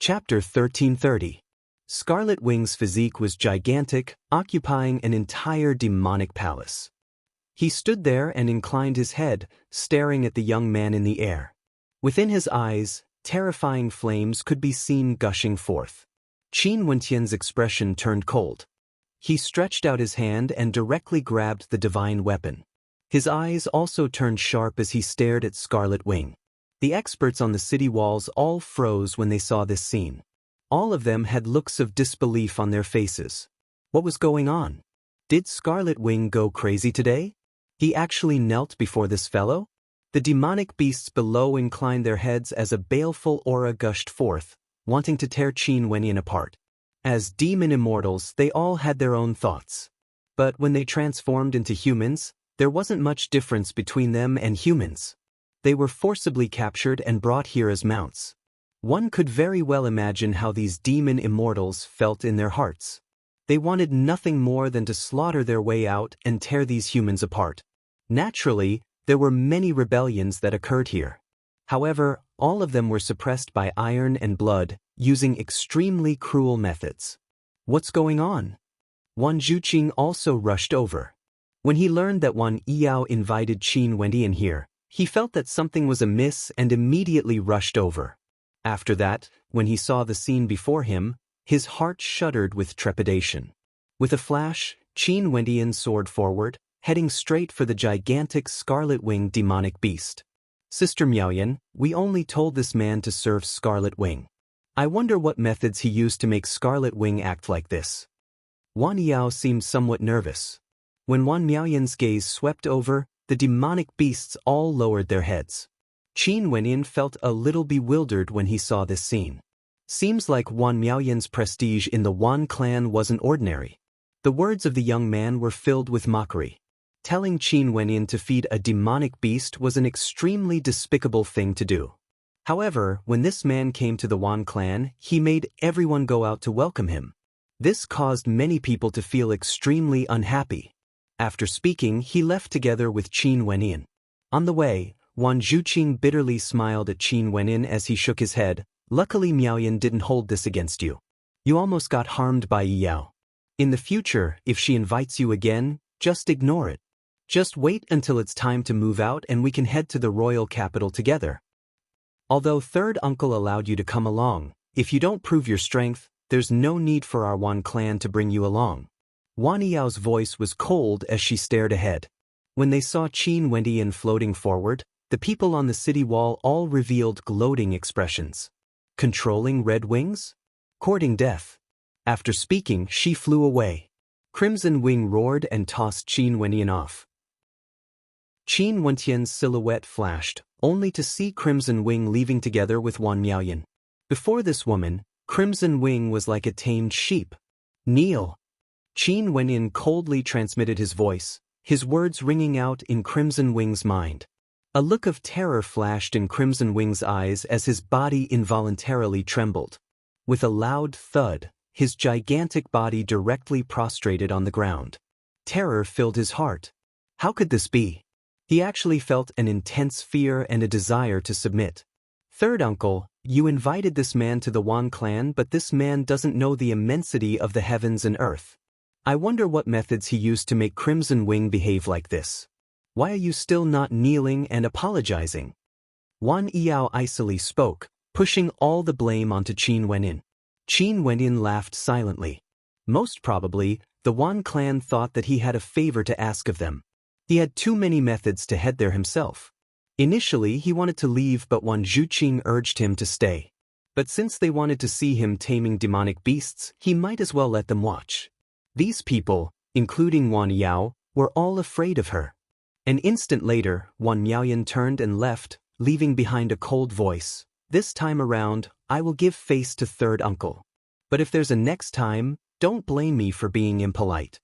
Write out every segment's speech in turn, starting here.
Chapter 1330. Scarlet Wing's physique was gigantic, occupying an entire demonic palace. He stood there and inclined his head, staring at the young man in the air. Within his eyes, terrifying flames could be seen gushing forth. Qin Wentian's expression turned cold. He stretched out his hand and directly grabbed the divine weapon. His eyes also turned sharp as he stared at Scarlet Wing. The experts on the city walls all froze when they saw this scene. All of them had looks of disbelief on their faces. What was going on? Did Scarlet Wing go crazy today? He actually knelt before this fellow? The demonic beasts below inclined their heads as a baleful aura gushed forth, wanting to tear Qin Wentian apart. As demon immortals, they all had their own thoughts. But when they transformed into humans, there wasn't much difference between them and humans. They were forcibly captured and brought here as mounts. One could very well imagine how these demon immortals felt in their hearts. They wanted nothing more than to slaughter their way out and tear these humans apart. Naturally, there were many rebellions that occurred here. However, all of them were suppressed by iron and blood, using extremely cruel methods. What's going on? Wan Zhuqing also rushed over. When he learned that Wan Yao invited Qin Wentian here, he felt that something was amiss and immediately rushed over. After that, when he saw the scene before him, his heart shuddered with trepidation. With a flash, Qin Wentian soared forward, heading straight for the gigantic scarlet-winged demonic beast. Sister Miaoyan, we only told this man to serve Scarlet Wing. I wonder what methods he used to make Scarlet Wing act like this. Wan Yao seemed somewhat nervous. When Wan Miaoyan's gaze swept over, the demonic beasts all lowered their heads. Qin Wentian felt a little bewildered when he saw this scene. Seems like Wan Miaoyan's prestige in the Wan clan wasn't ordinary. The words of the young man were filled with mockery. Telling Qin Wentian to feed a demonic beast was an extremely despicable thing to do. However, when this man came to the Wan clan, he made everyone go out to welcome him. This caused many people to feel extremely unhappy. After speaking, he left together with Qin Wentian. On the way, Wan Zhuqing bitterly smiled at Qin Wentian as he shook his head. Luckily Miaoyan didn't hold this against you. You almost got harmed by Yao. In the future, if she invites you again, just ignore it. Just wait until it's time to move out and we can head to the royal capital together. Although third uncle allowed you to come along, if you don't prove your strength, there's no need for our Wan clan to bring you along. Wan Yao's voice was cold as she stared ahead. When they saw Qin Wentian floating forward, the people on the city wall all revealed gloating expressions. Controlling red wings? Courting death. After speaking, she flew away. Crimson Wing roared and tossed Qin Wentian off. Qin Wentian's silhouette flashed, only to see Crimson Wing leaving together with Wan Miaoyan. Before this woman, Crimson Wing was like a tamed sheep. Kneel. Qin Wentian coldly transmitted his voice, his words ringing out in Crimson Wing's mind. A look of terror flashed in Crimson Wing's eyes as his body involuntarily trembled. With a loud thud, his gigantic body directly prostrated on the ground. Terror filled his heart. How could this be? He actually felt an intense fear and a desire to submit. Third uncle, you invited this man to the Wan clan, but this man doesn't know the immensity of the heavens and earth. I wonder what methods he used to make Crimson Wing behave like this. Why are you still not kneeling and apologizing? Wan Yao icily spoke, pushing all the blame onto Qin Wentian. Qin Wentian laughed silently. Most probably, the Wan clan thought that he had a favor to ask of them. He had too many methods to head there himself. Initially, he wanted to leave, but Wan Zhuqing urged him to stay. But since they wanted to see him taming demonic beasts, he might as well let them watch. These people, including Wan Yao, were all afraid of her. An instant later, Wan Miaoyan turned and left, leaving behind a cold voice. This time around, I will give face to third uncle. But if there's a next time, don't blame me for being impolite.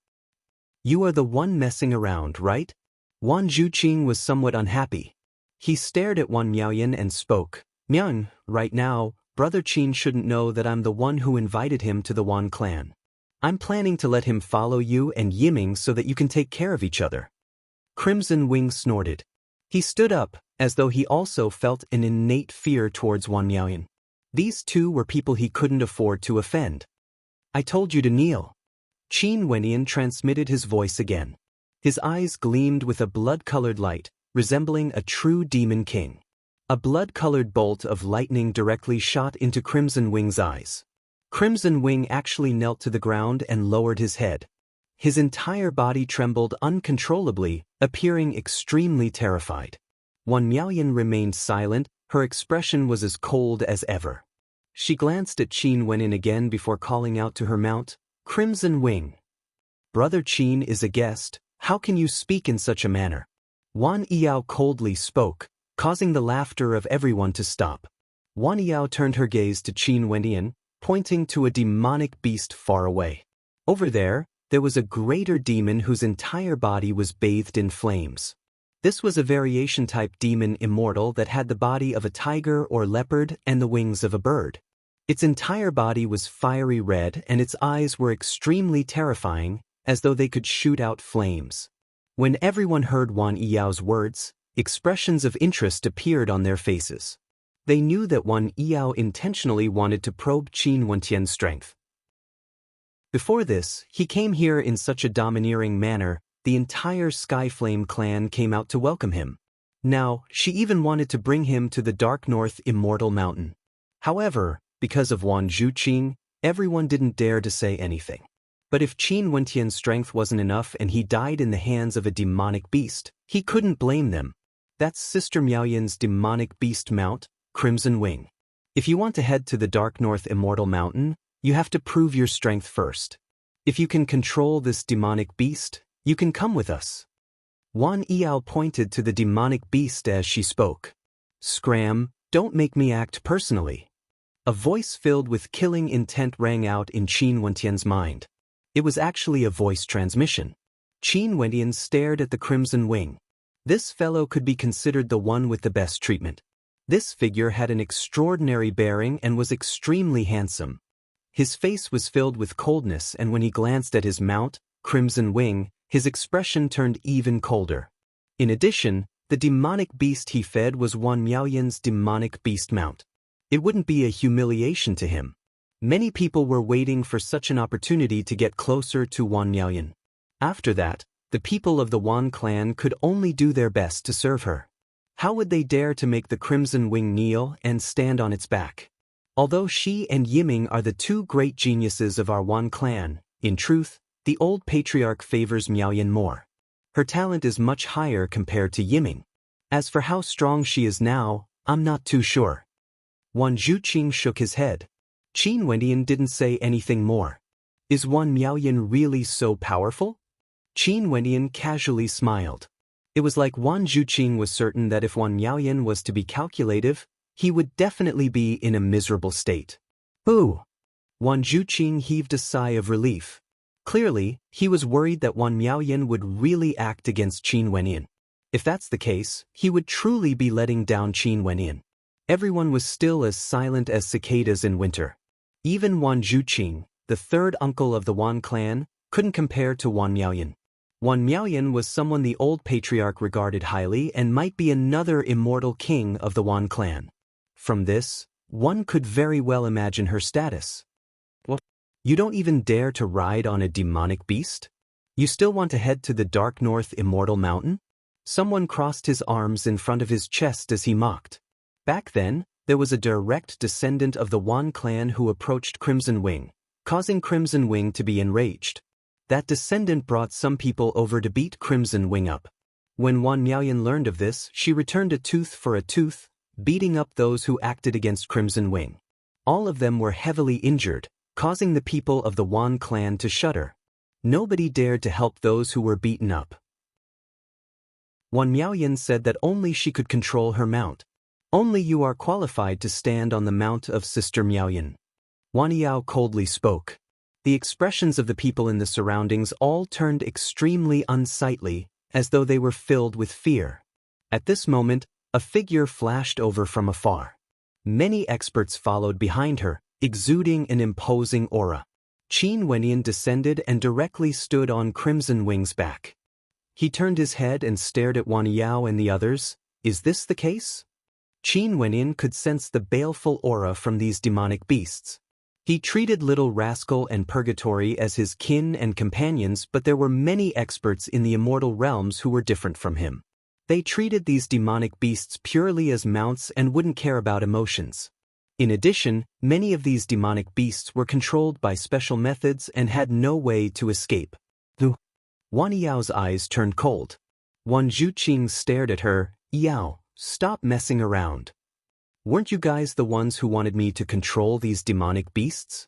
You are the one messing around, right? Wan Zhuqing was somewhat unhappy. He stared at Wan Miaoyan and spoke. Miaoyan, right now, Brother Qin shouldn't know that I'm the one who invited him to the Wan clan. I'm planning to let him follow you and Yiming so that you can take care of each other. Crimson Wing snorted. He stood up, as though he also felt an innate fear towards Wan Miaoyan. These two were people he couldn't afford to offend. I told you to kneel. Qin Wenyan transmitted his voice again. His eyes gleamed with a blood-colored light, resembling a true demon king. A blood-colored bolt of lightning directly shot into Crimson Wing's eyes. Crimson Wing actually knelt to the ground and lowered his head. His entire body trembled uncontrollably, appearing extremely terrified. Wan Miaoyan remained silent, her expression was as cold as ever. She glanced at Qin Wenyan again before calling out to her mount, "Crimson Wing. Brother Qin is a guest, how can you speak in such a manner?" Wan Yao coldly spoke, causing the laughter of everyone to stop. Wan Yao turned her gaze to Qin Wenyan, pointing to a demonic beast far away. Over there was a greater demon whose entire body was bathed in flames. This was a variation-type demon immortal that had the body of a tiger or leopard and the wings of a bird. Its entire body was fiery red and its eyes were extremely terrifying, as though they could shoot out flames. When everyone heard Wan Yao's words, expressions of interest appeared on their faces. They knew that Wan Yao intentionally wanted to probe Qin Wentian's strength. Before this, he came here in such a domineering manner, the entire Skyflame clan came out to welcome him. Now, she even wanted to bring him to the Dark North Immortal Mountain. However, because of Wan Zhuqing, everyone didn't dare to say anything. But if Qin Wentian's strength wasn't enough and he died in the hands of a demonic beast, he couldn't blame them. That's Sister Miaoyan's demonic beast mount, Crimson Wing. If you want to head to the Dark North Immortal Mountain, you have to prove your strength first. If you can control this demonic beast, you can come with us. Wan Yao pointed to the demonic beast as she spoke. Scram, don't make me act personally. A voice filled with killing intent rang out in Qin Wentian's mind. It was actually a voice transmission. Qin Wentian stared at the Crimson Wing. This fellow could be considered the one with the best treatment. This figure had an extraordinary bearing and was extremely handsome. His face was filled with coldness, and when he glanced at his mount, Crimson Wing, his expression turned even colder. In addition, the demonic beast he fed was Wan Miaoyan's demonic beast mount. It wouldn't be a humiliation to him. Many people were waiting for such an opportunity to get closer to Wan Miaoyan. After that, the people of the Wan clan could only do their best to serve her. How would they dare to make the Crimson Wing kneel and stand on its back? Although she and Yiming are the two great geniuses of our Wan clan, in truth, the old patriarch favors Miaoyan more. Her talent is much higher compared to Yiming. As for how strong she is now, I'm not too sure. Wan Zhuqing shook his head. Qin Wentian didn't say anything more. Is Wan Miaoyan really so powerful? Qin Wentian casually smiled. It was like Wan Zhuqing was certain that if Wan Miaoyan was to be calculative, he would definitely be in a miserable state. Ooh! Wan Zhuqing heaved a sigh of relief. Clearly, he was worried that Wan Miaoyan would really act against Qin Wentian. If that's the case, he would truly be letting down Qin Wentian. Everyone was still as silent as cicadas in winter. Even Wan Zhuqing, the third uncle of the Wan clan, couldn't compare to Wan Miaoyan. Wan Miaoyan was someone the old patriarch regarded highly and might be another immortal king of the Wan clan. From this, one could very well imagine her status. What? You don't even dare to ride on a demonic beast? You still want to head to the Dark North Immortal Mountain? Someone crossed his arms in front of his chest as he mocked. Back then, there was a direct descendant of the Wan clan who approached Crimson Wing, causing Crimson Wing to be enraged. That descendant brought some people over to beat Crimson Wing up. When Wan Miaoyan learned of this, she returned a tooth for a tooth, beating up those who acted against Crimson Wing. All of them were heavily injured, causing the people of the Wan clan to shudder. Nobody dared to help those who were beaten up. Wan Miaoyan said that only she could control her mount. Only you are qualified to stand on the mount of Sister Miaoyan. Wan Yao coldly spoke. The expressions of the people in the surroundings all turned extremely unsightly, as though they were filled with fear. At this moment, a figure flashed over from afar. Many experts followed behind her, exuding an imposing aura. Qin Wentian descended and directly stood on Crimson Wing's back. He turned his head and stared at Wan Yao and the others. Is this the case? Qin Wenyin could sense the baleful aura from these demonic beasts. He treated Little Rascal and Purgatory as his kin and companions, but there were many experts in the immortal realms who were different from him. They treated these demonic beasts purely as mounts and wouldn't care about emotions. In addition, many of these demonic beasts were controlled by special methods and had no way to escape. Wan Yao's eyes turned cold. Wan Zhuqing stared at her. Yao, stop messing around. Weren't you guys the ones who wanted me to control these demonic beasts?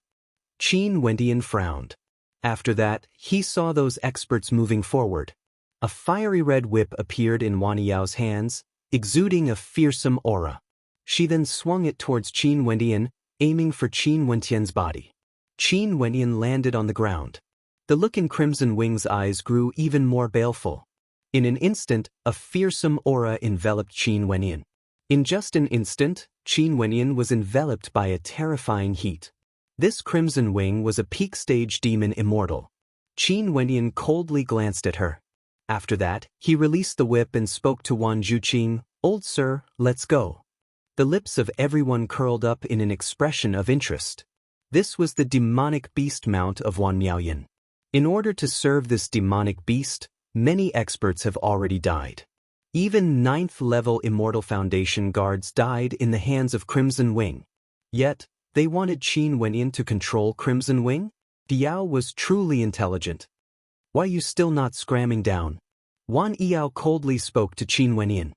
Qin Wendian frowned. After that, he saw those experts moving forward. A fiery red whip appeared in Wan Yao's hands, exuding a fearsome aura. She then swung it towards Qin Wendian, aiming for Qin Wentian's body. Qin Wendian landed on the ground. The look in Crimson Wing's eyes grew even more baleful. In an instant, a fearsome aura enveloped Qin Wendian. In just an instant, Qin Wendian was enveloped by a terrifying heat. This Crimson Wing was a peak-stage demon immortal. Qin Wendian coldly glanced at her. After that, he released the whip and spoke to Wan Zhuqing. Old sir, let's go. The lips of everyone curled up in an expression of interest. This was the demonic beast mount of Wan Miaoyan. In order to serve this demonic beast, many experts have already died. Even 9th-level Immortal Foundation guards died in the hands of Crimson Wing. Yet, they wanted Qin Wendian to control Crimson Wing? Diao was truly intelligent. Why you still not scramming down? Wan Yao coldly spoke to Qin Wendian.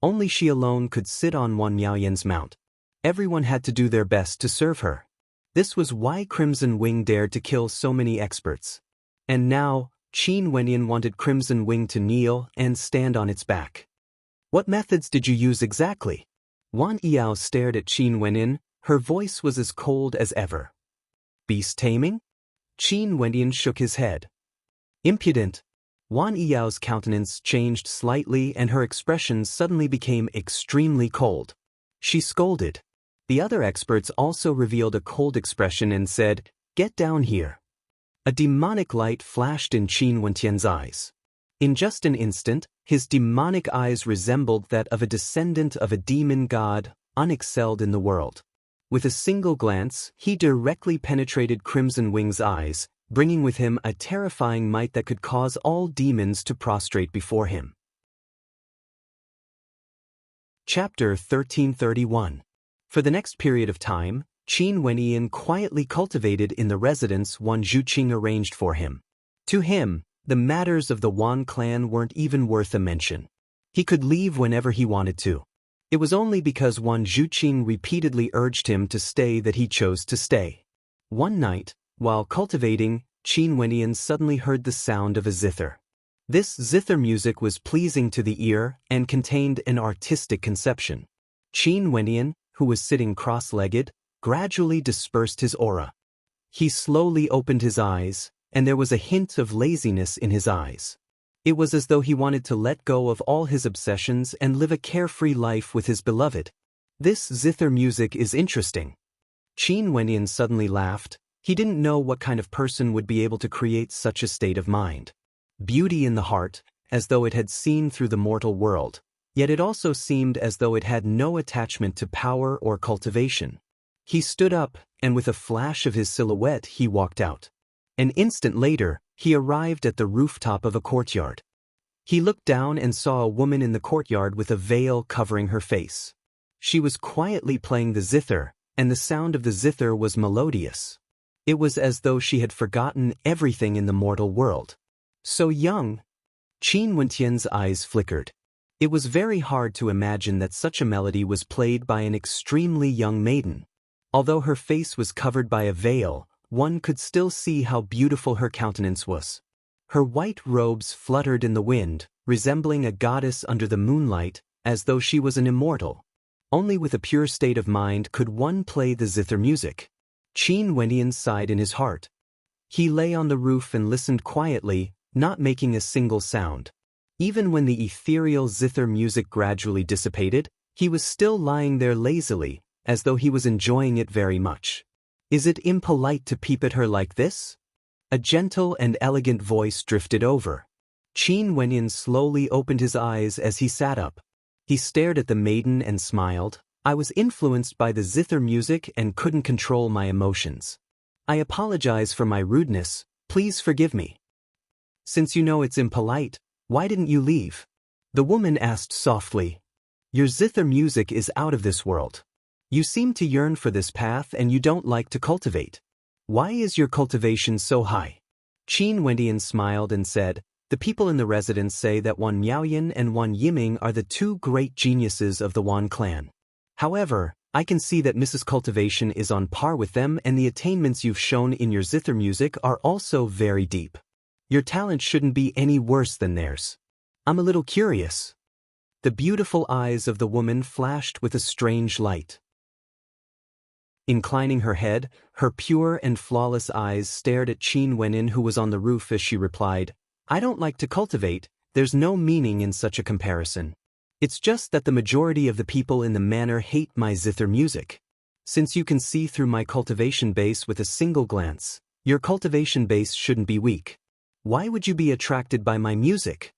Only she alone could sit on Wan Miaoyan's mount. Everyone had to do their best to serve her. This was why Crimson Wing dared to kill so many experts. And now, Qin Wendian wanted Crimson Wing to kneel and stand on its back. What methods did you use exactly? Wan Yao stared at Qin Wendian. Her voice was as cold as ever. Beast taming? Qin Wendian shook his head. Impudent. Wan Yao's countenance changed slightly and her expression suddenly became extremely cold. She scolded. The other experts also revealed a cold expression and said, "Get down here." A demonic light flashed in Qin Wentian's eyes. In just an instant, his demonic eyes resembled that of a descendant of a demon god, unexcelled in the world. With a single glance, he directly penetrated Crimson Wing's eyes, bringing with him a terrifying might that could cause all demons to prostrate before him. Chapter 1331. For the next period of time, Qin Wendian quietly cultivated in the residence Wan Zhuqing arranged for him. To him, the matters of the Wan clan weren't even worth a mention. He could leave whenever he wanted to. It was only because Wan Zhuqing repeatedly urged him to stay that he chose to stay. One night, while cultivating, Qin Wendian suddenly heard the sound of a zither. This zither music was pleasing to the ear and contained an artistic conception. Qin Wendian, who was sitting cross-legged, gradually dispersed his aura. He slowly opened his eyes, and there was a hint of laziness in his eyes. It was as though he wanted to let go of all his obsessions and live a carefree life with his beloved. This zither music is interesting. Qin Wendian suddenly laughed. He didn't know what kind of person would be able to create such a state of mind. Beauty in the heart, as though it had seen through the mortal world, yet it also seemed as though it had no attachment to power or cultivation. He stood up, and with a flash of his silhouette he walked out. An instant later, he arrived at the rooftop of a courtyard. He looked down and saw a woman in the courtyard with a veil covering her face. She was quietly playing the zither, and the sound of the zither was melodious. It was as though she had forgotten everything in the mortal world. So young. Qin Wentian's eyes flickered. It was very hard to imagine that such a melody was played by an extremely young maiden. Although her face was covered by a veil, one could still see how beautiful her countenance was. Her white robes fluttered in the wind, resembling a goddess under the moonlight, as though she was an immortal. Only with a pure state of mind could one play the zither music. Qin Wendian sighed in his heart. He lay on the roof and listened quietly, not making a single sound. Even when the ethereal zither music gradually dissipated, he was still lying there lazily, as though he was enjoying it very much. Is it impolite to peep at her like this? A gentle and elegant voice drifted over. Qin Wendian slowly opened his eyes as he sat up. He stared at the maiden and smiled. I was influenced by the zither music and couldn't control my emotions. I apologize for my rudeness, please forgive me. Since you know it's impolite, why didn't you leave? The woman asked softly. Your zither music is out of this world. You seem to yearn for this path and you don't like to cultivate. Why is your cultivation so high? Qin Wendian smiled and said, the people in the residence say that Wan Miaoyan and Wan Yiming are the two great geniuses of the Wan clan. However, I can see that Mrs. Cultivation is on par with them and the attainments you've shown in your zither music are also very deep. Your talent shouldn't be any worse than theirs. I'm a little curious. The beautiful eyes of the woman flashed with a strange light. Inclining her head, her pure and flawless eyes stared at Qin Wenyin who was on the roof as she replied, I don't like to cultivate, there's no meaning in such a comparison. It's just that the majority of the people in the manor hate my zither music. Since you can see through my cultivation base with a single glance, your cultivation base shouldn't be weak. Why would you be attracted by my music?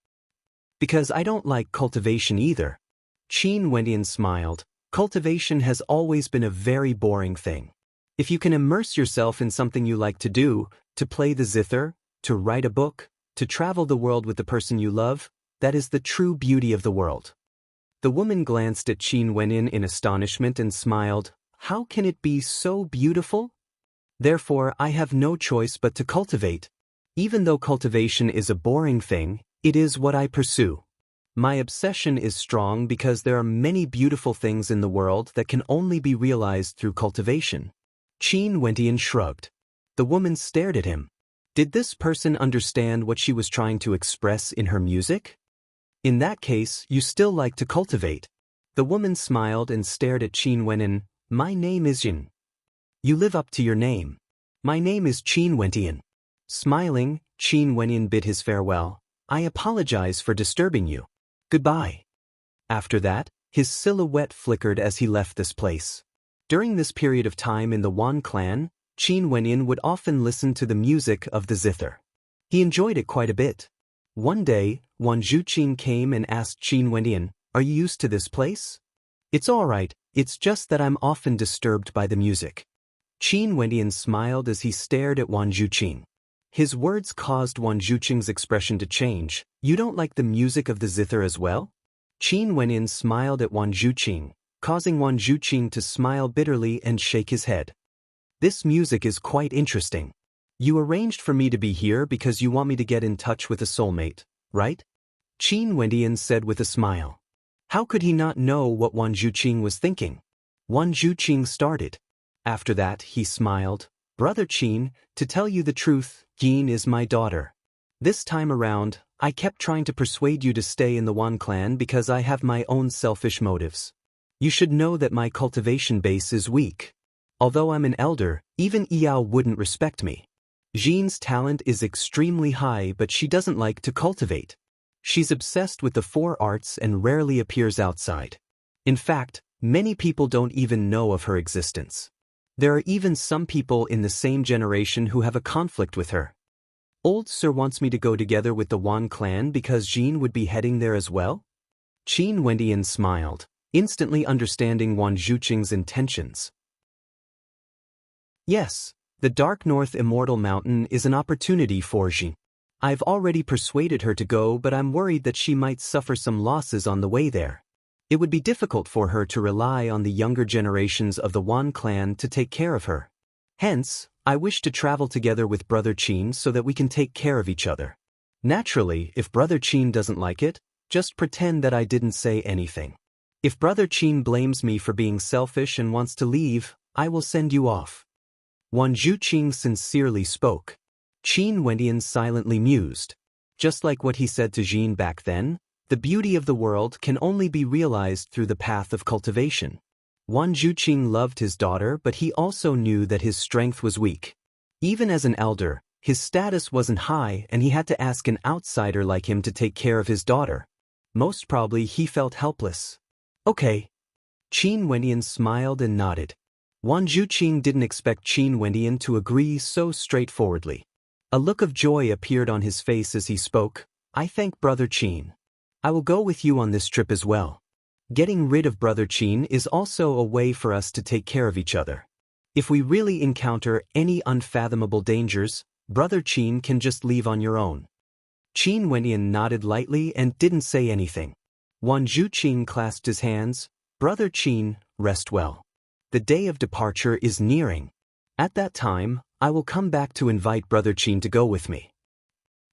Because I don't like cultivation either. Qin Wendian smiled. Cultivation has always been a very boring thing. If you can immerse yourself in something you like to do, to play the zither, to write a book, to travel the world with the person you love, that is the true beauty of the world. The woman glanced at Qin Wenyin in astonishment and smiled. How can it be so beautiful? Therefore, I have no choice but to cultivate. Even though cultivation is a boring thing, it is what I pursue. My obsession is strong because there are many beautiful things in the world that can only be realized through cultivation. Qin Wendian shrugged. The woman stared at him. Did this person understand what she was trying to express in her music? In that case, you still like to cultivate. The woman smiled and stared at Qin Wenyin. My name is Yin. You live up to your name. My name is Qin Wendian. Smiling, Qin Wenyin bid his farewell. I apologize for disturbing you. Goodbye. After that, his silhouette flickered as he left this place. During this period of time in the Wan clan, Qin Wenyin would often listen to the music of the zither. He enjoyed it quite a bit. One day, Wan Zhuqing came and asked Qin Wendian, Are you used to this place? It's all right, it's just that I'm often disturbed by the music. Qin Wendian smiled as he stared at Wan Zhuqing. His words caused Wan Zhuqing's expression to change. You don't like the music of the zither as well? Qin Wenyin smiled at Wan Zhuqing, causing Wan Zhuqing to smile bitterly and shake his head. This music is quite interesting. You arranged for me to be here because you want me to get in touch with a soulmate, right? Qin Wendian said with a smile. How could he not know what Wan Zhuqing was thinking? Wan Zhuqing started. After that, he smiled. Brother Qin, to tell you the truth, Yin is my daughter. This time around, I kept trying to persuade you to stay in the Wan clan because I have my own selfish motives. You should know that my cultivation base is weak. Although I'm an elder, even Yao wouldn't respect me. Jin's talent is extremely high, but she doesn't like to cultivate. She's obsessed with the 4 arts and rarely appears outside. In fact, many people don't even know of her existence. There are even some people in the same generation who have a conflict with her. Old Sir wants me to go together with the Wan clan because Jin would be heading there as well? Qin Wendian smiled, instantly understanding Wan Zhuqing's intentions. Yes, the Dark North Immortal Mountain is an opportunity for Jin. I've already persuaded her to go, but I'm worried that she might suffer some losses on the way there. It would be difficult for her to rely on the younger generations of the Wan clan to take care of her. Hence, I wish to travel together with Brother Qin so that we can take care of each other. Naturally, if Brother Qin doesn't like it, just pretend that I didn't say anything. If Brother Qin blames me for being selfish and wants to leave, I will send you off. Wan Zhuqing sincerely spoke. Qin Wendian silently mused. Just like what he said to Jin back then, the beauty of the world can only be realized through the path of cultivation. Wan Zhuqing loved his daughter, but he also knew that his strength was weak. Even as an elder, his status wasn't high and he had to ask an outsider like him to take care of his daughter. Most probably he felt helpless. Okay. Qin Wendian smiled and nodded. Wan Zhuqing didn't expect Qin Wendian to agree so straightforwardly. A look of joy appeared on his face as he spoke. I thank Brother Qin. I will go with you on this trip as well. Getting rid of Brother Qin is also a way for us to take care of each other. If we really encounter any unfathomable dangers, Brother Qin can just leave on your own. Qin Wenyan nodded lightly and didn't say anything. Wan Zhuqing clasped his hands. Brother Qin, rest well. The day of departure is nearing. At that time, I will come back to invite Brother Qin to go with me.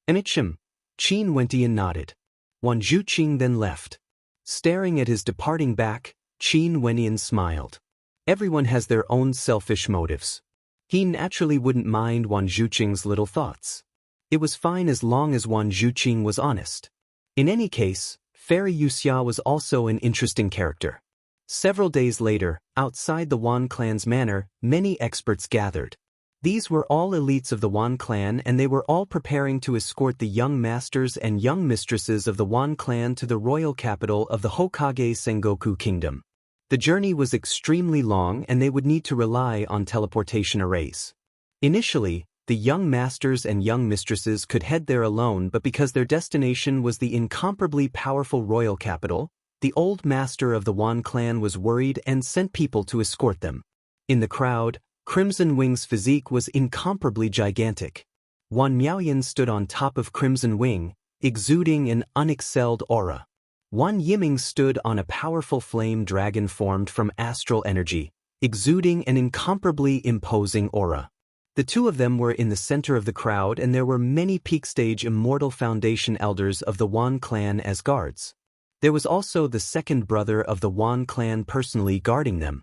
Anichim, Qin Wenyan nodded. Wan Zhuqing then left. Staring at his departing back, Qin Wenyan smiled. Everyone has their own selfish motives. He naturally wouldn't mind Wan Zhuqing's little thoughts. It was fine as long as Wan Zhuqing was honest. In any case, Fairy Yuxia was also an interesting character. Several days later, outside the Wan clan's manor, many experts gathered. These were all elites of the Wan clan, and they were all preparing to escort the young masters and young mistresses of the Wan clan to the royal capital of the Hokage Sengoku Kingdom. The journey was extremely long and they would need to rely on teleportation arrays. Initially, the young masters and young mistresses could head there alone, but because their destination was the incomparably powerful royal capital, the old master of the Wan clan was worried and sent people to escort them. In the crowd, Crimson Wing's physique was incomparably gigantic. Wan Miaoyan stood on top of Crimson Wing, exuding an unexcelled aura. Wan Yiming stood on a powerful flame dragon formed from astral energy, exuding an incomparably imposing aura. The two of them were in the center of the crowd, and there were many peak-stage Immortal Foundation elders of the Wan clan as guards. There was also the second brother of the Wan clan personally guarding them.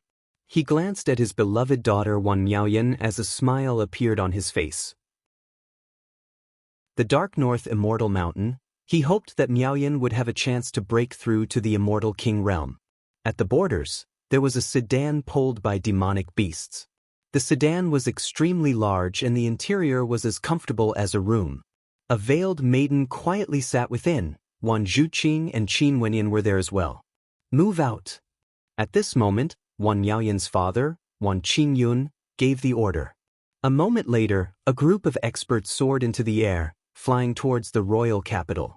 He glanced at his beloved daughter Wan Miaoyan as a smile appeared on his face. The Dark North Immortal Mountain, he hoped that Miaoyan would have a chance to break through to the Immortal King realm. At the borders, there was a sedan pulled by demonic beasts. The sedan was extremely large and the interior was as comfortable as a room. A veiled maiden quietly sat within. Wan Zhuqing and Qin Wenyan were there as well. Move out. At this moment, Wan Miaoyan's father, Wan Qingyun, gave the order. A moment later, a group of experts soared into the air, flying towards the royal capital.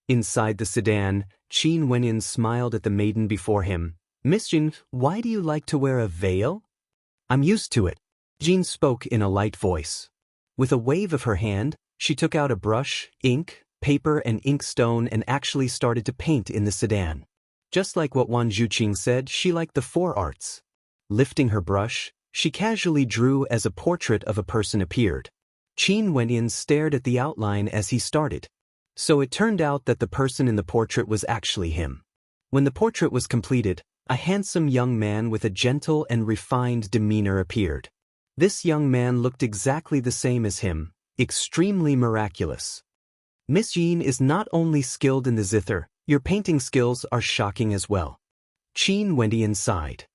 Inside the sedan, Qin Wenyan smiled at the maiden before him. Miss Jin, why do you like to wear a veil? I'm used to it. Jin spoke in a light voice. With a wave of her hand, she took out a brush, ink, paper and inkstone and actually started to paint in the sedan. Just like what Wan Zhuqing said, she liked the four arts. Lifting her brush, she casually drew as a portrait of a person appeared. Qin Wenyan stared at the outline as he started. So it turned out that the person in the portrait was actually him. When the portrait was completed, a handsome young man with a gentle and refined demeanor appeared. This young man looked exactly the same as him, extremely miraculous. Miss Yin is not only skilled in the zither, your painting skills are shocking as well. Qin Wenyan sighed.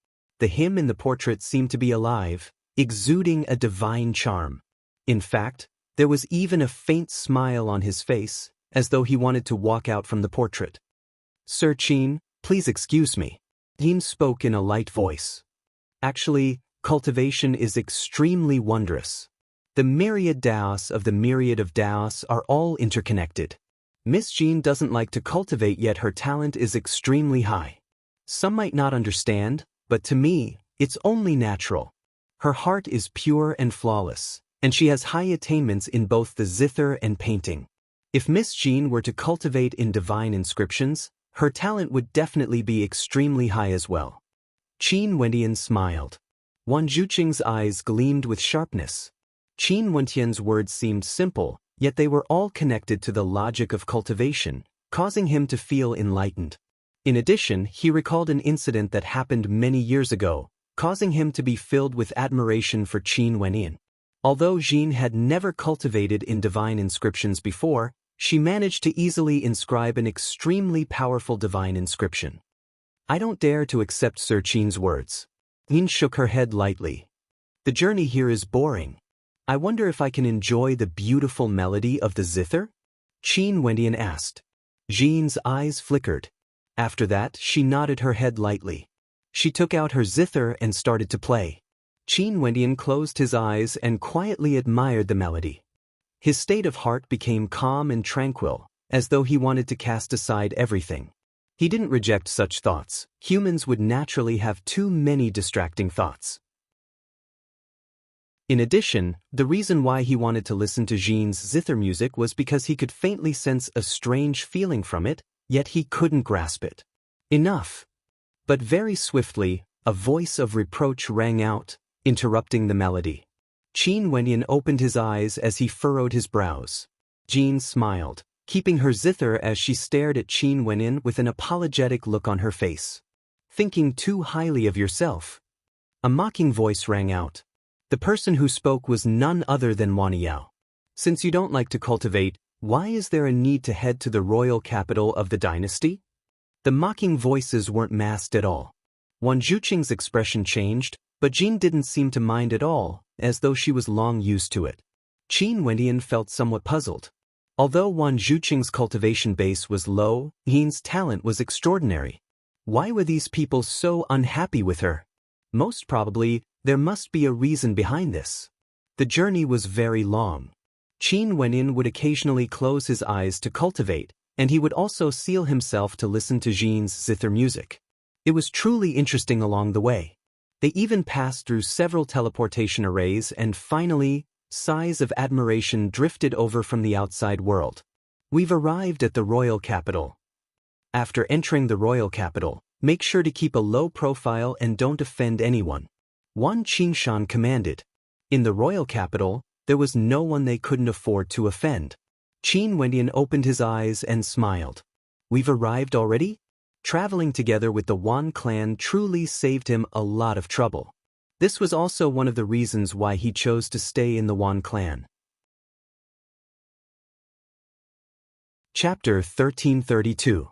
The him in the portrait seemed to be alive, exuding a divine charm. In fact, there was even a faint smile on his face, as though he wanted to walk out from the portrait. Sir Qin, please excuse me. Yin spoke in a light voice. Actually, cultivation is extremely wondrous. The myriad Daos of the myriad of Daos are all interconnected. Miss Jean doesn't like to cultivate, yet her talent is extremely high. Some might not understand, but to me, it's only natural. Her heart is pure and flawless, and she has high attainments in both the zither and painting. If Miss Jean were to cultivate in divine inscriptions, her talent would definitely be extremely high as well. Qin Wenyan smiled. Wan Zhuqing's eyes gleamed with sharpness. Qin Wenyan's words seemed simple, yet they were all connected to the logic of cultivation, causing him to feel enlightened. In addition, he recalled an incident that happened many years ago, causing him to be filled with admiration for Qin Wenyan. Although Jean had never cultivated in divine inscriptions before, she managed to easily inscribe an extremely powerful divine inscription. I don't dare to accept Sir Qin's words. Yin shook her head lightly. The journey here is boring. I wonder if I can enjoy the beautiful melody of the zither? Qin Wenyan asked. Jean's eyes flickered. After that, she nodded her head lightly. She took out her zither and started to play. Qin Wenyan closed his eyes and quietly admired the melody. His state of heart became calm and tranquil, as though he wanted to cast aside everything. He didn't reject such thoughts. Humans would naturally have too many distracting thoughts. In addition, the reason why he wanted to listen to Jean's zither music was because he could faintly sense a strange feeling from it, yet he couldn't grasp it. Enough. But very swiftly, a voice of reproach rang out, interrupting the melody. Qin Wenyan opened his eyes as he furrowed his brows. Jean smiled, keeping her zither as she stared at Qin Wenyan with an apologetic look on her face. Thinking too highly of yourself. A mocking voice rang out. The person who spoke was none other than Wang Yao. Since you don't like to cultivate, why is there a need to head to the royal capital of the dynasty? The mocking voices weren't masked at all. Wang Zhuqing's expression changed, but Jean didn't seem to mind at all, as though she was long used to it. Qin Wenyan felt somewhat puzzled. Although Wang Zhuqing's cultivation base was low, Yin's talent was extraordinary. Why were these people so unhappy with her? Most probably, there must be a reason behind this. The journey was very long. Qin Wenyan would occasionally close his eyes to cultivate, and he would also seal himself to listen to Jean's zither music. It was truly interesting along the way. They even passed through several teleportation arrays and finally, sighs of admiration drifted over from the outside world. We've arrived at the royal capital. After entering the royal capital, make sure to keep a low profile and don't offend anyone. Wan Qingshan commanded. In the royal capital, there was no one they couldn't afford to offend. Qin Wenyan opened his eyes and smiled. We've arrived already? Traveling together with the Wan clan truly saved him a lot of trouble. This was also one of the reasons why he chose to stay in the Wan clan. Chapter 1332.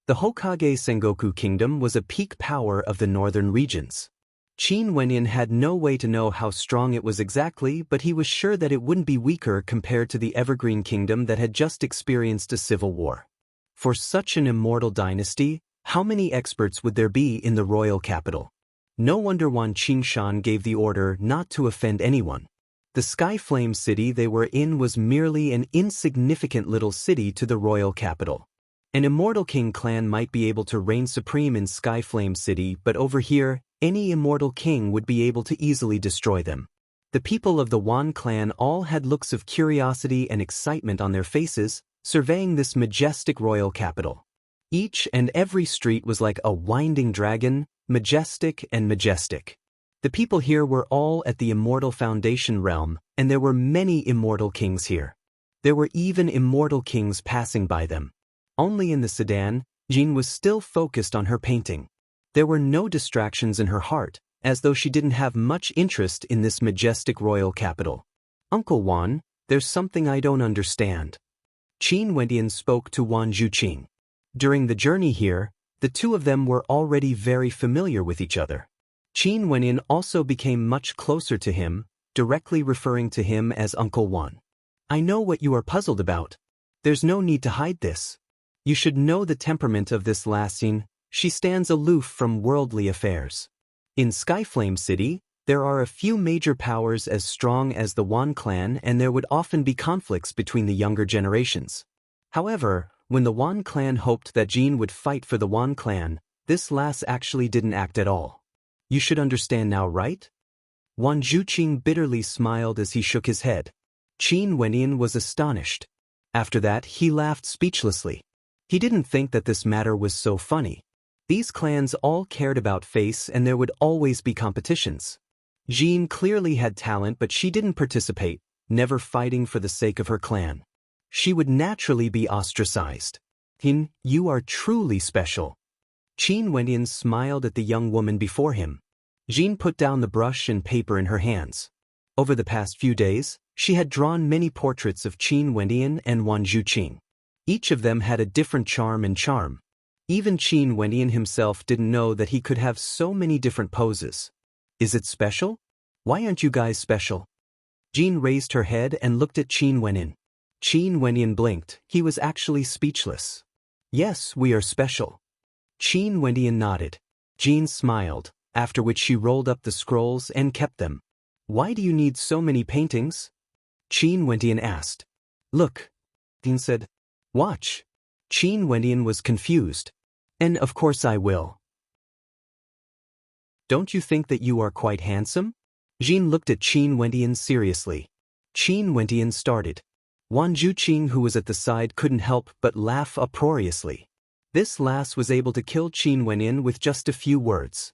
The Hokage Sengoku Kingdom was a peak power of the northern regions. Qin Wenyan had no way to know how strong it was exactly, but he was sure that it wouldn't be weaker compared to the Evergreen Kingdom that had just experienced a civil war. For such an immortal dynasty, how many experts would there be in the royal capital? No wonder Wan Qingshan gave the order not to offend anyone. The Skyflame city they were in was merely an insignificant little city to the royal capital. An immortal king clan might be able to reign supreme in Skyflame city, but over here, any immortal king would be able to easily destroy them. The people of the Wan clan all had looks of curiosity and excitement on their faces, surveying this majestic royal capital. Each and every street was like a winding dragon, majestic and majestic. The people here were all at the immortal foundation realm, and there were many immortal kings here. There were even immortal kings passing by them. Only in the sedan, Jean was still focused on her painting. There were no distractions in her heart, as though she didn't have much interest in this majestic royal capital. Uncle Wan, there's something I don't understand. Qin Wenyan spoke to Wan Zhuqing. During the journey here, the two of them were already very familiar with each other. Qin Wenyan also became much closer to him, directly referring to him as Uncle Wan. I know what you are puzzled about. There's no need to hide this. You should know the temperament of this lassie. She stands aloof from worldly affairs. In Skyflame City, there are a few major powers as strong as the Wan clan, and there would often be conflicts between the younger generations. However, when the Wan clan hoped that Jean would fight for the Wan clan, this lass actually didn't act at all. You should understand now, right? Wan Zhuqing bitterly smiled as he shook his head. Qin Wenyan was astonished. After that, he laughed speechlessly. He didn't think that this matter was so funny. These clans all cared about face and there would always be competitions. Jean clearly had talent, but she didn't participate, never fighting for the sake of her clan. She would naturally be ostracized. Hin, you are truly special. Qin Wenyan smiled at the young woman before him. Jean put down the brush and paper in her hands. Over the past few days, she had drawn many portraits of Qin Wenyan and Wan Zhuqing. Each of them had a different charm and charm. Even Qin Wenyan himself didn't know that he could have so many different poses. Is it special? Why aren't you guys special? Jean raised her head and looked at Qin Wenyan. Qin Wenyan blinked. He was actually speechless. Yes, we are special. Qin Wenyan nodded. Jean smiled, after which she rolled up the scrolls and kept them. Why do you need so many paintings? Qin Wenyan asked. Look. Jean said. Watch. Qin Wenyan was confused. And of course I will. Don't you think that you are quite handsome? Jean looked at Qin Wendian seriously. Qin Wendian started. Wan Juqing, who was at the side, couldn't help but laugh uproariously. This lass was able to kill Qin Wendian with just a few words.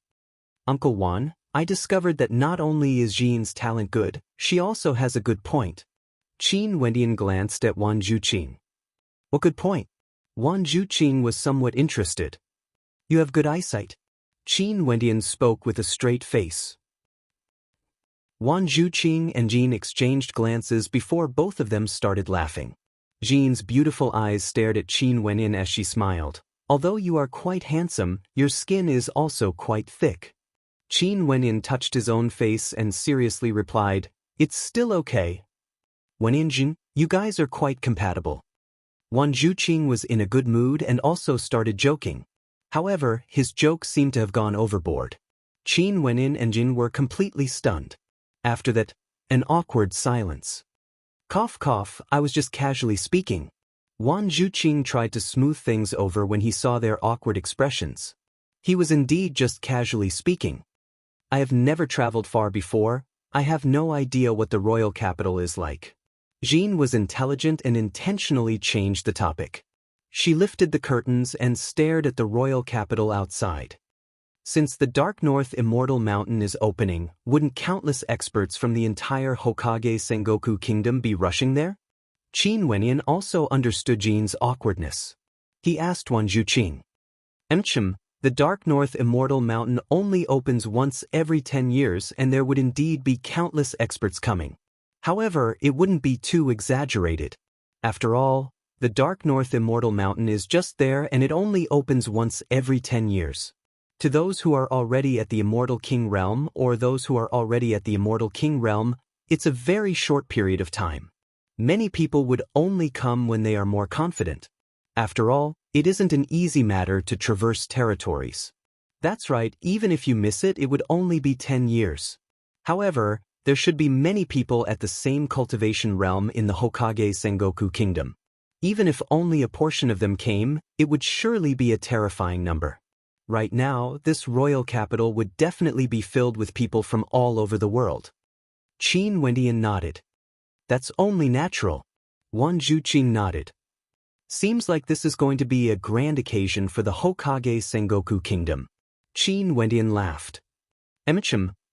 Uncle Wan, I discovered that not only is Jean's talent good, she also has a good point. Qin Wendian glanced at Wan Juqing. What good point? Wan Juqing was somewhat interested. You have good eyesight. Qin Wendian spoke with a straight face. Wan Juqing and Jean exchanged glances before both of them started laughing. Jean's beautiful eyes stared at Qin Wendian as she smiled. Although you are quite handsome, your skin is also quite thick. Qin Wendian touched his own face and seriously replied, It's still okay. Wendian, you guys are quite compatible. Wan Juqing was in a good mood and also started joking. However, his joke seemed to have gone overboard. Qin Wendian and Jin were completely stunned. After that, an awkward silence. Cough cough, I was just casually speaking. Wan Juqing tried to smooth things over when he saw their awkward expressions. He was indeed just casually speaking. I have never traveled far before. I have no idea what the royal capital is like. Jean was intelligent and intentionally changed the topic. She lifted the curtains and stared at the royal capital outside. Since the Dark North Immortal Mountain is opening, wouldn't countless experts from the entire Hokage Sengoku Kingdom be rushing there? Qin Wendian also understood Jean's awkwardness. He asked Wan Juqing. The Dark North Immortal Mountain only opens once every 10 years and there would indeed be countless experts coming. However, it wouldn't be too exaggerated. After all, the Dark North Immortal Mountain is just there and it only opens once every 10 years. To those who are already at the Immortal King Realm or those who are already at the Immortal King Realm, it's a very short period of time. Many people would only come when they are more confident. After all, it isn't an easy matter to traverse territories. That's right, even if you miss it, it would only be 10 years. However, there should be many people at the same cultivation realm in the Hokage Sengoku Kingdom. Even if only a portion of them came, it would surely be a terrifying number. Right now, this royal capital would definitely be filled with people from all over the world. Qin Wendian nodded. That's only natural. Wan Juqing nodded. Seems like this is going to be a grand occasion for the Hokage Sengoku Kingdom. Qin Wendian laughed.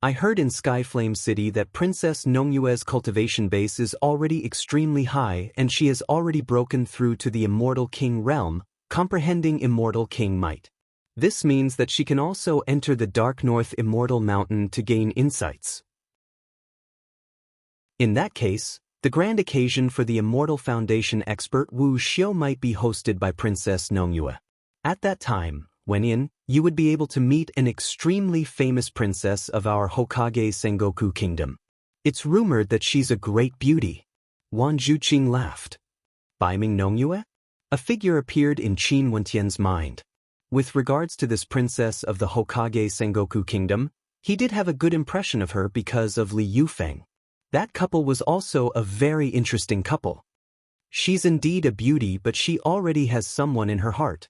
I heard in Skyflame City that Princess Nongyue's cultivation base is already extremely high and she has already broken through to the Immortal King realm, comprehending Immortal King might. This means that she can also enter the Dark North Immortal Mountain to gain insights. In that case, the grand occasion for the Immortal Foundation expert Wu Xiu might be hosted by Princess Nongyue. At that time, Wendian, you would be able to meet an extremely famous princess of our Hokage Sengoku Kingdom. It's rumored that she's a great beauty. Wan Juqing laughed. Baiming Nongyue? A figure appeared in Qin Wendian's mind. With regards to this princess of the Hokage Sengoku Kingdom, he did have a good impression of her because of Li Yufeng. That couple was also a very interesting couple. She's indeed a beauty, but she already has someone in her heart.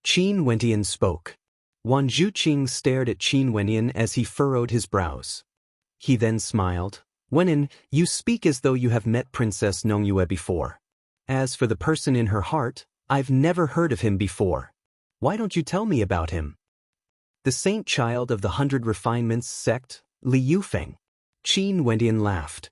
Qin Wendian spoke. Wan Juqing stared at Qin Wendian as he furrowed his brows. He then smiled. Wendian, you speak as though you have met Princess Nongyue before. As for the person in her heart, I've never heard of him before. Why don't you tell me about him? The saint child of the 100 Refinements sect, Li Yufeng. Qin Wendian laughed.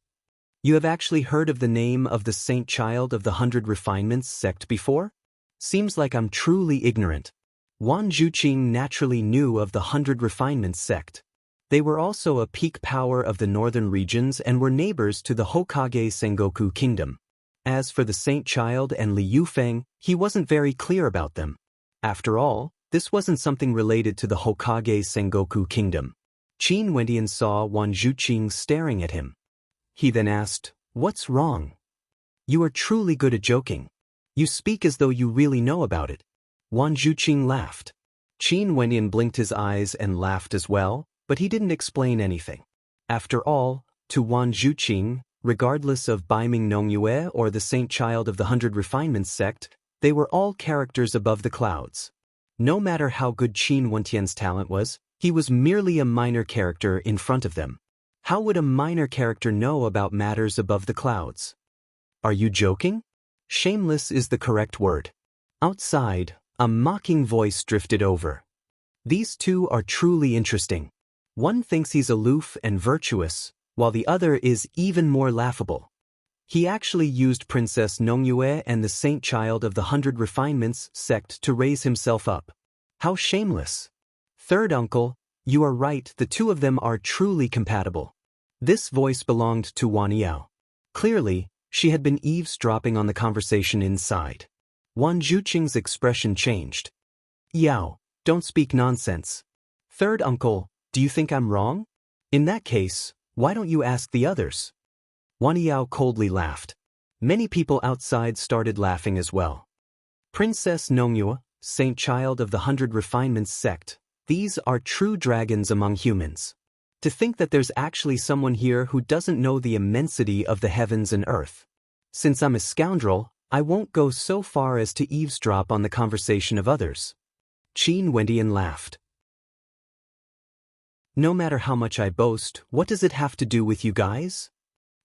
You have actually heard of the name of the saint child of the 100 Refinements sect before? Seems like I'm truly ignorant. Wan Juqing naturally knew of the 100 Refinements sect. They were also a peak power of the northern regions and were neighbors to the Hokage Sengoku Kingdom. As for the saint child and Li Yufeng, he wasn't very clear about them. After all, this wasn't something related to the Hokage Sengoku Kingdom. Qin Wendian saw Wan Juqing staring at him. He then asked, What's wrong? You are truly good at joking. You speak as though you really know about it. Wan Juqing laughed. Qin Wendian blinked his eyes and laughed as well, but he didn't explain anything. After all, to Wan Juqing, regardless of Baiming Nongyue or the saint child of the 100 Refinements sect, they were all characters above the clouds. No matter how good Qin Wentian's talent was, he was merely a minor character in front of them. How would a minor character know about matters above the clouds? Are you joking? Shameless is the correct word. Outside, a mocking voice drifted over. These two are truly interesting. One thinks he's aloof and virtuous, while the other is even more laughable. He actually used Princess Nongyue and the Saint Child of the 100 Refinements sect to raise himself up. How shameless. Third uncle, you are right, the two of them are truly compatible. This voice belonged to Wan Yao. Clearly, she had been eavesdropping on the conversation inside. Wan Zhuqing's expression changed. Yao, don't speak nonsense. Third uncle, do you think I'm wrong? In that case, why don't you ask the others? Wan Yao coldly laughed. Many people outside started laughing as well. Princess Nongyue, Saint Child of the 100 Refinements sect, these are true dragons among humans. To think that there's actually someone here who doesn't know the immensity of the heavens and earth. Since I'm a scoundrel, I won't go so far as to eavesdrop on the conversation of others. Qin Wentian laughed. No matter how much I boast, what does it have to do with you guys?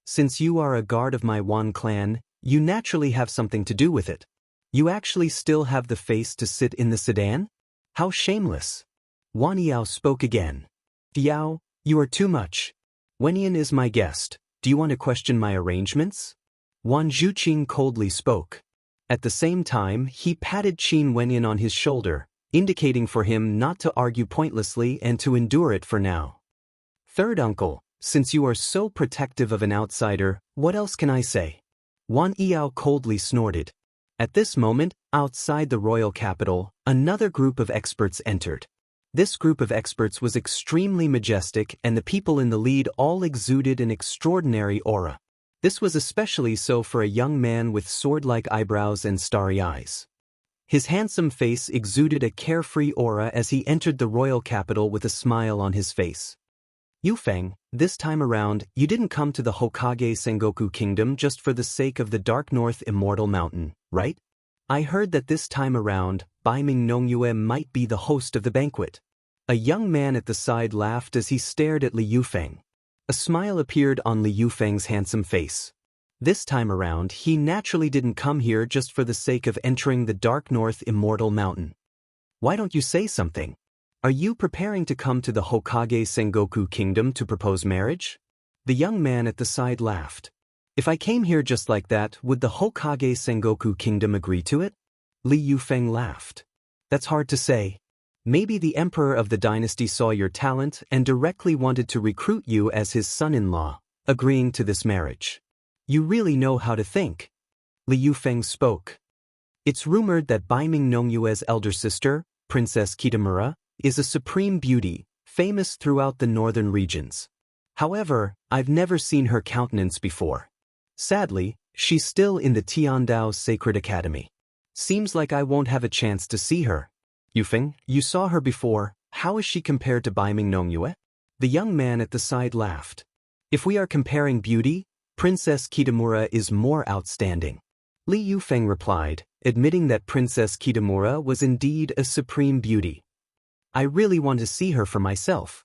Since you are a guard of my Wan clan, you naturally have something to do with it. You actually still have the face to sit in the sedan? How shameless. Wan Yao spoke again. Yao, you are too much. Wentian is my guest. Do you want to question my arrangements? Wan Zhuqing coldly spoke. At the same time, he patted Qin Wentian on his shoulder, indicating for him not to argue pointlessly and to endure it for now. Third uncle, since you are so protective of an outsider, what else can I say? Wan Yao coldly snorted. At this moment, outside the royal capital, another group of experts entered. This group of experts was extremely majestic, and the people in the lead all exuded an extraordinary aura. This was especially so for a young man with sword-like eyebrows and starry eyes. His handsome face exuded a carefree aura as he entered the royal capital with a smile on his face. Yufeng, this time around, you didn't come to the Hokage Sengoku Kingdom just for the sake of the Dark North Immortal Mountain, right? I heard that this time around, Baiming Nongyue might be the host of the banquet. A young man at the side laughed as he stared at Li Yufeng. A smile appeared on Li Yufeng's handsome face. This time around, he naturally didn't come here just for the sake of entering the Dark North Immortal Mountain. Why don't you say something? Are you preparing to come to the Hokage Sengoku Kingdom to propose marriage? The young man at the side laughed. If I came here just like that, would the Hokage Sengoku Kingdom agree to it? Li Yufeng laughed. That's hard to say. Maybe the emperor of the dynasty saw your talent and directly wanted to recruit you as his son-in-law, agreeing to this marriage. You really know how to think. Li Yufeng spoke. It's rumored that Baiming Nongyue's elder sister, Princess Kitamura, is a supreme beauty, famous throughout the northern regions. However, I've never seen her countenance before. Sadly, she's still in the Tiandao Sacred Academy. Seems like I won't have a chance to see her. Yufeng, you saw her before. How is she compared to Baiming Nongyue? The young man at the side laughed. If we are comparing beauty, Princess Kitamura is more outstanding. Li Yufeng replied, admitting that Princess Kitamura was indeed a supreme beauty. I really want to see her for myself.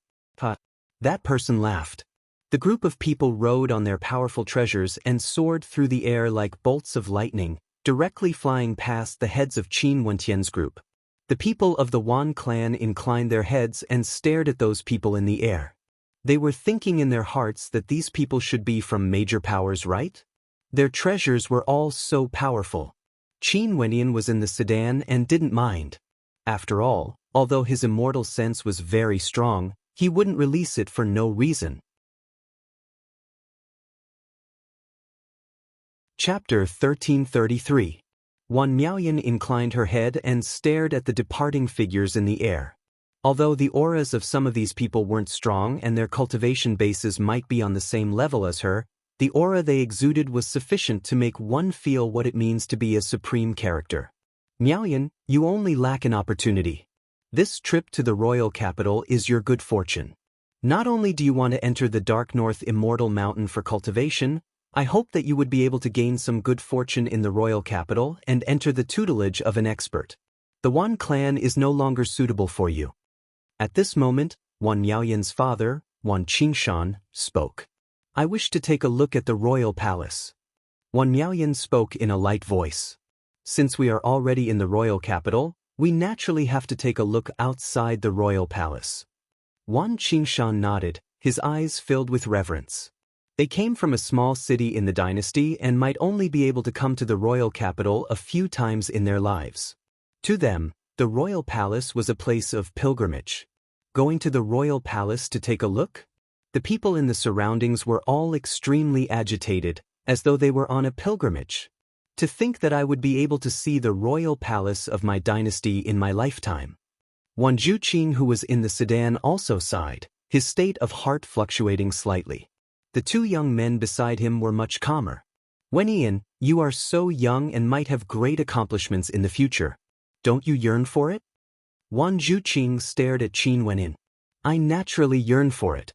That person laughed. The group of people rode on their powerful treasures and soared through the air like bolts of lightning, directly flying past the heads of Qin Wentian's group. The people of the Wan clan inclined their heads and stared at those people in the air. They were thinking in their hearts that these people should be from major powers, right? Their treasures were all so powerful. Qin Wentian was in the sedan and didn't mind. After all, although his immortal sense was very strong, he wouldn't release it for no reason. Chapter 1333. Wan Miaoyan inclined her head and stared at the departing figures in the air. Although the auras of some of these people weren't strong and their cultivation bases might be on the same level as her, the aura they exuded was sufficient to make one feel what it means to be a supreme character. Miaoyan, you only lack an opportunity. This trip to the royal capital is your good fortune. Not only do you want to enter the Dark North Immortal Mountain for cultivation, I hope that you would be able to gain some good fortune in the royal capital and enter the tutelage of an expert. The Wan clan is no longer suitable for you. At this moment, Wan Miaoyan's father, Wan Qingshan, spoke. I wish to take a look at the royal palace. Wan Miaoyan spoke in a light voice. Since we are already in the royal capital, we naturally have to take a look outside the royal palace. Wan Qingshan nodded, his eyes filled with reverence. They came from a small city in the dynasty and might only be able to come to the royal capital a few times in their lives. To them, the royal palace was a place of pilgrimage. Going to the royal palace to take a look? The people in the surroundings were all extremely agitated, as though they were on a pilgrimage. To think that I would be able to see the royal palace of my dynasty in my lifetime. Wan Zhuqing, who was in the sedan, also sighed, his state of heart fluctuating slightly. The two young men beside him were much calmer. Wenyan, you are so young and might have great accomplishments in the future. Don't you yearn for it? Wan Zhuqing stared at Qin Wenyan. I naturally yearn for it.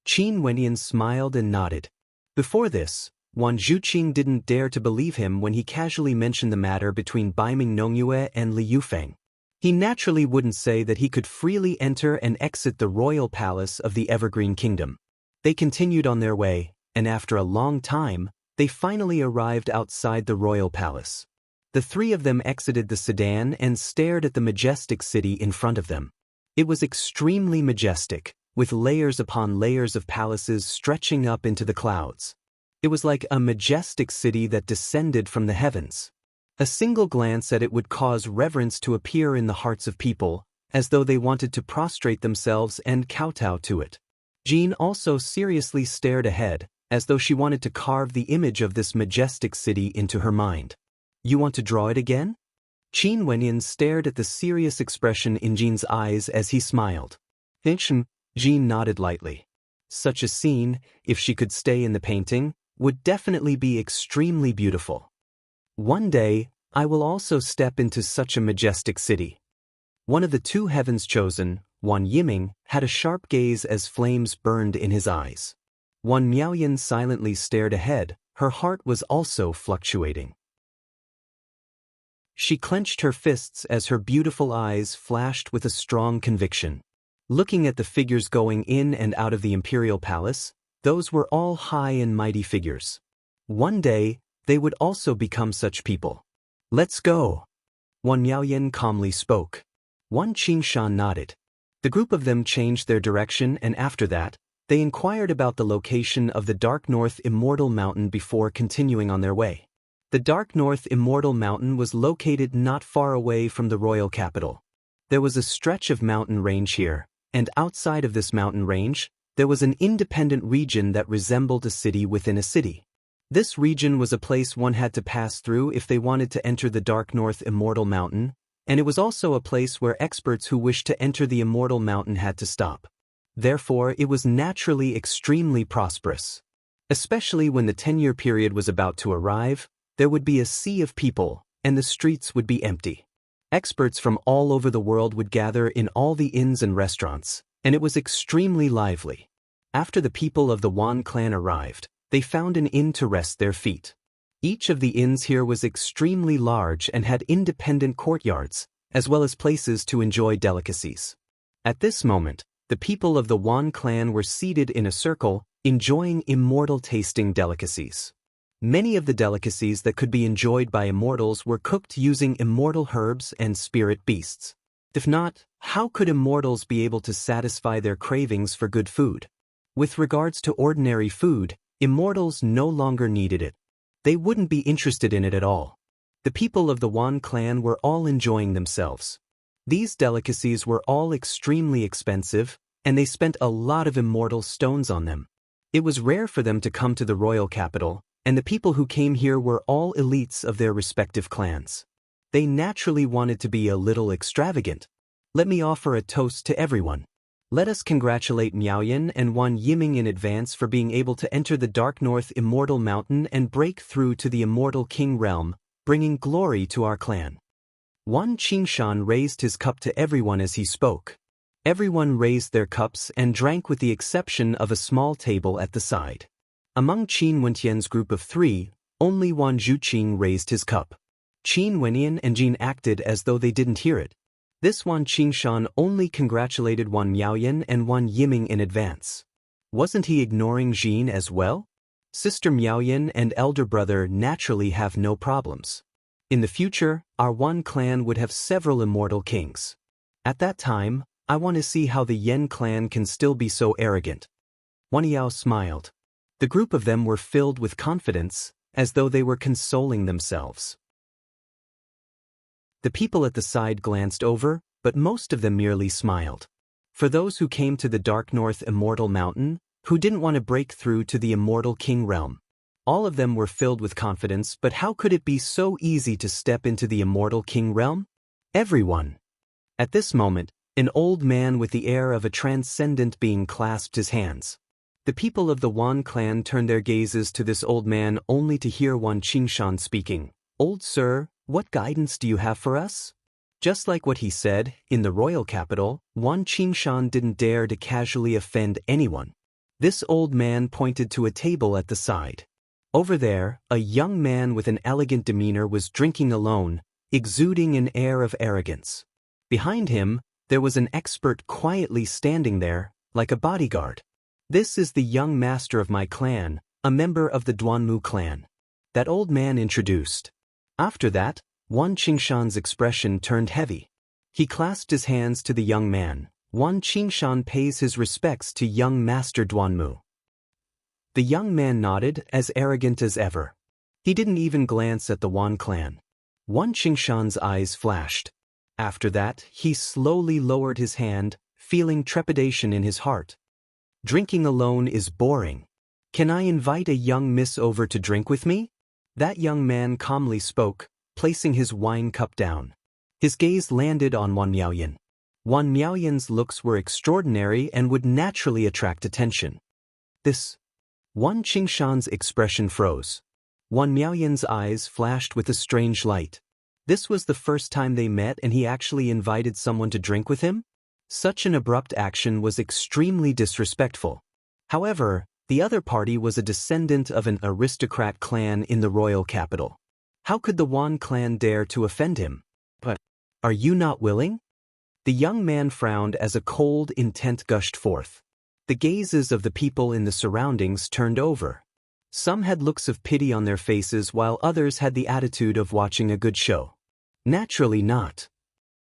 Qin Wenyan smiled and nodded. Before this, Wan Zhuqing didn't dare to believe him when he casually mentioned the matter between Baiming Nongyue and Li Yufeng. He naturally wouldn't say that he could freely enter and exit the royal palace of the Evergreen Kingdom. They continued on their way, and after a long time, they finally arrived outside the royal palace. The three of them exited the sedan and stared at the majestic city in front of them. It was extremely majestic, with layers upon layers of palaces stretching up into the clouds. It was like a majestic city that descended from the heavens. A single glance at it would cause reverence to appear in the hearts of people, as though they wanted to prostrate themselves and kowtow to it. Jean also seriously stared ahead, as though she wanted to carve the image of this majestic city into her mind. You want to draw it again? Qin Wenyan stared at the serious expression in Jean's eyes as he smiled. Jean nodded lightly. Such a scene, if she could stay in the painting, would definitely be extremely beautiful. One day, I will also step into such a majestic city. One of the two heavens chosen, Wan Yiming, had a sharp gaze as flames burned in his eyes. Wan Miaoyan silently stared ahead, her heart was also fluctuating. She clenched her fists as her beautiful eyes flashed with a strong conviction. Looking at the figures going in and out of the imperial palace, those were all high and mighty figures. One day, they would also become such people. Let's go. Wan Miaoyan calmly spoke. Wan Qingshan nodded. The group of them changed their direction, and after that, they inquired about the location of the Dark North Immortal Mountain before continuing on their way. The Dark North Immortal Mountain was located not far away from the royal capital. There was a stretch of mountain range here, and outside of this mountain range, there was an independent region that resembled a city within a city. This region was a place one had to pass through if they wanted to enter the Dark North Immortal Mountain, and it was also a place where experts who wished to enter the Immortal Mountain had to stop. Therefore, it was naturally extremely prosperous. Especially when the 10-year period was about to arrive, there would be a sea of people, and the streets would be empty. Experts from all over the world would gather in all the inns and restaurants, and it was extremely lively. After the people of the Wan clan arrived, they found an inn to rest their feet. Each of the inns here was extremely large and had independent courtyards, as well as places to enjoy delicacies. At this moment, the people of the Wan clan were seated in a circle, enjoying immortal-tasting delicacies. Many of the delicacies that could be enjoyed by immortals were cooked using immortal herbs and spirit beasts. If not, how could immortals be able to satisfy their cravings for good food? With regards to ordinary food, immortals no longer needed it. They wouldn't be interested in it at all. The people of the Wan clan were all enjoying themselves. These delicacies were all extremely expensive, and they spent a lot of immortal stones on them. It was rare for them to come to the royal capital, and the people who came here were all elites of their respective clans. They naturally wanted to be a little extravagant. Let me offer a toast to everyone. Let us congratulate Miaoyan and Wan Yiming in advance for being able to enter the Dark North Immortal Mountain and break through to the Immortal King realm, bringing glory to our clan. Wan Qingshan raised his cup to everyone as he spoke. Everyone raised their cups and drank with the exception of a small table at the side. Among Qin Wentian's group of three, only Wan Zhuqing raised his cup. Qin Wenyan and Jin acted as though they didn't hear it. This Wan Qingshan only congratulated Wan Miaoyan and Wan Yiming in advance. Wasn't he ignoring Jin as well? Sister Miaoyan and elder brother naturally have no problems. In the future, our Wan clan would have several immortal kings. At that time, I want to see how the Yen clan can still be so arrogant. Wan Yao smiled. The group of them were filled with confidence, as though they were consoling themselves. The people at the side glanced over, but most of them merely smiled. For those who came to the Dark North Immortal Mountain, who didn't want to break through to the Immortal King realm, all of them were filled with confidence, but how could it be so easy to step into the Immortal King realm? Everyone. At this moment, an old man with the air of a transcendent being clasped his hands. The people of the Wan clan turned their gazes to this old man only to hear Wan Qingshan speaking. "Old sir, what guidance do you have for us?" Just like what he said, in the royal capital, Wan Qingshan didn't dare to casually offend anyone. This old man pointed to a table at the side. Over there, a young man with an elegant demeanor was drinking alone, exuding an air of arrogance. Behind him, there was an expert quietly standing there, like a bodyguard. "This is the young master of my clan, a member of the Duanmu clan," that old man introduced. After that, Wan Qingshan's expression turned heavy. He clasped his hands to the young man. Wan Qingshan pays his respects to young Master Duanmu. The young man nodded, as arrogant as ever. He didn't even glance at the Wan clan. Wan Qingshan's eyes flashed. After that, he slowly lowered his hand, feeling trepidation in his heart. "Drinking alone is boring. Can I invite a young miss over to drink with me?" That young man calmly spoke, placing his wine cup down. His gaze landed on Wan Miaoyan. Wan Miaoyan's looks were extraordinary and would naturally attract attention. Wan Qingshan's expression froze. Wan Miaoyan's eyes flashed with a strange light. This was the first time they met and he actually invited someone to drink with him? Such an abrupt action was extremely disrespectful. However, the other party was a descendant of an aristocrat clan in the royal capital. How could the Wan clan dare to offend him? "But, are you not willing?" The young man frowned as a cold intent gushed forth. The gazes of the people in the surroundings turned over. Some had looks of pity on their faces while others had the attitude of watching a good show. "Naturally not."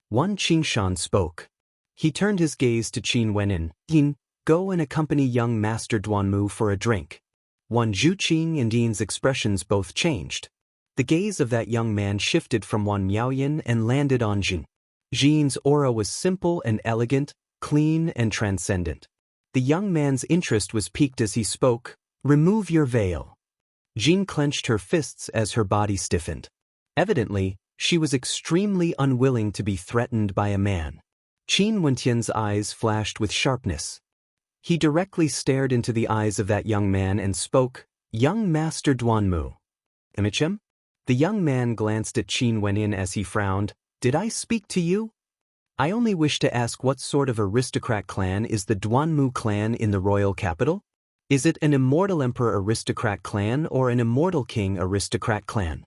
Wan Qingshan spoke. He turned his gaze to Qin Wenyan. "Jin, go and accompany young Master Duanmu for a drink." Wan Zhuqing and Jin's expressions both changed. The gaze of that young man shifted from Wan Miaoyan and landed on Jin. Jin's aura was simple and elegant, clean and transcendent. The young man's interest was piqued as he spoke. "Remove your veil." Jin clenched her fists as her body stiffened. Evidently, she was extremely unwilling to be threatened by a man. Qin Wentian's eyes flashed with sharpness. He directly stared into the eyes of that young man and spoke, "Young Master Duanmu." "Imichem?" The young man glanced at Qin Wenyan as he frowned. "Did I speak to you?" "I only wish to ask what sort of aristocrat clan is the Duanmu clan in the royal capital? Is it an immortal emperor aristocrat clan or an immortal king aristocrat clan?"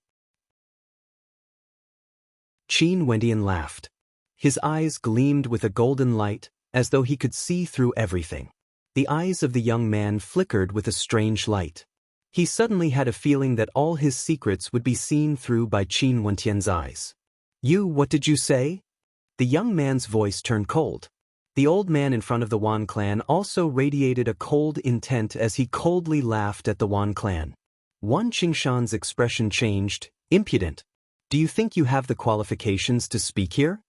Qin Wenyan laughed. His eyes gleamed with a golden light, as though he could see through everything. The eyes of the young man flickered with a strange light. He suddenly had a feeling that all his secrets would be seen through by Qin Wentian's eyes. What did you say?" The young man's voice turned cold. The old man in front of the Wan clan also radiated a cold intent as he coldly laughed at the Wan clan. Wan Qingshan's expression changed. "Impudent. Do you think you have the qualifications to speak here?"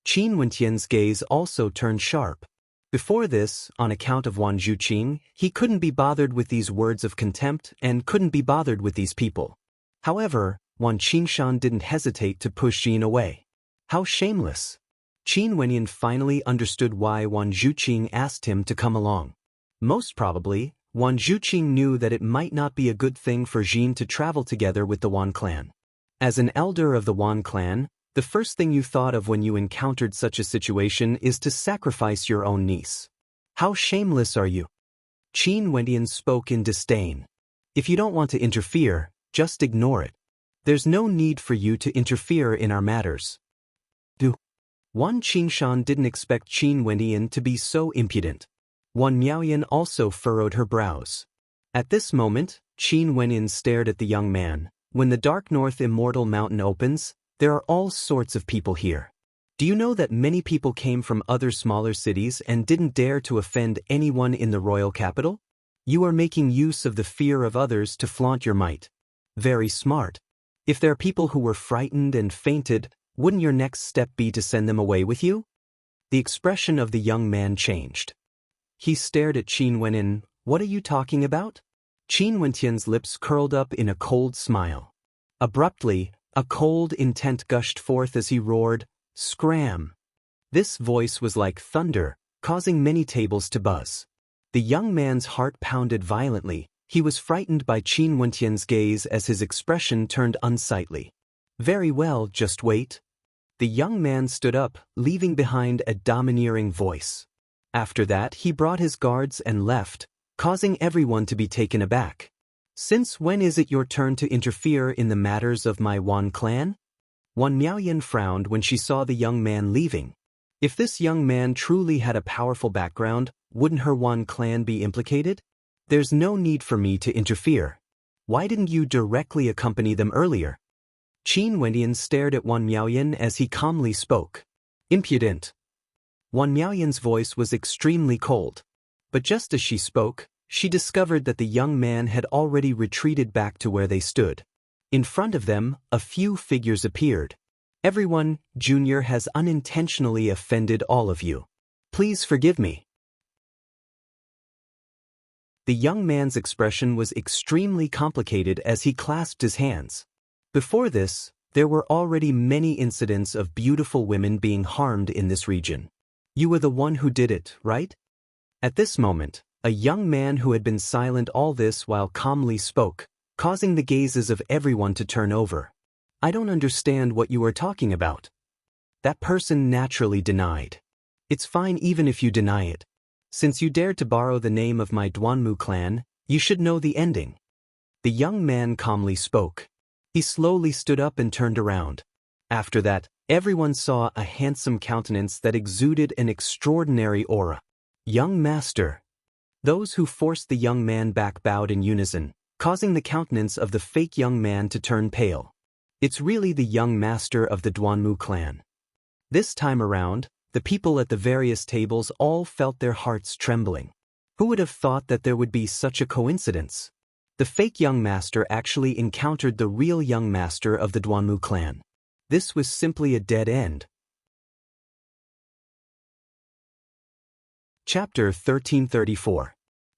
Qin Wentian's gaze also turned sharp. Before this, on account of Wan Zhuqing, he couldn't be bothered with these words of contempt and couldn't be bothered with these people. However, Wan Qingshan didn't hesitate to push Jin away. How shameless! Qin Wenyan finally understood why Wan Zhuqing asked him to come along. Most probably, Wan Zhuqing knew that it might not be a good thing for Jin to travel together with the Wan clan. As an elder of the Wan clan, the first thing you thought of when you encountered such a situation is to sacrifice your own niece. How shameless are you? Qin Wenyan spoke in disdain. If you don't want to interfere, just ignore it. There's no need for you to interfere in our matters. Wan Qingshan didn't expect Qin Wenyan to be so impudent. Wan Miaoyan also furrowed her brows. At this moment, Qin Wenyan stared at the young man. When the Dark North Immortal Mountain opens, there are all sorts of people here. Do you know that many people came from other smaller cities and didn't dare to offend anyone in the royal capital? You are making use of the fear of others to flaunt your might. Very smart. If there are people who were frightened and fainted, wouldn't your next step be to send them away with you? The expression of the young man changed. He stared at Qin Wenyan. What are you talking about? Qin Wenyan's lips curled up in a cold smile. Abruptly, a cold intent gushed forth as he roared, "Scram!" This voice was like thunder, causing many tables to buzz. The young man's heart pounded violently. He was frightened by Qin Wenyan's gaze as his expression turned unsightly. Very well, just wait. The young man stood up, leaving behind a domineering voice. After that, he brought his guards and left, causing everyone to be taken aback. Since when is it your turn to interfere in the matters of my Wan clan? Wan Miaoyan frowned when she saw the young man leaving. If this young man truly had a powerful background, wouldn't her Wan clan be implicated? There's no need for me to interfere. Why didn't you directly accompany them earlier? Qin Wenyan stared at Wan Miaoyan as he calmly spoke. Impudent. Wan Miaoyan's voice was extremely cold. But just as she spoke, she discovered that the young man had already retreated back to where they stood. In front of them, a few figures appeared. Everyone, Junior has unintentionally offended all of you. Please forgive me. The young man's expression was extremely complicated as he clasped his hands. Before this, there were already many incidents of beautiful women being harmed in this region. You were the one who did it, right? At this moment, a young man who had been silent all this while calmly spoke, causing the gazes of everyone to turn over. I don't understand what you are talking about. That person naturally denied. It's fine even if you deny it. Since you dared to borrow the name of my Duanmu clan, you should know the ending. The young man calmly spoke. He slowly stood up and turned around. After that, everyone saw a handsome countenance that exuded an extraordinary aura. Young master. Those who forced the young man back bowed in unison, causing the countenance of the fake young man to turn pale. It's really the young master of the Duanmu clan. This time around, the people at the various tables all felt their hearts trembling. Who would have thought that there would be such a coincidence? The fake young master actually encountered the real young master of the Duanmu clan. This was simply a dead end. Chapter 1334.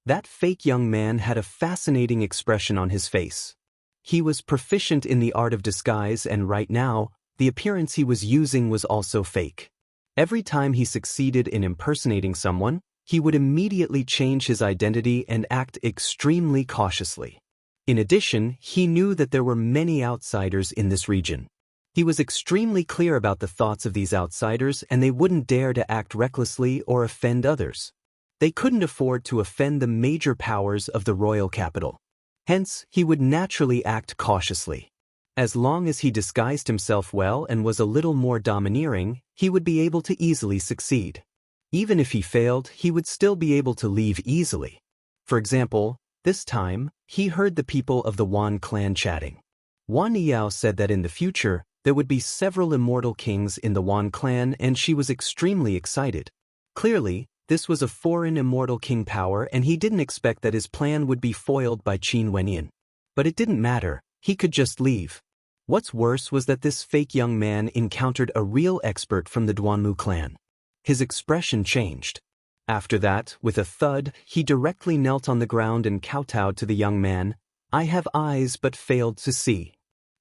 That fake young man had a fascinating expression on his face. He was proficient in the art of disguise, and right now, the appearance he was using was also fake. Every time he succeeded in impersonating someone, he would immediately change his identity and act extremely cautiously. In addition, he knew that there were many outsiders in this region. He was extremely clear about the thoughts of these outsiders, and they wouldn't dare to act recklessly or offend others. They couldn't afford to offend the major powers of the royal capital. Hence, he would naturally act cautiously. As long as he disguised himself well and was a little more domineering, he would be able to easily succeed. Even if he failed, he would still be able to leave easily. For example, this time, he heard the people of the Wan clan chatting. Wan Yao said that in the future, there would be several immortal kings in the Wan clan, and she was extremely excited. Clearly, this was a foreign immortal king power, and he didn't expect that his plan would be foiled by Qin Wenyan. But it didn't matter, he could just leave. What's worse was that this fake young man encountered a real expert from the Duanmu clan. His expression changed. After that, with a thud, he directly knelt on the ground and kowtowed to the young man. I have eyes but failed to see.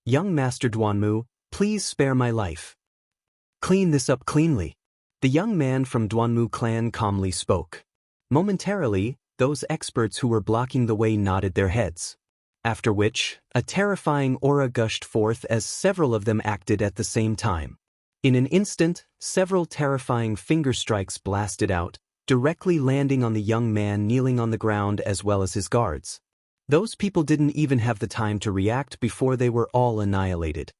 Young Master Duanmu, please spare my life. Clean this up cleanly. The young man from Duanmu clan calmly spoke. Momentarily, those experts who were blocking the way nodded their heads. After which, a terrifying aura gushed forth as several of them acted at the same time. In an instant, several terrifying finger strikes blasted out, directly landing on the young man kneeling on the ground as well as his guards. Those people didn't even have the time to react before they were all annihilated.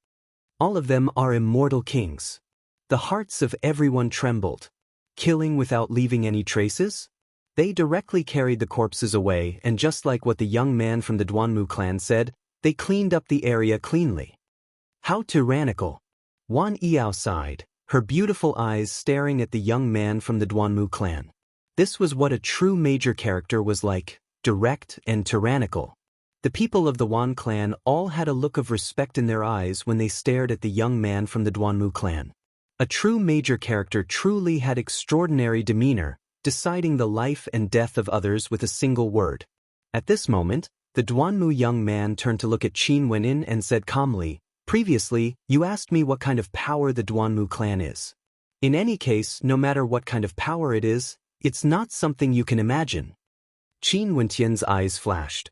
All of them are immortal kings. The hearts of everyone trembled. Killing without leaving any traces? They directly carried the corpses away, and just like what the young man from the Duanmu clan said, they cleaned up the area cleanly. How tyrannical! Wan Yao sighed, her beautiful eyes staring at the young man from the Duanmu clan. This was what a true major character was like, direct and tyrannical. The people of the Wan clan all had a look of respect in their eyes when they stared at the young man from the Duanmu clan. A true major character truly had extraordinary demeanor, deciding the life and death of others with a single word. At this moment, the Duanmu young man turned to look at Qin Wenyin and said calmly, "Previously, you asked me what kind of power the Duanmu clan is. In any case, no matter what kind of power it is, it's not something you can imagine." Qin Wenyan's eyes flashed.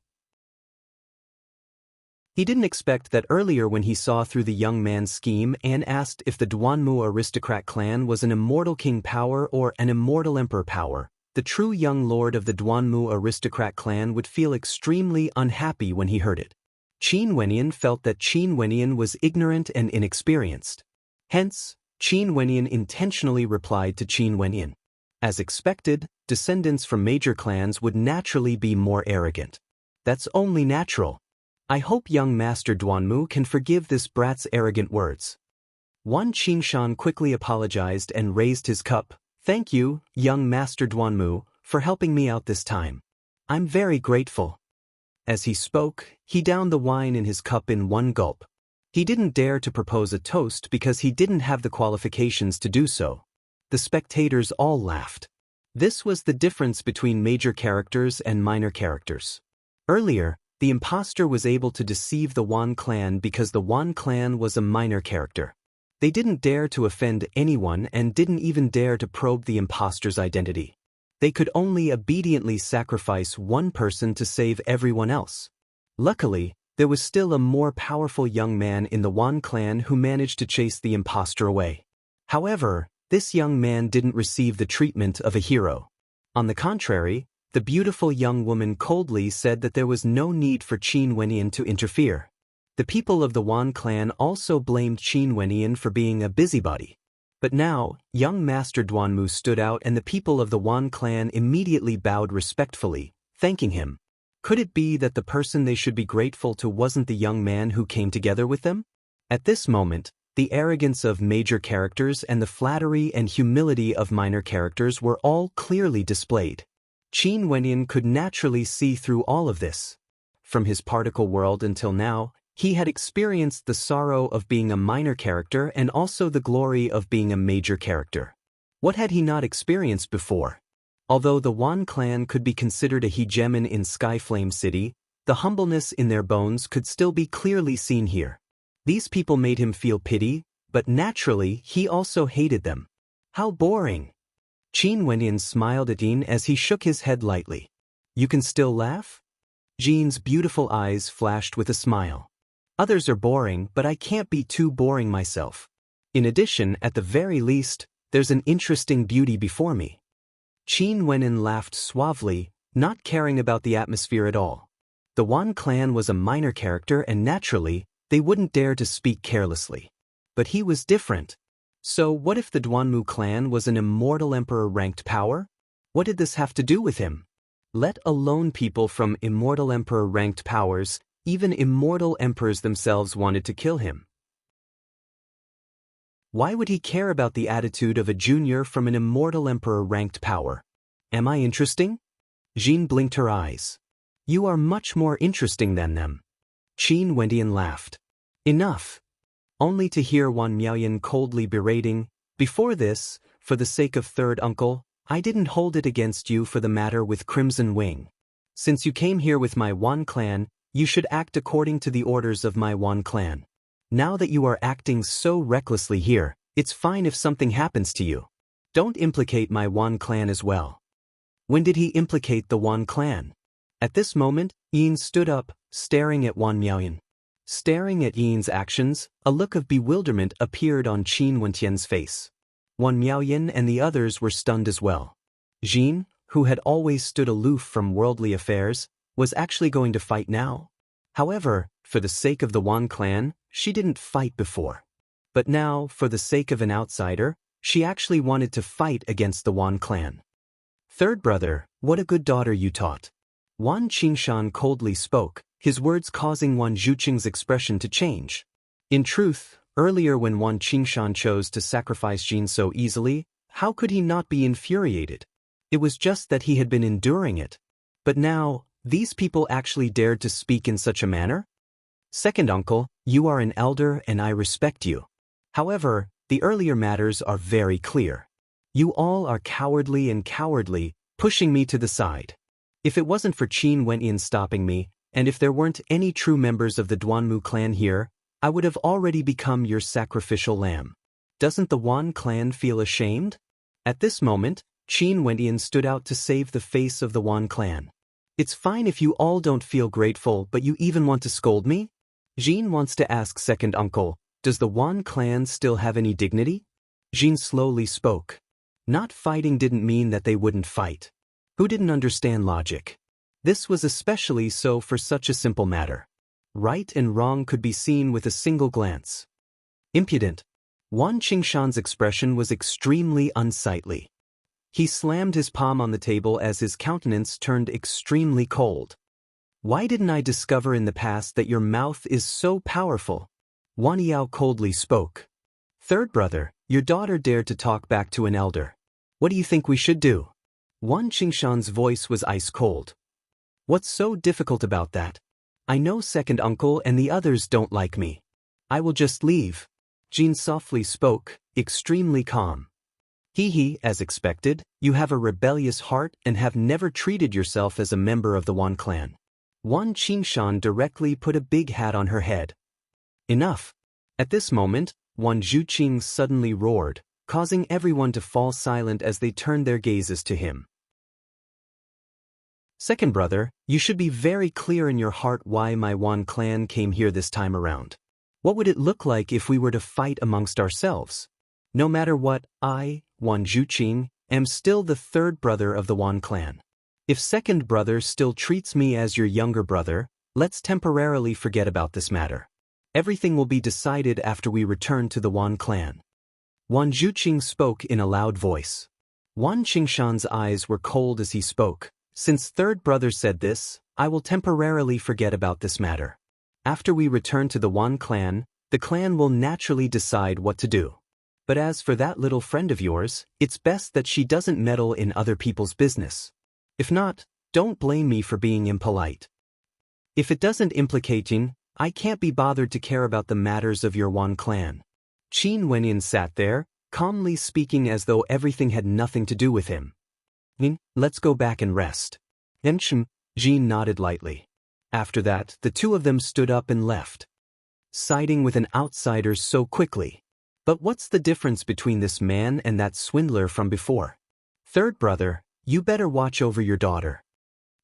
He didn't expect that earlier when he saw through the young man's scheme and asked if the Duanmu aristocrat clan was an immortal king power or an immortal emperor power, the true young lord of the Duanmu aristocrat clan would feel extremely unhappy when he heard it. Qin Wenyin felt that Qin Wenyin was ignorant and inexperienced. Hence, Qin Wenyin intentionally replied to Qin Wenyin. As expected, descendants from major clans would naturally be more arrogant. That's only natural. I hope young Master Duanmu can forgive this brat's arrogant words. Wan Qingshan quickly apologized and raised his cup. "Thank you, young Master Duanmu, for helping me out this time. I'm very grateful." As he spoke, he downed the wine in his cup in one gulp. He didn't dare to propose a toast because he didn't have the qualifications to do so. The spectators all laughed. This was the difference between major characters and minor characters. Earlier, the impostor was able to deceive the Wan clan because the Wan clan was a minor character. They didn't dare to offend anyone and didn't even dare to probe the impostor's identity. They could only obediently sacrifice one person to save everyone else. Luckily, there was still a more powerful young man in the Wan clan who managed to chase the impostor away. However, this young man didn't receive the treatment of a hero. On the contrary, the beautiful young woman coldly said that there was no need for Qin Wenyin to interfere. The people of the Wan clan also blamed Qin Wenyin for being a busybody. But now, young Master Duanmu stood out and the people of the Wan clan immediately bowed respectfully, thanking him. Could it be that the person they should be grateful to wasn't the young man who came together with them? At this moment, the arrogance of major characters and the flattery and humility of minor characters were all clearly displayed. Qin Wenyin could naturally see through all of this. From his particle world until now, he had experienced the sorrow of being a minor character and also the glory of being a major character. What had he not experienced before? Although the Wan clan could be considered a hegemon in Skyflame City, the humbleness in their bones could still be clearly seen here. These people made him feel pity, but naturally he also hated them. How boring! Qin Wenyin smiled at Jin as he shook his head lightly. "You can still laugh?" Jin's beautiful eyes flashed with a smile. "Others are boring, but I can't be too boring myself. In addition, at the very least, there's an interesting beauty before me." Qin Wenyin laughed suavely, not caring about the atmosphere at all. The Wan clan was a minor character and naturally, they wouldn't dare to speak carelessly. But he was different. So what if the Duanmu clan was an immortal emperor-ranked power? What did this have to do with him? Let alone people from immortal emperor-ranked powers, even immortal emperors themselves wanted to kill him. Why would he care about the attitude of a junior from an immortal emperor-ranked power? Am I interesting? Jin blinked her eyes. You are much more interesting than them. Qin Wendian laughed. Enough. Only to hear Wan Miaoyan coldly berating, "Before this, for the sake of third uncle, I didn't hold it against you for the matter with Crimson Wing. Since you came here with my Wan clan, you should act according to the orders of my Wan clan. Now that you are acting so recklessly here, it's fine if something happens to you. Don't implicate my Wan clan as well." When did he implicate the Wan clan? At this moment, Yin stood up, staring at Wan Miaoyan. Staring at Yin's actions, a look of bewilderment appeared on Qin Wentian's face. Wan Miaoyan and the others were stunned as well. Jin, who had always stood aloof from worldly affairs, was actually going to fight now. However, for the sake of the Wan clan, she didn't fight before. But now, for the sake of an outsider, she actually wanted to fight against the Wan clan. Third brother, what a good daughter you taught. Wan Qingshan coldly spoke, his words causing Wan Zhuqing's expression to change. In truth, earlier when Wan Qingshan chose to sacrifice Jin so easily, how could he not be infuriated? It was just that he had been enduring it. But now, these people actually dared to speak in such a manner? Second uncle, you are an elder and I respect you. However, the earlier matters are very clear. You all are cowardly, pushing me to the side. If it wasn't for Qin Wenyin stopping me, and if there weren't any true members of the Duanmu clan here, I would have already become your sacrificial lamb. Doesn't the Wan clan feel ashamed? At this moment, Qin Wenyin stood out to save the face of the Wan clan. It's fine if you all don't feel grateful, but you even want to scold me? Jin wants to ask second uncle, does the Wan clan still have any dignity? Jin slowly spoke. Not fighting didn't mean that they wouldn't fight. Who didn't understand logic? This was especially so for such a simple matter. Right and wrong could be seen with a single glance. Impudent. Wan Qingshan's expression was extremely unsightly. He slammed his palm on the table as his countenance turned extremely cold. Why didn't I discover in the past that your mouth is so powerful? Wan Yao coldly spoke. Third brother, your daughter dared to talk back to an elder. What do you think we should do? Wan Qingshan's voice was ice cold. What's so difficult about that? I know second uncle and the others don't like me. I will just leave. Jin softly spoke, extremely calm. He, as expected, you have a rebellious heart and have never treated yourself as a member of the Wan clan. Wan Qingshan directly put a big hat on her head. Enough. At this moment, Wan Zhuqing suddenly roared, causing everyone to fall silent as they turned their gazes to him. Second brother, you should be very clear in your heart why my Wan clan came here this time around. What would it look like if we were to fight amongst ourselves? No matter what, I, Wan Zhuqing, am still the third brother of the Wan clan. If second brother still treats me as your younger brother, let's temporarily forget about this matter. Everything will be decided after we return to the Wan clan. Wan Zhuqing spoke in a loud voice. Wan Qingshan's eyes were cold as he spoke. Since third brother said this, I will temporarily forget about this matter. After we return to the Wan clan, the clan will naturally decide what to do. But as for that little friend of yours, it's best that she doesn't meddle in other people's business. If not, don't blame me for being impolite. If it doesn't implicate Jin, I can't be bothered to care about the matters of your Wan clan. Qin Wenyin sat there, calmly speaking as though everything had nothing to do with him. Let's go back and rest. Jin nodded lightly. After that, the two of them stood up and left. Siding with an outsider so quickly. But what's the difference between this man and that swindler from before? Third brother, you better watch over your daughter.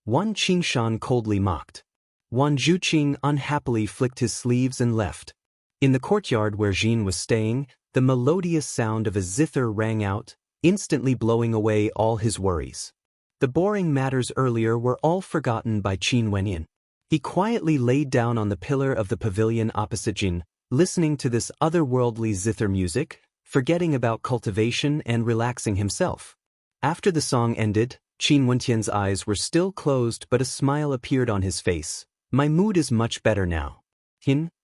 Wan Qingshan coldly mocked. Wan Zhuqing unhappily flicked his sleeves and left. In the courtyard where Jin was staying, the melodious sound of a zither rang out, instantly blowing away all his worries. The boring matters earlier were all forgotten by Qin Wenyin. He quietly laid down on the pillar of the pavilion opposite Jin, listening to this otherworldly zither music, forgetting about cultivation and relaxing himself. After the song ended, Qin Wentian's eyes were still closed but a smile appeared on his face. My mood is much better now.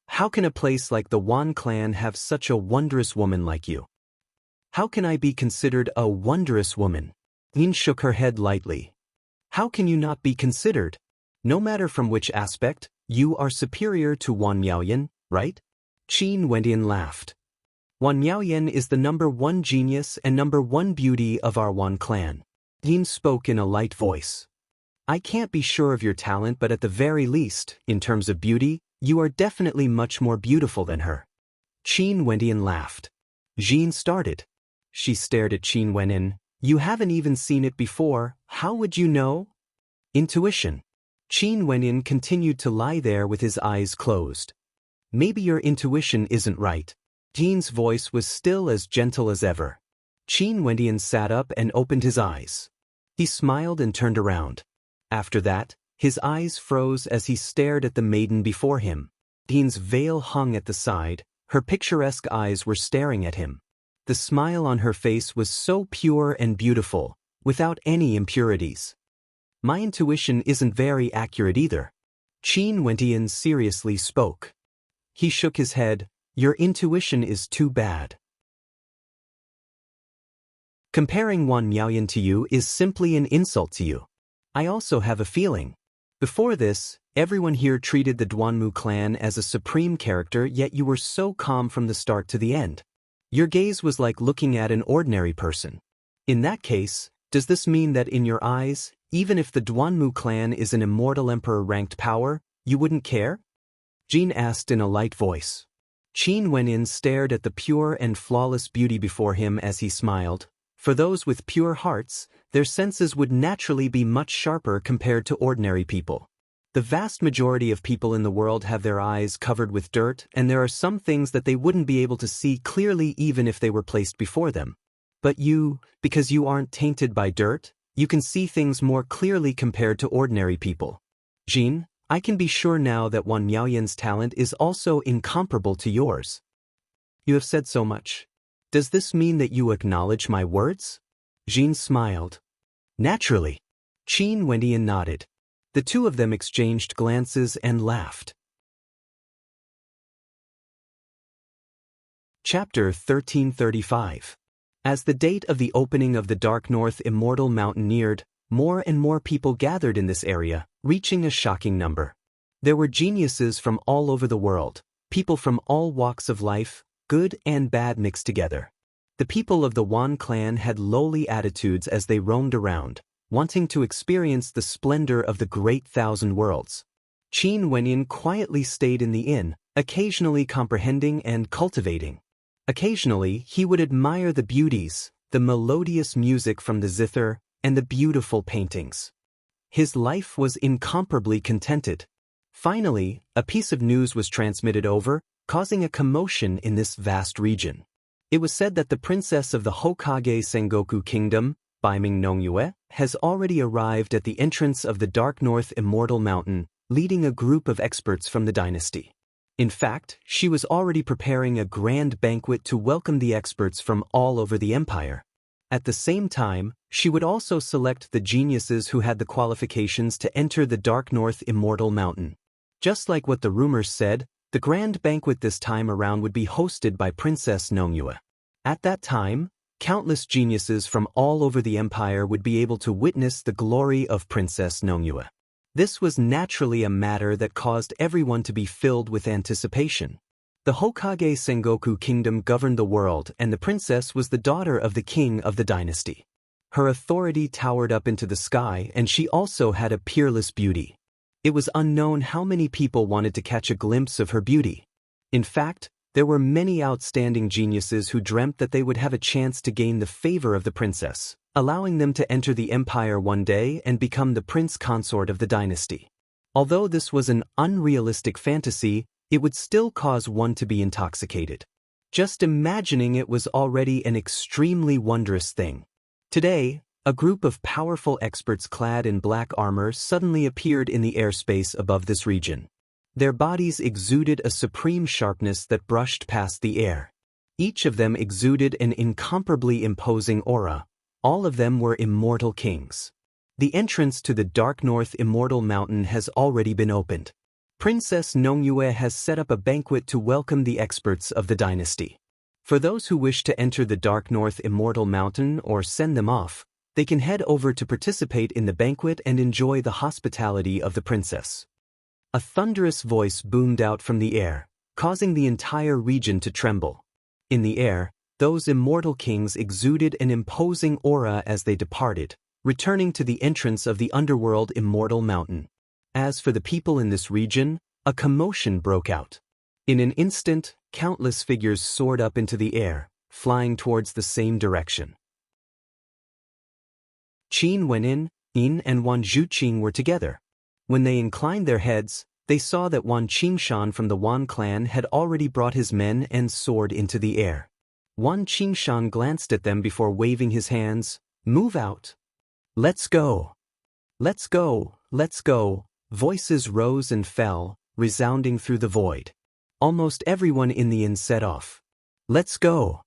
How can a place like the Wan clan have such a wondrous woman like you? How can I be considered a wondrous woman? Yin shook her head lightly. How can you not be considered? No matter from which aspect, you are superior to Wan Miaoyan, right? Qin Wendian laughed. Wan Miaoyan is the #1 genius and #1 beauty of our Wan clan. Yin spoke in a light voice. I can't be sure of your talent, but at the very least, in terms of beauty, you are definitely much more beautiful than her. Qin Wendian laughed. Jin started. She stared at Qin Wenyin. You haven't even seen it before, how would you know? Intuition. Qin Wenyin continued to lie there with his eyes closed. Maybe your intuition isn't right. Jin's voice was still as gentle as ever. Qin Wendian sat up and opened his eyes. He smiled and turned around. After that, His eyes froze as he stared at the maiden before him. Dean's veil hung at the side, her picturesque eyes were staring at him. The smile on her face was so pure and beautiful, without any impurities. My intuition isn't very accurate either. Qin Wentian seriously spoke. He shook his head. Your intuition is too bad. Comparing Wan Miaoyan to you is simply an insult to you. I also have a feeling. Before this, everyone here treated the Duanmu clan as a supreme character, yet you were so calm from the start to the end. Your gaze was like looking at an ordinary person. In that case, does this mean that in your eyes, even if the Duanmu clan is an immortal emperor-ranked power, you wouldn't care? Jean asked in a light voice. Qin Wenin stared at the pure and flawless beauty before him as he smiled. For those with pure hearts, their senses would naturally be much sharper compared to ordinary people. The vast majority of people in the world have their eyes covered with dirt, and there are some things that they wouldn't be able to see clearly even if they were placed before them. But you, because you aren't tainted by dirt, you can see things more clearly compared to ordinary people. Jean, I can be sure now that Wan Miaoyan's talent is also incomparable to yours. You have said so much. Does this mean that you acknowledge my words? Jean smiled. Naturally. Qin Wentian nodded. The two of them exchanged glances and laughed. Chapter 1335. As the date of the opening of the Dark North Immortal Mountain neared, more and more people gathered in this area, reaching a shocking number. There were geniuses from all over the world, people from all walks of life, good and bad mixed together. The people of the Wan clan had lowly attitudes as they roamed around, wanting to experience the splendor of the great thousand worlds. Qin Wenin quietly stayed in the inn, occasionally comprehending and cultivating. Occasionally, he would admire the beauties, the melodious music from the zither, and the beautiful paintings. His life was incomparably contented. Finally, a piece of news was transmitted over, causing a commotion in this vast region. It was said that the princess of the Hokage Sengoku Kingdom, Baiming Nongyue, has already arrived at the entrance of the Dark North Immortal Mountain, leading a group of experts from the dynasty. In fact, she was already preparing a grand banquet to welcome the experts from all over the empire. At the same time, she would also select the geniuses who had the qualifications to enter the Dark North Immortal Mountain. Just like what the rumors said, the grand banquet this time around would be hosted by Princess Nongyue. At that time, countless geniuses from all over the empire would be able to witness the glory of Princess Nongyue. This was naturally a matter that caused everyone to be filled with anticipation. The Hokage Sengoku Kingdom governed the world, and the princess was the daughter of the king of the dynasty. Her authority towered up into the sky, and she also had a peerless beauty. It was unknown how many people wanted to catch a glimpse of her beauty. In fact, there were many outstanding geniuses who dreamt that they would have a chance to gain the favor of the princess, allowing them to enter the empire one day and become the prince consort of the dynasty. Although this was an unrealistic fantasy, it would still cause one to be intoxicated. Just imagining it was already an extremely wondrous thing. Today, a group of powerful experts clad in black armor suddenly appeared in the airspace above this region. Their bodies exuded a supreme sharpness that brushed past the air. Each of them exuded an incomparably imposing aura. All of them were immortal kings. The entrance to the Dark North Immortal Mountain has already been opened. Princess Nongyue has set up a banquet to welcome the experts of the dynasty. For those who wish to enter the Dark North Immortal Mountain or send them off, they can head over to participate in the banquet and enjoy the hospitality of the princess. A thunderous voice boomed out from the air, causing the entire region to tremble. In the air, those immortal kings exuded an imposing aura as they departed, returning to the entrance of the underworld Immortal Mountain. As for the people in this region, a commotion broke out. In an instant, countless figures soared up into the air, flying towards the same direction. Qin Wenin, Yin and Wan Zhuqing were together. When they inclined their heads, they saw that Wan Qingshan from the Wan clan had already brought his men and soared into the air. Wan Qingshan glanced at them before waving his hands. "Move out. Let's go. Let's go," let's go, voices rose and fell, resounding through the void. Almost everyone in the inn set off. Let's go.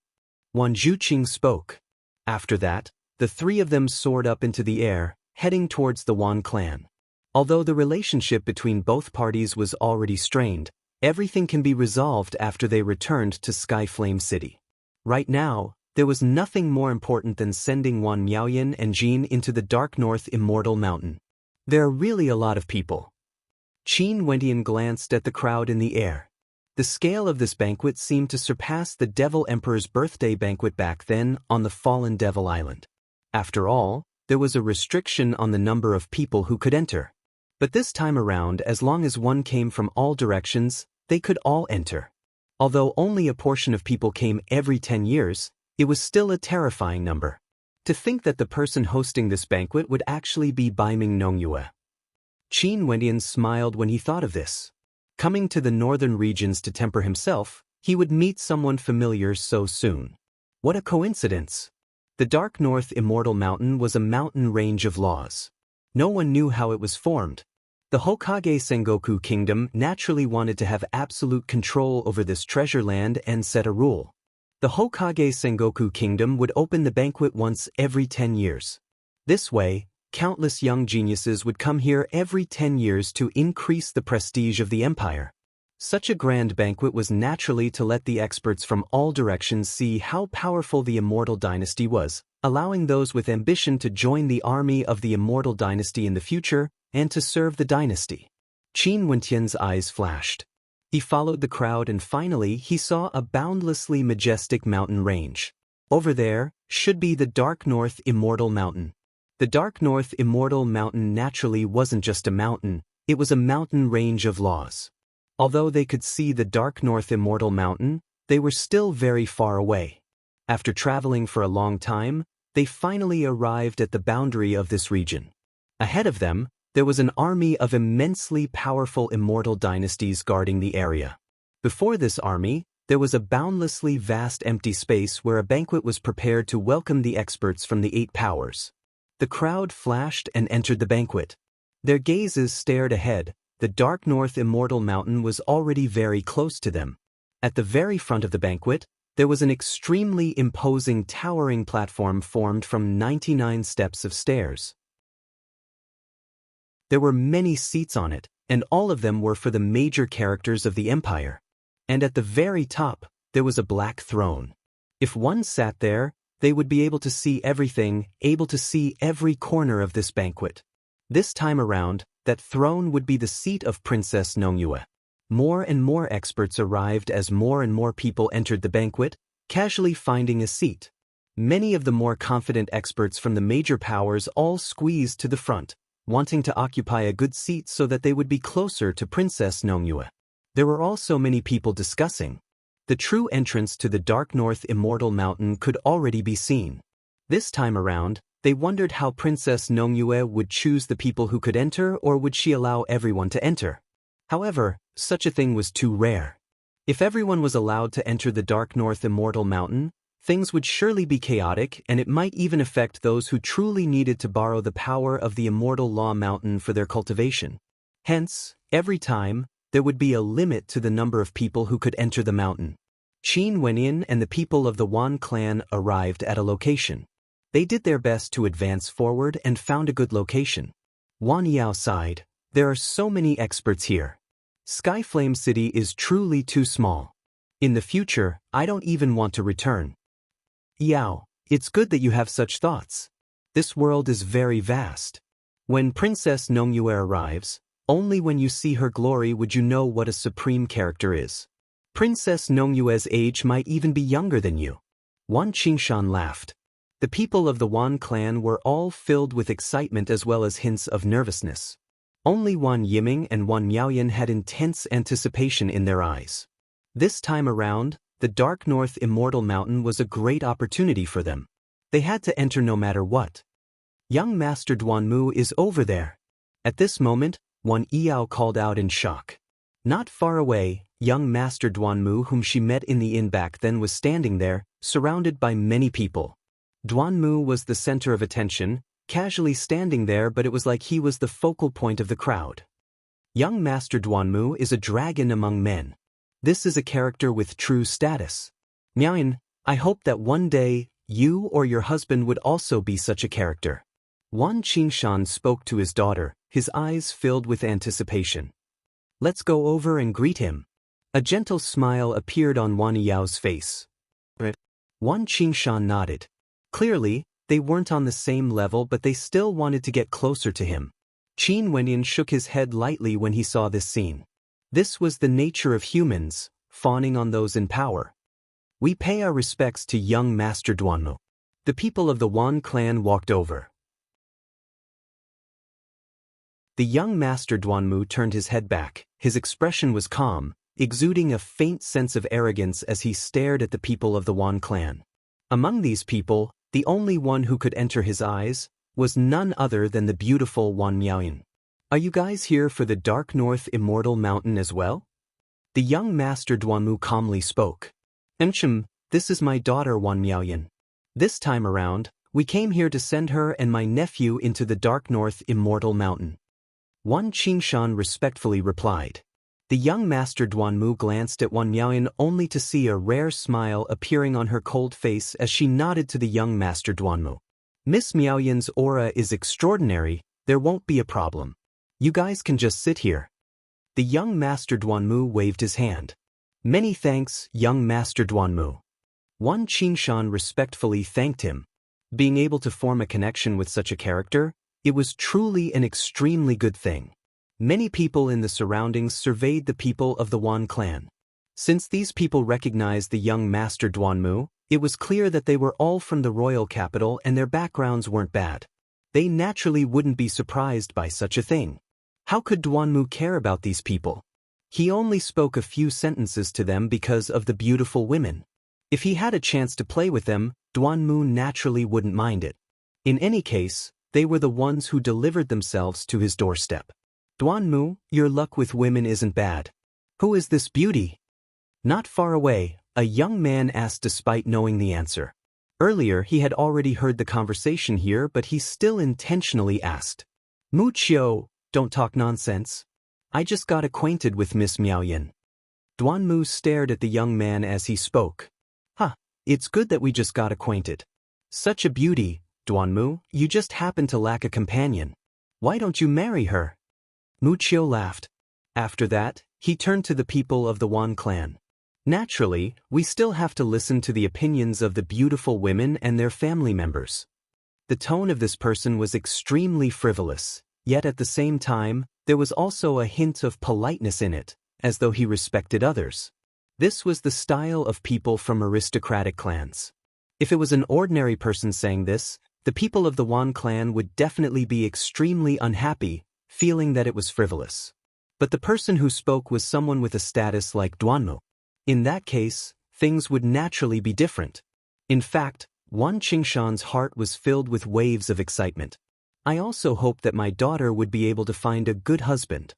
Wan Zhuqing spoke. After that, the three of them soared up into the air, heading towards the Wan clan. Although the relationship between both parties was already strained, everything can be resolved after they returned to Skyflame City. Right now, there was nothing more important than sending Wan Miaoyan and Jin into the Dark North Immortal Mountain. There are really a lot of people. Qin Wendian glanced at the crowd in the air. The scale of this banquet seemed to surpass the Devil Emperor's birthday banquet back then on the fallen Devil Island. After all, there was a restriction on the number of people who could enter. But this time around, as long as one came from all directions, they could all enter. Although only a portion of people came every 10 years, it was still a terrifying number. To think that the person hosting this banquet would actually be Baiming Nongyue. Qin Wendian smiled when he thought of this. Coming to the northern regions to temper himself, he would meet someone familiar so soon. What a coincidence! The Dark North Immortal Mountain was a mountain range of laws. No one knew how it was formed. The Hokage Sengoku Kingdom naturally wanted to have absolute control over this treasure land and set a rule. The Hokage Sengoku Kingdom would open the banquet once every 10 years. This way, countless young geniuses would come here every 10 years to increase the prestige of the empire. Such a grand banquet was naturally to let the experts from all directions see how powerful the Immortal Dynasty was, allowing those with ambition to join the army of the Immortal Dynasty in the future and to serve the dynasty. Qin Wendian's eyes flashed. He followed the crowd and finally he saw a boundlessly majestic mountain range. Over there should be the Dark North Immortal Mountain. The Dark North Immortal Mountain naturally wasn't just a mountain, it was a mountain range of laws. Although they could see the Dark North Immortal Mountain, they were still very far away. After traveling for a long time, they finally arrived at the boundary of this region. Ahead of them, there was an army of immensely powerful immortal dynasties guarding the area. Before this army, there was a boundlessly vast empty space where a banquet was prepared to welcome the experts from the 8 powers. The crowd flashed and entered the banquet. Their gazes stared ahead. The Dark North Immortal Mountain was already very close to them. At the very front of the banquet, there was an extremely imposing towering platform formed from 99 steps of stairs. There were many seats on it, and all of them were for the major characters of the empire. And at the very top, there was a black throne. If one sat there, they would be able to see everything, able to see every corner of this banquet. This time around, that throne would be the seat of Princess Nongyue. More and more experts arrived as more and more people entered the banquet, casually finding a seat. Many of the more confident experts from the major powers all squeezed to the front, wanting to occupy a good seat so that they would be closer to Princess Nongyue. There were also many people discussing. The true entrance to the Dark North Immortal Mountain could already be seen. This time around, they wondered how Princess Nongyue would choose the people who could enter, or would she allow everyone to enter. However, such a thing was too rare. If everyone was allowed to enter the Dark North Immortal Mountain, things would surely be chaotic, and it might even affect those who truly needed to borrow the power of the Immortal Law Mountain for their cultivation. Hence, every time, there would be a limit to the number of people who could enter the mountain. Qin Wendian and the people of the Wan clan arrived at a location. They did their best to advance forward and found a good location. Wan Yao sighed. There are so many experts here. Skyflame City is truly too small. In the future, I don't even want to return. Yao, it's good that you have such thoughts. This world is very vast. When Princess Nongyue arrives, only when you see her glory would you know what a supreme character is. Princess Nongyue's age might even be younger than you. Wan Qingshan laughed. The people of the Wan clan were all filled with excitement as well as hints of nervousness. Only Wan Yiming and Wan Miaoyan had intense anticipation in their eyes. This time around, the Dark North Immortal Mountain was a great opportunity for them. They had to enter no matter what. Young Master Duanmu is over there. At this moment, Wan Yao called out in shock. Not far away, young Master Duanmu, whom she met in the inn back then, was standing there, surrounded by many people. Duanmu was the center of attention, casually standing there, but it was like he was the focal point of the crowd. Young Master Duanmu is a dragon among men. This is a character with true status. Miaoyan, I hope that one day, you or your husband would also be such a character. Wan Qingshan spoke to his daughter, his eyes filled with anticipation. Let's go over and greet him. A gentle smile appeared on Wan Yao's face. Wan Qingshan nodded. Clearly, they weren't on the same level, but they still wanted to get closer to him. Qin Wenyan shook his head lightly when he saw this scene. This was the nature of humans, fawning on those in power. We pay our respects to young Master Duanmu. The people of the Wan clan walked over. The young Master Duanmu turned his head back. His expression was calm, exuding a faint sense of arrogance as he stared at the people of the Wan clan. Among these people, the only one who could enter his eyes was none other than the beautiful Wan Miaoyan. Are you guys here for the Dark North Immortal Mountain as well? The young Master Duanmu calmly spoke. This is my daughter Wan Miaoyan. This time around, we came here to send her and my nephew into the Dark North Immortal Mountain. Wan Qingshan respectfully replied. The young Master Duanmu glanced at Wan Miaoyan only to see a rare smile appearing on her cold face as she nodded to the young Master Duanmu. Miss Miaoyan's aura is extraordinary, there won't be a problem. You guys can just sit here. The young Master Duanmu waved his hand. Many thanks, young Master Duanmu. Wan Qingshan respectfully thanked him. Being able to form a connection with such a character, it was truly an extremely good thing. Many people in the surroundings surveyed the people of the Wan clan. Since these people recognized the young Master Duanmu, it was clear that they were all from the royal capital and their backgrounds weren't bad. They naturally wouldn't be surprised by such a thing. How could Duanmu care about these people? He only spoke a few sentences to them because of the beautiful women. If he had a chance to play with them, Duanmu naturally wouldn't mind it. In any case, they were the ones who delivered themselves to his doorstep. Duanmu, your luck with women isn't bad. Who is this beauty? Not far away, a young man asked despite knowing the answer. Earlier he had already heard the conversation here, but he still intentionally asked. Mu Qiu, don't talk nonsense. I just got acquainted with Miss Miaoyan. Duanmu stared at the young man as he spoke. It's good that we just got acquainted. Such a beauty, Duanmu, you just happen to lack a companion. Why don't you marry her? Mu Qiu laughed. After that, he turned to the people of the Wan clan. Naturally, we still have to listen to the opinions of the beautiful women and their family members. The tone of this person was extremely frivolous, yet at the same time, there was also a hint of politeness in it, as though he respected others. This was the style of people from aristocratic clans. If it was an ordinary person saying this, the people of the Wan clan would definitely be extremely unhappy, feeling that it was frivolous. But the person who spoke was someone with a status like Duanmu. In that case, things would naturally be different. In fact, Wan Qingshan's heart was filled with waves of excitement. I also hoped that my daughter would be able to find a good husband.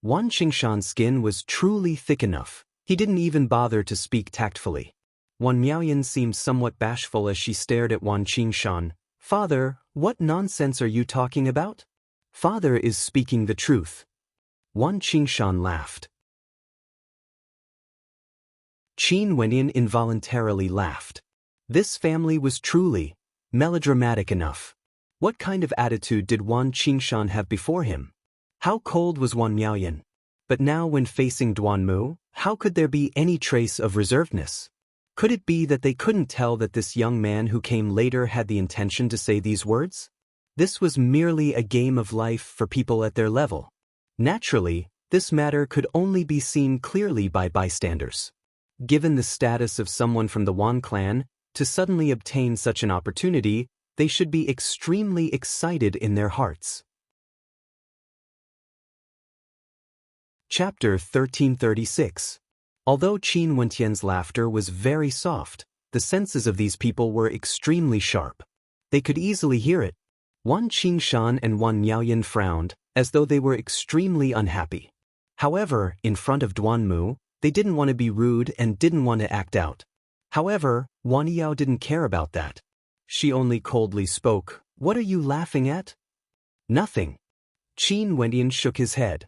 Wan Qingshan's skin was truly thick enough. He didn't even bother to speak tactfully. Wan Miaoyan seemed somewhat bashful as she stared at Wan Qingshan. Father, what nonsense are you talking about? Father is speaking the truth. Wan Qingshan laughed. Qin Wenyan involuntarily laughed. This family was truly melodramatic enough. What kind of attitude did Wan Qingshan have before him? How cold was Wan Miaoyan? But now when facing Duanmu, how could there be any trace of reservedness? Could it be that they couldn't tell that this young man who came later had the intention to say these words? This was merely a game of life for people at their level. Naturally, this matter could only be seen clearly by bystanders. Given the status of someone from the Wan clan, to suddenly obtain such an opportunity, they should be extremely excited in their hearts. Chapter 1336. Although Qin Wentian's laughter was very soft, the senses of these people were extremely sharp. They could easily hear it. Wan Qingshan and Wan Miaoyan frowned, as though they were extremely unhappy. However, in front of Duanmu, they didn't want to be rude and didn't want to act out. However, Wan Yao didn't care about that. She only coldly spoke, What are you laughing at? Nothing. Qin Wendian shook his head.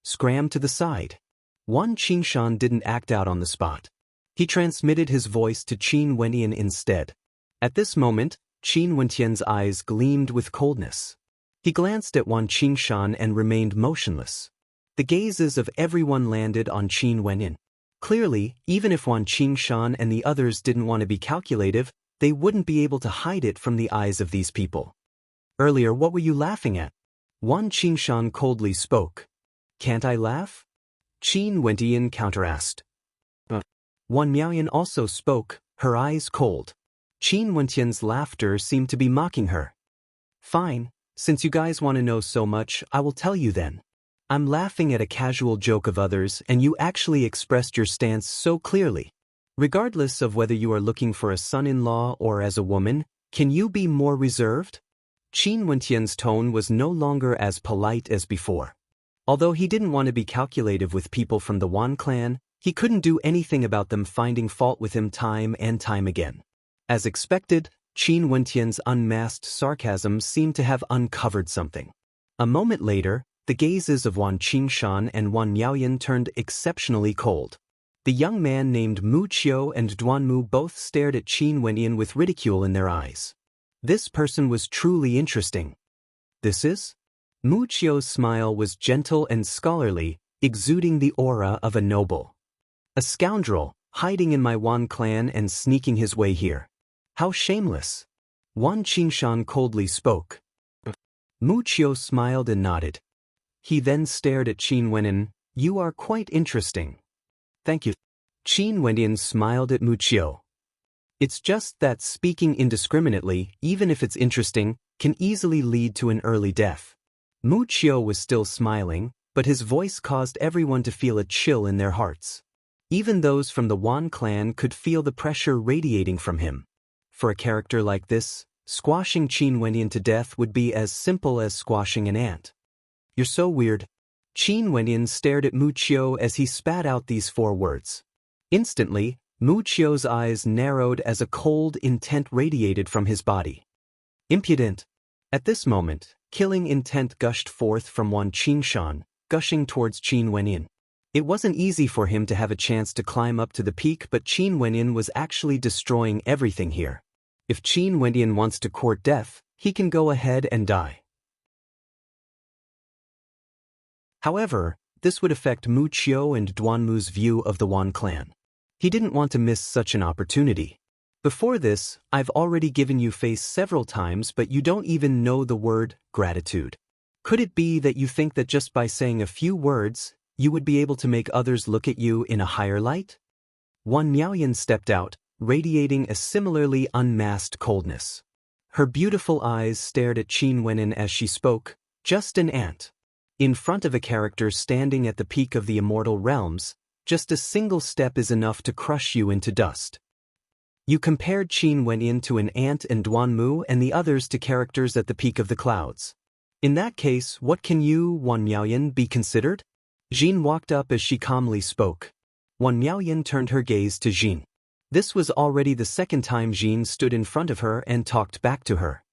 Scram to the side. Wan Qingshan didn't act out on the spot. He transmitted his voice to Qin Wendian instead. At this moment, Qin Wentian's eyes gleamed with coldness. He glanced at Wan Qingshan and remained motionless. The gazes of everyone landed on Qin Wendian. Clearly, even if Wan Qingshan and the others didn't want to be calculative, they wouldn't be able to hide it from the eyes of these people. Earlier, what were you laughing at? Wan Qingshan coldly spoke. Can't I laugh? Qin Wendian counterasked. Wan Miaoyan also spoke, her eyes cold. Qin Wentian's laughter seemed to be mocking her. Fine, since you guys want to know so much, I will tell you then. I'm laughing at a casual joke of others and you actually expressed your stance so clearly. Regardless of whether you are looking for a son-in-law or as a woman, can you be more reserved? Qin Wentian's tone was no longer as polite as before. Although he didn't want to be calculative with people from the Wan clan, he couldn't do anything about them finding fault with him time and time again. As expected, Qin Wentian's unmasked sarcasm seemed to have uncovered something. A moment later, the gazes of Wan Qingshan and Wan Miaoyan turned exceptionally cold. The young man named Mu Qiu and Duanmu both stared at Qin Wendian with ridicule in their eyes. This person was truly interesting. This is? Mu Qiu's smile was gentle and scholarly, exuding the aura of a noble. A scoundrel, hiding in my Wan clan and sneaking his way here. How shameless. Wan Qingshan coldly spoke. Mu Qiu smiled and nodded. He then stared at Qin Wendian. You are quite interesting. Thank you. Qin Wendian smiled at Mu Qiu. It's just that speaking indiscriminately, even if it's interesting, can easily lead to an early death. Mu Qiu was still smiling, but his voice caused everyone to feel a chill in their hearts. Even those from the Wan clan could feel the pressure radiating from him. For a character like this, squashing Qin Wendian to death would be as simple as squashing an ant. You're so weird. Qin Wendian stared at Mu Qiu as he spat out these 4 words. Instantly, Mu Qiu's eyes narrowed as a cold intent radiated from his body. Impudent. At this moment, killing intent gushed forth from Wan Qingshan, gushing towards Qin Wendian. It wasn't easy for him to have a chance to climb up to the peak, but Qin Wendian was actually destroying everything here. If Qin Wendian wants to court death, he can go ahead and die. However, this would affect Mu Qiu and Duanmu's view of the Wan clan. He didn't want to miss such an opportunity. Before this, I've already given you face several times, but you don't even know the word gratitude. Could it be that you think that just by saying a few words, you would be able to make others look at you in a higher light? Wan Miaoyan stepped out, radiating a similarly unmasked coldness. Her beautiful eyes stared at Qin Wendian as she spoke, just an ant. In front of a character standing at the peak of the immortal realms, just a single step is enough to crush you into dust. You compared Qin Wendian to an ant and Duanmu and the others to characters at the peak of the clouds. In that case, what can you, Wan Miaoyan, be considered? Jin walked up as she calmly spoke. Wan Miaoyan turned her gaze to Jin. This was already the second time Jin stood in front of her and talked back to her.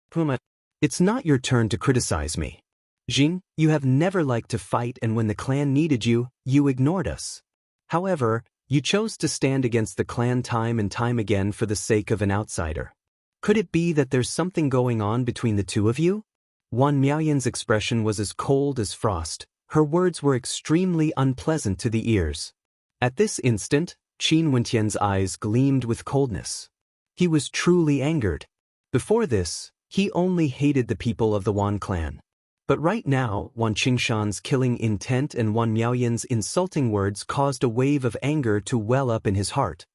Puma, it's not your turn to criticize me. Jin, you have never liked to fight, and when the clan needed you, you ignored us. However, you chose to stand against the clan time and time again for the sake of an outsider. Could it be that there's something going on between the two of you? Wan Miaoyan's expression was as cold as frost. Her words were extremely unpleasant to the ears. At this instant, Qin Wentian's eyes gleamed with coldness. He was truly angered. Before this, he only hated the people of the Wan clan. But right now, Wan Qingshan's killing intent and Wan Miaoyan's insulting words caused a wave of anger to well up in his heart.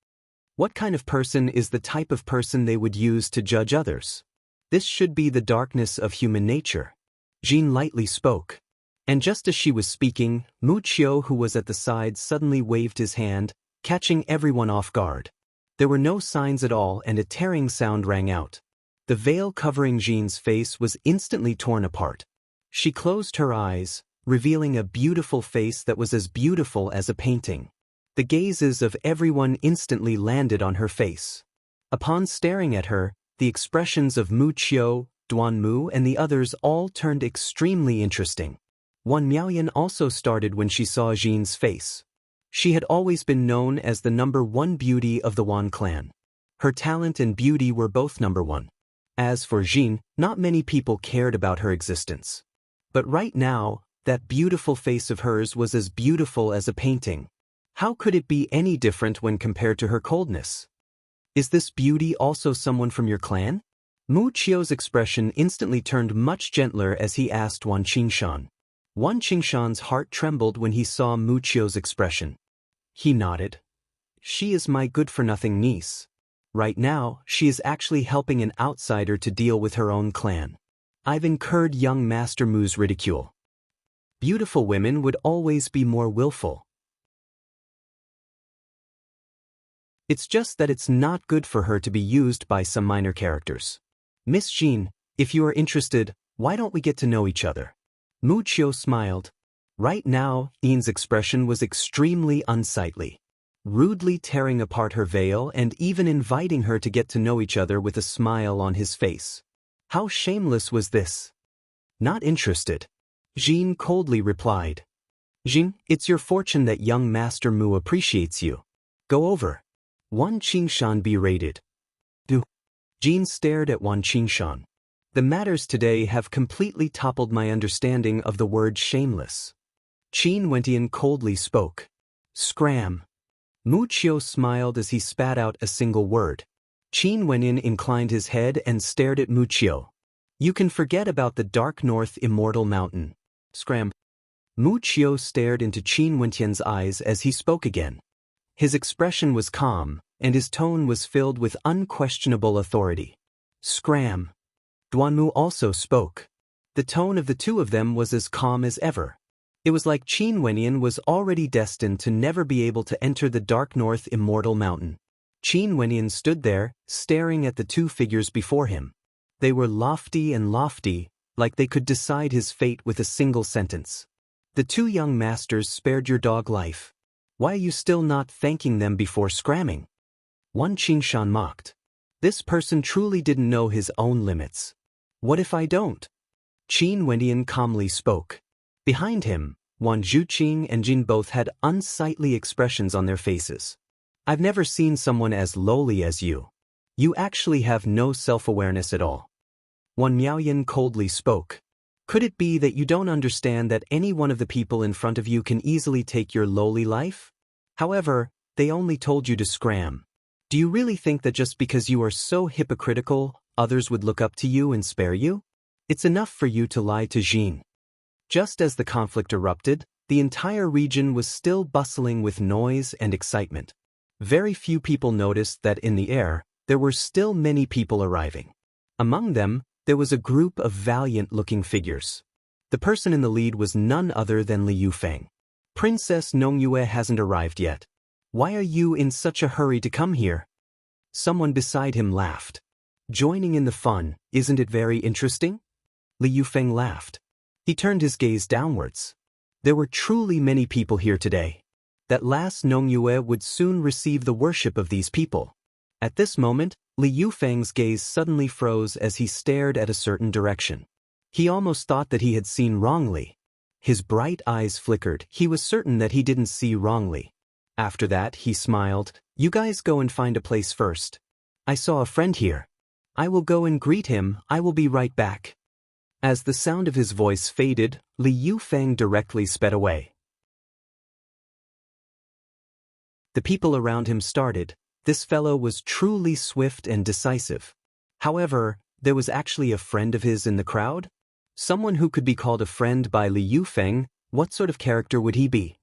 What kind of person is the type of person they would use to judge others? This should be the darkness of human nature. Jin lightly spoke. And just as she was speaking, Mu Qiu, who was at the side, suddenly waved his hand, catching everyone off guard. There were no signs at all, and a tearing sound rang out. The veil covering Jin's face was instantly torn apart. She closed her eyes, revealing a beautiful face that was as beautiful as a painting. The gazes of everyone instantly landed on her face. Upon staring at her, the expressions of Mu Qiu, Duanmu and the others all turned extremely interesting. Wan Miaoyan also started when she saw Jin's face. She had always been known as the #1 beauty of the Wan clan. Her talent and beauty were both #1. As for Jin, not many people cared about her existence. But right now, that beautiful face of hers was as beautiful as a painting. How could it be any different when compared to her coldness? Is this beauty also someone from your clan? Mu Qiu's expression instantly turned much gentler as he asked Wan Qingshan. Wan Qingshan's heart trembled when he saw Mu Qiu's expression. He nodded. She is my good-for-nothing niece. Right now, she is actually helping an outsider to deal with her own clan. I've incurred young Master Mu's ridicule. Beautiful women would always be more willful. It's just that it's not good for her to be used by some minor characters. Miss Jin, if you are interested, why don't we get to know each other? Mu Qiu smiled. Right now, Yin's expression was extremely unsightly. Rudely tearing apart her veil and even inviting her to get to know each other with a smile on his face. How shameless was this? Not interested. Jin coldly replied. Jin, it's your fortune that young Master Mu appreciates you. Go over. Wan Qingshan berated. Do. Jin stared at Wan Qingshan. The matters today have completely toppled my understanding of the word shameless. Qin Wentian coldly spoke. Scram. Mu Qiu smiled as he spat out a single word. Qin Wentian inclined his head and stared at Mu Qiu. You can forget about the Dark North Immortal Mountain. Scram. Mu Qiu stared into Qin Wentian's eyes as he spoke again. His expression was calm, and his tone was filled with unquestionable authority. Scram. Duanmu also spoke. The tone of the two of them was as calm as ever. It was like Qin Wentian was already destined to never be able to enter the Dark North Immortal Mountain. Qin Wentian stood there, staring at the two figures before him. They were lofty, like they could decide his fate with a single sentence. The two young masters spared your dog life. Why are you still not thanking them before scramming? Wan Qingshan mocked. This person truly didn't know his own limits. What if I don't? Qin Wentian calmly spoke. Behind him, Wan Zhuqing and Jin both had unsightly expressions on their faces. I've never seen someone as lowly as you. You actually have no self-awareness at all. Wan Miaoyan coldly spoke. Could it be that you don't understand that any one of the people in front of you can easily take your lowly life? However, they only told you to scram. Do you really think that just because you are so hypocritical, others would look up to you and spare you? It's enough for you to lie to Jin. Just as the conflict erupted, the entire region was still bustling with noise and excitement. Very few people noticed that in the air, there were still many people arriving. Among them, there was a group of valiant-looking figures. The person in the lead was none other than Li Yufeng. Princess Nongyue hasn't arrived yet. Why are you in such a hurry to come here? Someone beside him laughed. Joining in the fun, isn't it very interesting? Li Yufeng laughed. He turned his gaze downwards. There were truly many people here today. That last Nongyue would soon receive the worship of these people. At this moment, Li Yufeng's gaze suddenly froze as he stared at a certain direction. He almost thought that he had seen wrongly. His bright eyes flickered. He was certain that he didn't see wrongly. After that, he smiled. You guys go and find a place first. I saw a friend here. I will go and greet him. I will be right back. As the sound of his voice faded, Li Yufeng directly sped away. The people around him started. This fellow was truly swift and decisive. However, there was actually a friend of his in the crowd? Someone who could be called a friend by Li Yufeng. What sort of character would he be?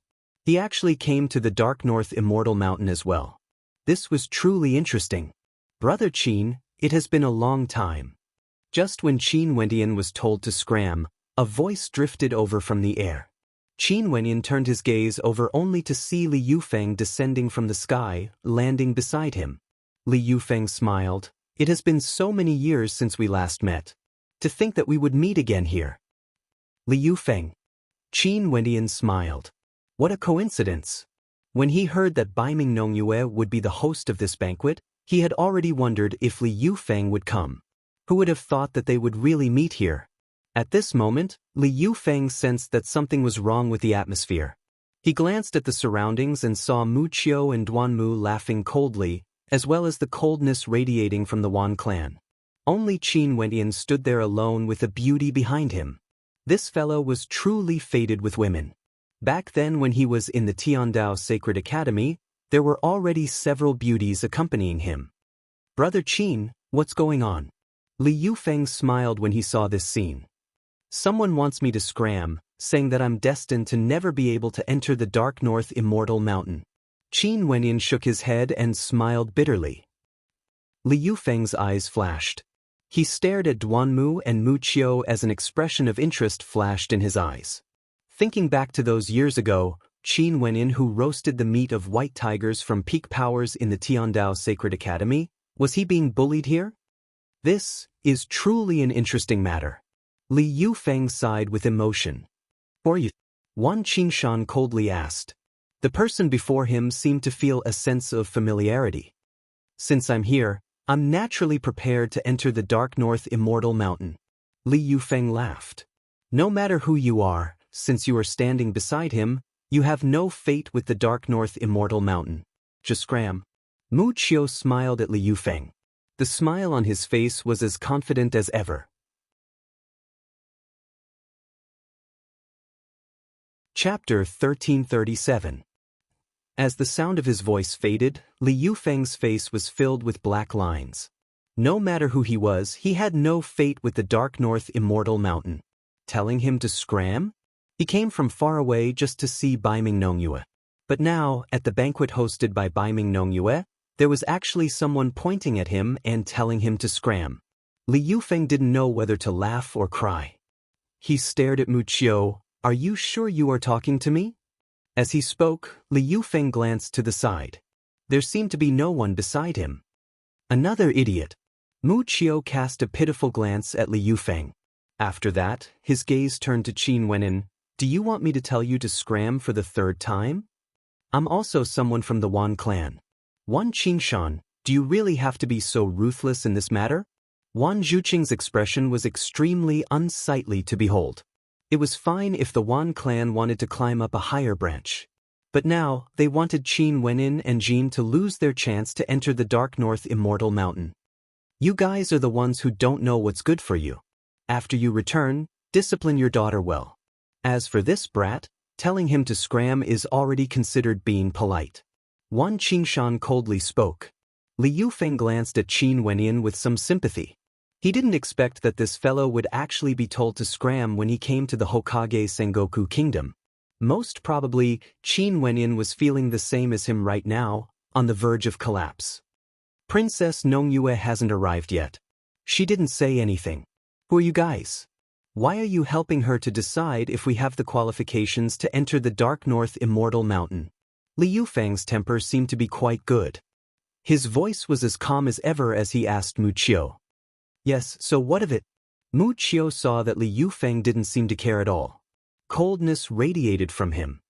He actually came to the Dark North Immortal Mountain as well. This was truly interesting. Brother Qin, it has been a long time. Just when Qin Wentian was told to scram, a voice drifted over from the air. Qin Wentian turned his gaze over only to see Li Yufeng descending from the sky, landing beside him. Li Yufeng smiled. It has been so many years since we last met. To think that we would meet again here. Li Yufeng. Qin Wentian smiled. What a coincidence. When he heard that Baiming Nongyue would be the host of this banquet, he had already wondered if Li Yufeng would come. Who would have thought that they would really meet here? At this moment, Li Yufeng sensed that something was wrong with the atmosphere. He glanced at the surroundings and saw Mu Qiu and Duanmu laughing coldly, as well as the coldness radiating from the Wan clan. Only Qin Wenyan stood there alone with a beauty behind him. This fellow was truly fated with women. Back then when he was in the Tiandao Sacred Academy, there were already several beauties accompanying him. "Brother Qin, what's going on?" Li Yufeng smiled when he saw this scene. "Someone wants me to scram, saying that I'm destined to never be able to enter the Dark North Immortal Mountain." Qin Wenyan shook his head and smiled bitterly. Li Yufeng's eyes flashed. He stared at Duanmu and Mu Qiu as an expression of interest flashed in his eyes. Thinking back to those years ago, Qin Wenyan who roasted the meat of white tigers from peak powers in the Tiandao Sacred Academy, was he being bullied here? This is truly an interesting matter. Li Yufeng sighed with emotion. "For you?" Wan Qingshan coldly asked. The person before him seemed to feel a sense of familiarity. "Since I'm here, I'm naturally prepared to enter the Dark North Immortal Mountain." Li Yufeng laughed. "No matter who you are, since you are standing beside him, you have no fate with the Dark North Immortal Mountain. Just scram." Mu Qiu smiled at Li Yufeng. The smile on his face was as confident as ever. Chapter 1337. As the sound of his voice faded, Li Yufeng's face was filled with black lines. No matter who he was, he had no fate with the Dark North Immortal Mountain. Telling him to scram? He came from far away just to see Baiming Nongyue. But now, at the banquet hosted by Baiming Nongyue, there was actually someone pointing at him and telling him to scram. Li Yufeng didn't know whether to laugh or cry. He stared at Mu Qiu. "Are you sure you are talking to me?" As he spoke, Li Yufeng glanced to the side. There seemed to be no one beside him. "Another idiot." Mu Qiu cast a pitiful glance at Li Yufeng. After that, his gaze turned to Qin Wenyan. "Do you want me to tell you to scram for the third time? I'm also someone from the Wan clan." "Wan Qingshan, do you really have to be so ruthless in this matter?" Wan Zhuqing's expression was extremely unsightly to behold. It was fine if the Wan clan wanted to climb up a higher branch. But now, they wanted Qin Wenyan and Jin to lose their chance to enter the Dark North Immortal Mountain. "You guys are the ones who don't know what's good for you. After you return, discipline your daughter well. As for this brat, telling him to scram is already considered being polite." Wan Qingshan coldly spoke. Li Yufeng glanced at Qin Wenyan with some sympathy. He didn't expect that this fellow would actually be told to scram when he came to the Hokage Sengoku Kingdom. Most probably, Qin Wenyan was feeling the same as him right now, on the verge of collapse. "Princess Nongyue hasn't arrived yet. She didn't say anything. Who are you guys? Why are you helping her to decide if we have the qualifications to enter the Dark North Immortal Mountain?" Li Yufeng's temper seemed to be quite good. His voice was as calm as ever as he asked Mu Qiu. "Yes, so what of it?" Mu Qiu saw that Li Yufeng didn't seem to care at all. Coldness radiated from him.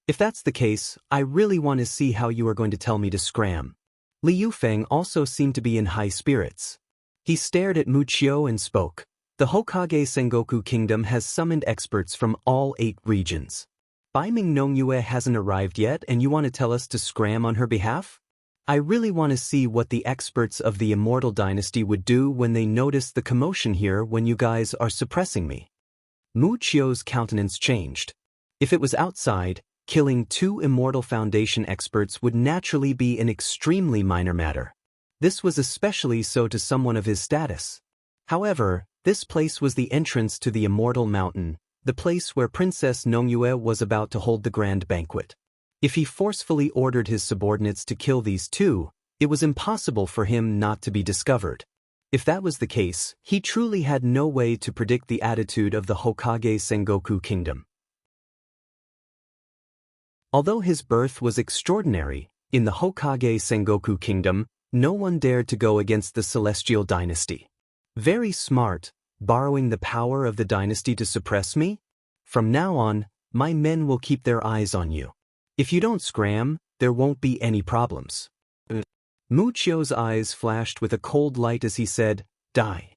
"If that's the case, I really want to see how you are going to tell me to scram." Li Yufeng also seemed to be in high spirits. He stared at Mu Qiu and spoke. "The Hokage Sengoku Kingdom has summoned experts from all 8 regions. Baiming Nongyue hasn't arrived yet and you want to tell us to scram on her behalf? I really want to see what the experts of the Immortal Dynasty would do when they notice the commotion here when you guys are suppressing me." Mu Qiu's countenance changed. If it was outside, killing 2 Immortal Foundation experts would naturally be an extremely minor matter. This was especially so to someone of his status. However, this place was the entrance to the Immortal Mountain, the place where Princess Nongyue was about to hold the grand banquet. If he forcefully ordered his subordinates to kill these 2, it was impossible for him not to be discovered. If that was the case, he truly had no way to predict the attitude of the Hokage Sengoku Kingdom. Although his birth was extraordinary, in the Hokage Sengoku Kingdom, no one dared to go against the Celestial Dynasty. Very smart, borrowing the power of the dynasty to suppress me? From now on, my men will keep their eyes on you. If you don't scram, there won't be any problems. Mu Qiu's eyes flashed with a cold light as he said, "Die."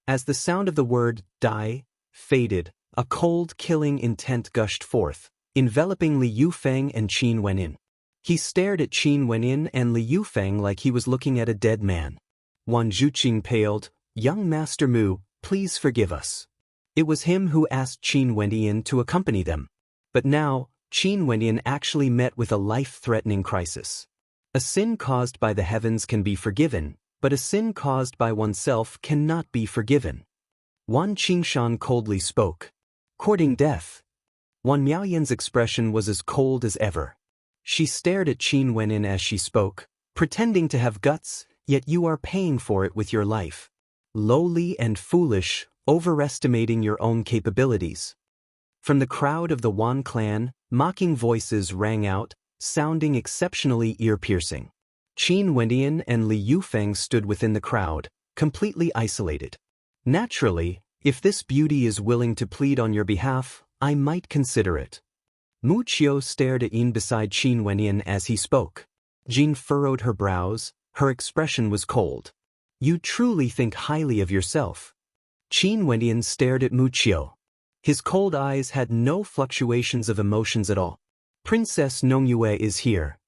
As the sound of the word die faded, a cold, killing intent gushed forth, enveloping Li Yufeng and Qin Wenyin. He stared at Qin Wenyin and Li Yufeng like he was looking at a dead man. Wan Zhuqing paled. "Young Master Mu, please forgive us." It was him who asked Qin Wenyin to accompany them. But now, Qin Wenyin actually met with a life-threatening crisis. A sin caused by the heavens can be forgiven, but a sin caused by oneself cannot be forgiven. Wan Qingshan coldly spoke. "Courting death." Wan Miaoyan's expression was as cold as ever. She stared at Qin Wenyin as she spoke, pretending to have guts, yet you are paying for it with your life. Lowly and foolish, overestimating your own capabilities. From the crowd of the Wan clan, mocking voices rang out, sounding exceptionally ear-piercing. Qin Wenyin and Li Yufeng stood within the crowd, completely isolated. Naturally, if this beauty is willing to plead on your behalf, I might consider it. Mu Qiu stared at Yin beside Qin Wenyin as he spoke. Jin furrowed her brows, her expression was cold. You truly think highly of yourself. Qin Wenyin stared at Mu Qiu. His cold eyes had no fluctuations of emotions at all. Princess Nongyue is here.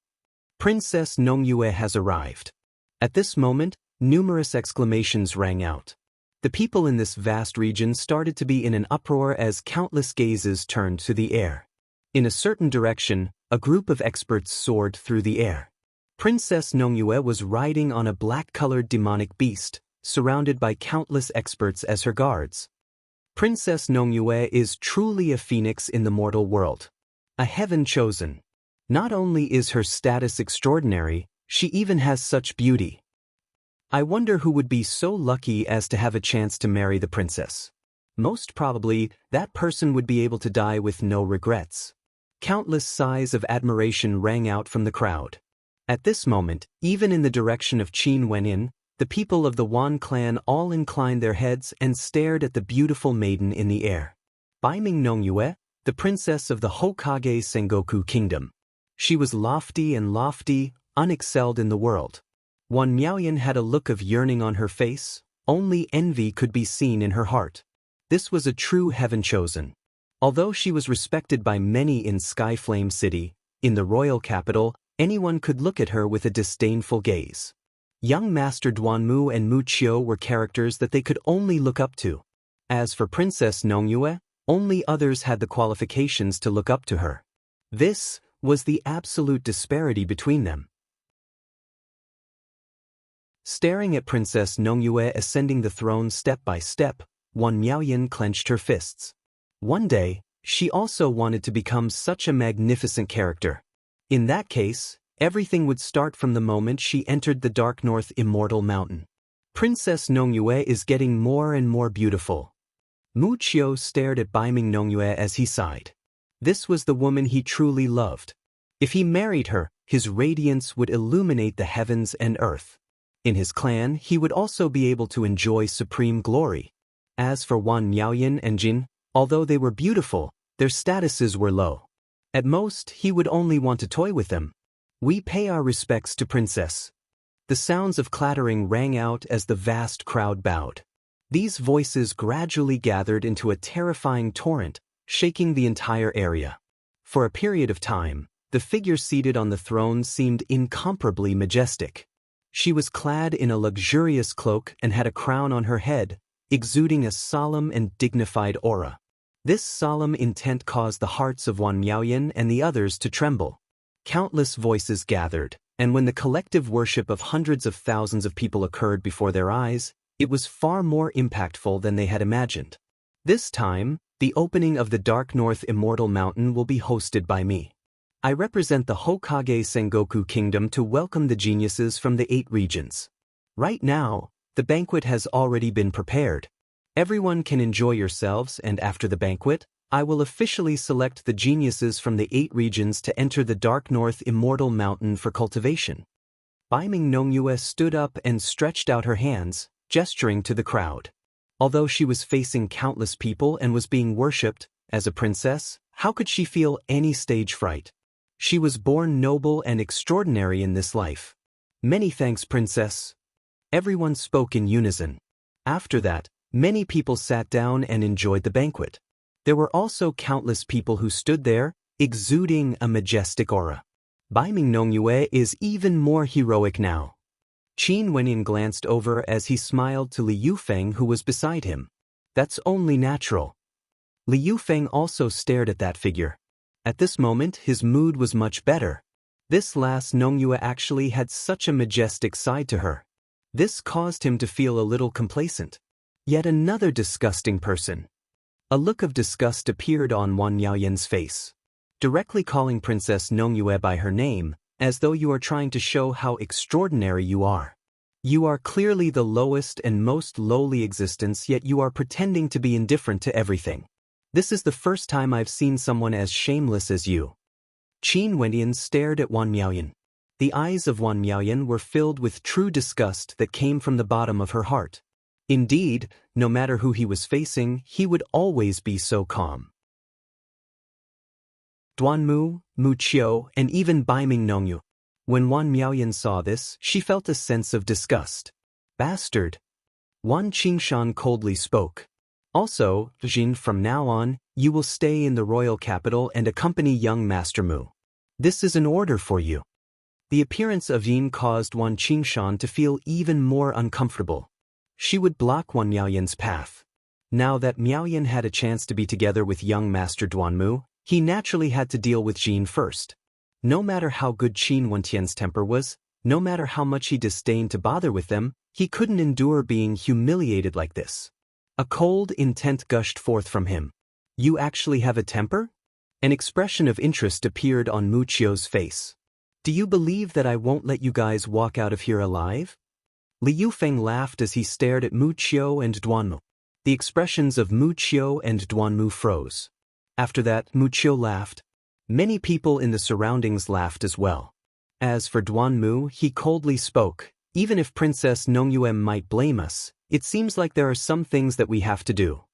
Princess Nongyue has arrived. At this moment, numerous exclamations rang out. The people in this vast region started to be in an uproar as countless gazes turned to the air. In a certain direction, a group of experts soared through the air. Princess Nongyue was riding on a black-colored demonic beast, surrounded by countless experts as her guards. Princess Nongyue is truly a phoenix in the mortal world. A heaven chosen. Not only is her status extraordinary, she even has such beauty. I wonder who would be so lucky as to have a chance to marry the princess. Most probably, that person would be able to die with no regrets. Countless sighs of admiration rang out from the crowd. At this moment, even in the direction of Qin Wenyin, the people of the Wan clan all inclined their heads and stared at the beautiful maiden in the air. Baiming Nongyue, the princess of the Hokage Sengoku Kingdom. She was lofty and lofty, unexcelled in the world. Wan Miaoyan had a look of yearning on her face, only envy could be seen in her heart. This was a true heaven chosen. Although she was respected by many in Skyflame City, in the royal capital, anyone could look at her with a disdainful gaze. Young Master Duanmu and Mu Qiu were characters that they could only look up to. As for Princess Nongyue, only others had the qualifications to look up to her. This was the absolute disparity between them. Staring at Princess Nongyue ascending the throne step by step, Wan Miaoyan clenched her fists. One day, she also wanted to become such a magnificent character. In that case, everything would start from the moment she entered the Dark North Immortal Mountain. Princess Nongyue is getting more and more beautiful. Mu Qiu stared at Baiming Nongyue as he sighed. This was the woman he truly loved. If he married her, his radiance would illuminate the heavens and earth. In his clan, he would also be able to enjoy supreme glory. As for Wan Miaoyan and Jin, although they were beautiful, their statuses were low. At most, he would only want to toy with them. We pay our respects to Princess. The sounds of clattering rang out as the vast crowd bowed. These voices gradually gathered into a terrifying torrent, shaking the entire area. For a period of time, the figure seated on the throne seemed incomparably majestic. She was clad in a luxurious cloak and had a crown on her head, exuding a solemn and dignified aura. This solemn intent caused the hearts of Wan Miaoyan and the others to tremble. Countless voices gathered, and when the collective worship of hundreds of thousands of people occurred before their eyes, it was far more impactful than they had imagined. This time, the opening of the Dark North Immortal Mountain will be hosted by me. I represent the Hokage Sengoku Kingdom to welcome the geniuses from the 8 regions. Right now, the banquet has already been prepared. Everyone can enjoy yourselves, and after the banquet, I will officially select the geniuses from the 8 regions to enter the Dark North Immortal Mountain for cultivation. Baiming Nongyue stood up and stretched out her hands, gesturing to the crowd. Although she was facing countless people and was being worshipped, as a princess, how could she feel any stage fright? She was born noble and extraordinary in this life. Many thanks, Princess. Everyone spoke in unison. After that, Many people sat down and enjoyed the banquet. There were also countless people who stood there, exuding a majestic aura. Bai Ming Nongyue is even more heroic now. Qin Wenyan glanced over as he smiled to Li Yufeng, who was beside him. That's only natural. Li Yufeng also stared at that figure. At this moment his mood was much better. This last Nongyue actually had such a majestic side to her. This caused him to feel a little complacent. Yet another disgusting person. A look of disgust appeared on Wan Miaoyan's face. Directly calling Princess Nongyue by her name, as though you are trying to show how extraordinary you are. You are clearly the lowest and most lowly existence, yet you are pretending to be indifferent to everything. This is the first time I've seen someone as shameless as you. Qin Wenyan stared at Wan Miaoyan. The eyes of Wan Miaoyan were filled with true disgust that came from the bottom of her heart. Indeed, no matter who he was facing, he would always be so calm. Duanmu, Mu Qiu, and even Bai Ming Nongyu. When Wan Miaoyan saw this, she felt a sense of disgust. Bastard! Wan Qingshan coldly spoke. Also, Jin, from now on, you will stay in the royal capital and accompany young Master Mu. This is an order for you. The appearance of Jin caused Wan Qingshan to feel even more uncomfortable. She would block Wan Miaoyan's path. Now that Miaoyan had a chance to be together with young Master Duanmu, he naturally had to deal with Jin first. No matter how good Qin Wentian's temper was, no matter how much he disdained to bother with them, he couldn't endure being humiliated like this. A cold intent gushed forth from him. You actually have a temper? An expression of interest appeared on Mu Qiu's face. Do you believe that I won't let you guys walk out of here alive? Li Yufeng laughed as he stared at Mu Qiu and Duanmu. The expressions of Mu Qiu and Duanmu froze. After that, Mu Qiu laughed. Many people in the surroundings laughed as well. As for Duanmu, he coldly spoke. Even if Princess Nongyue might blame us, it seems like there are some things that we have to do.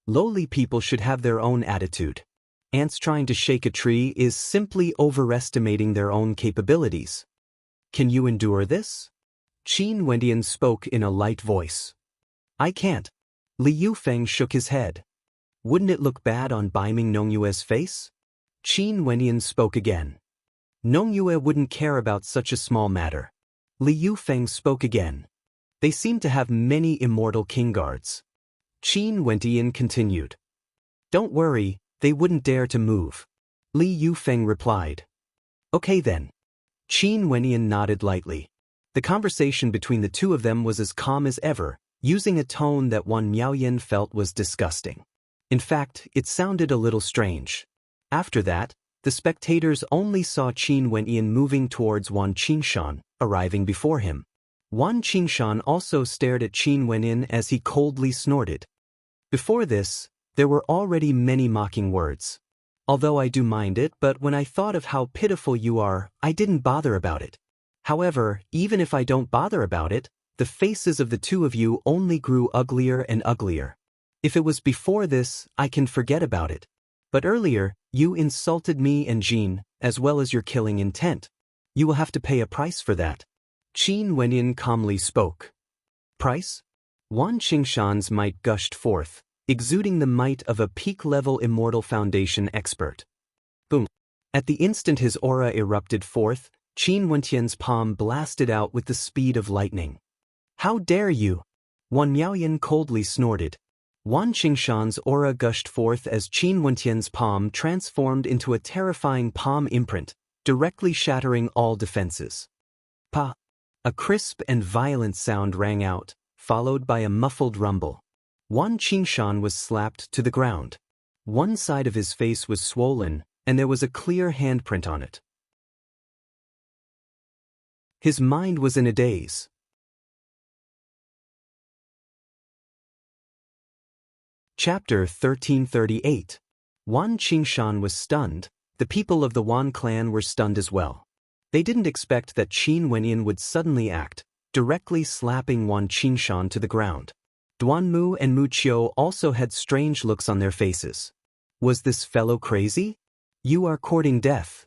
Lowly people should have their own attitude. Ants trying to shake a tree is simply overestimating their own capabilities. Can you endure this? Qin Wendian spoke in a light voice. I can't. Li Yufeng shook his head. Wouldn't it look bad on Bai Ming Nongyue's face? Qin Wendian spoke again. Nongyue wouldn't care about such a small matter. Li Yufeng spoke again. They seem to have many immortal king guards. Qin Wendian continued. Don't worry, they wouldn't dare to move. Li Yufeng replied. Okay then. Qin Wendian nodded lightly. The conversation between the two of them was as calm as ever, using a tone that Wan Miaoyan felt was disgusting. In fact, it sounded a little strange. After that, the spectators only saw Qin Wendian moving towards Wan Qingshan, arriving before him. Wan Qingshan also stared at Qin Wendian as he coldly snorted. Before this, there were already many mocking words. Although I do mind it, but when I thought of how pitiful you are, I didn't bother about it. However, even if I don't bother about it, the faces of the two of you only grew uglier and uglier. If it was before this, I can forget about it. But earlier, you insulted me and Jin, as well as your killing intent. You will have to pay a price for that. Qin Wendian calmly spoke. Price? Wan Qingshan's might gushed forth, exuding the might of a peak-level Immortal Foundation expert. Boom. At the instant his aura erupted forth, Qin Wentian's palm blasted out with the speed of lightning. How dare you? Wan Miaoyan coldly snorted. Wan Qingshan's aura gushed forth as Qin Wentian's palm transformed into a terrifying palm imprint, directly shattering all defenses. Pa! A crisp and violent sound rang out, followed by a muffled rumble. Wan Qingshan was slapped to the ground. One side of his face was swollen, and there was a clear handprint on it. His mind was in a daze. Chapter 1338. Wan Qingshan was stunned. The people of the Wan clan were stunned as well. They didn't expect that Qin Wendian would suddenly act, directly slapping Wan Qingshan to the ground. Duanmu and Mu Qiu also had strange looks on their faces. Was this fellow crazy? You are courting death.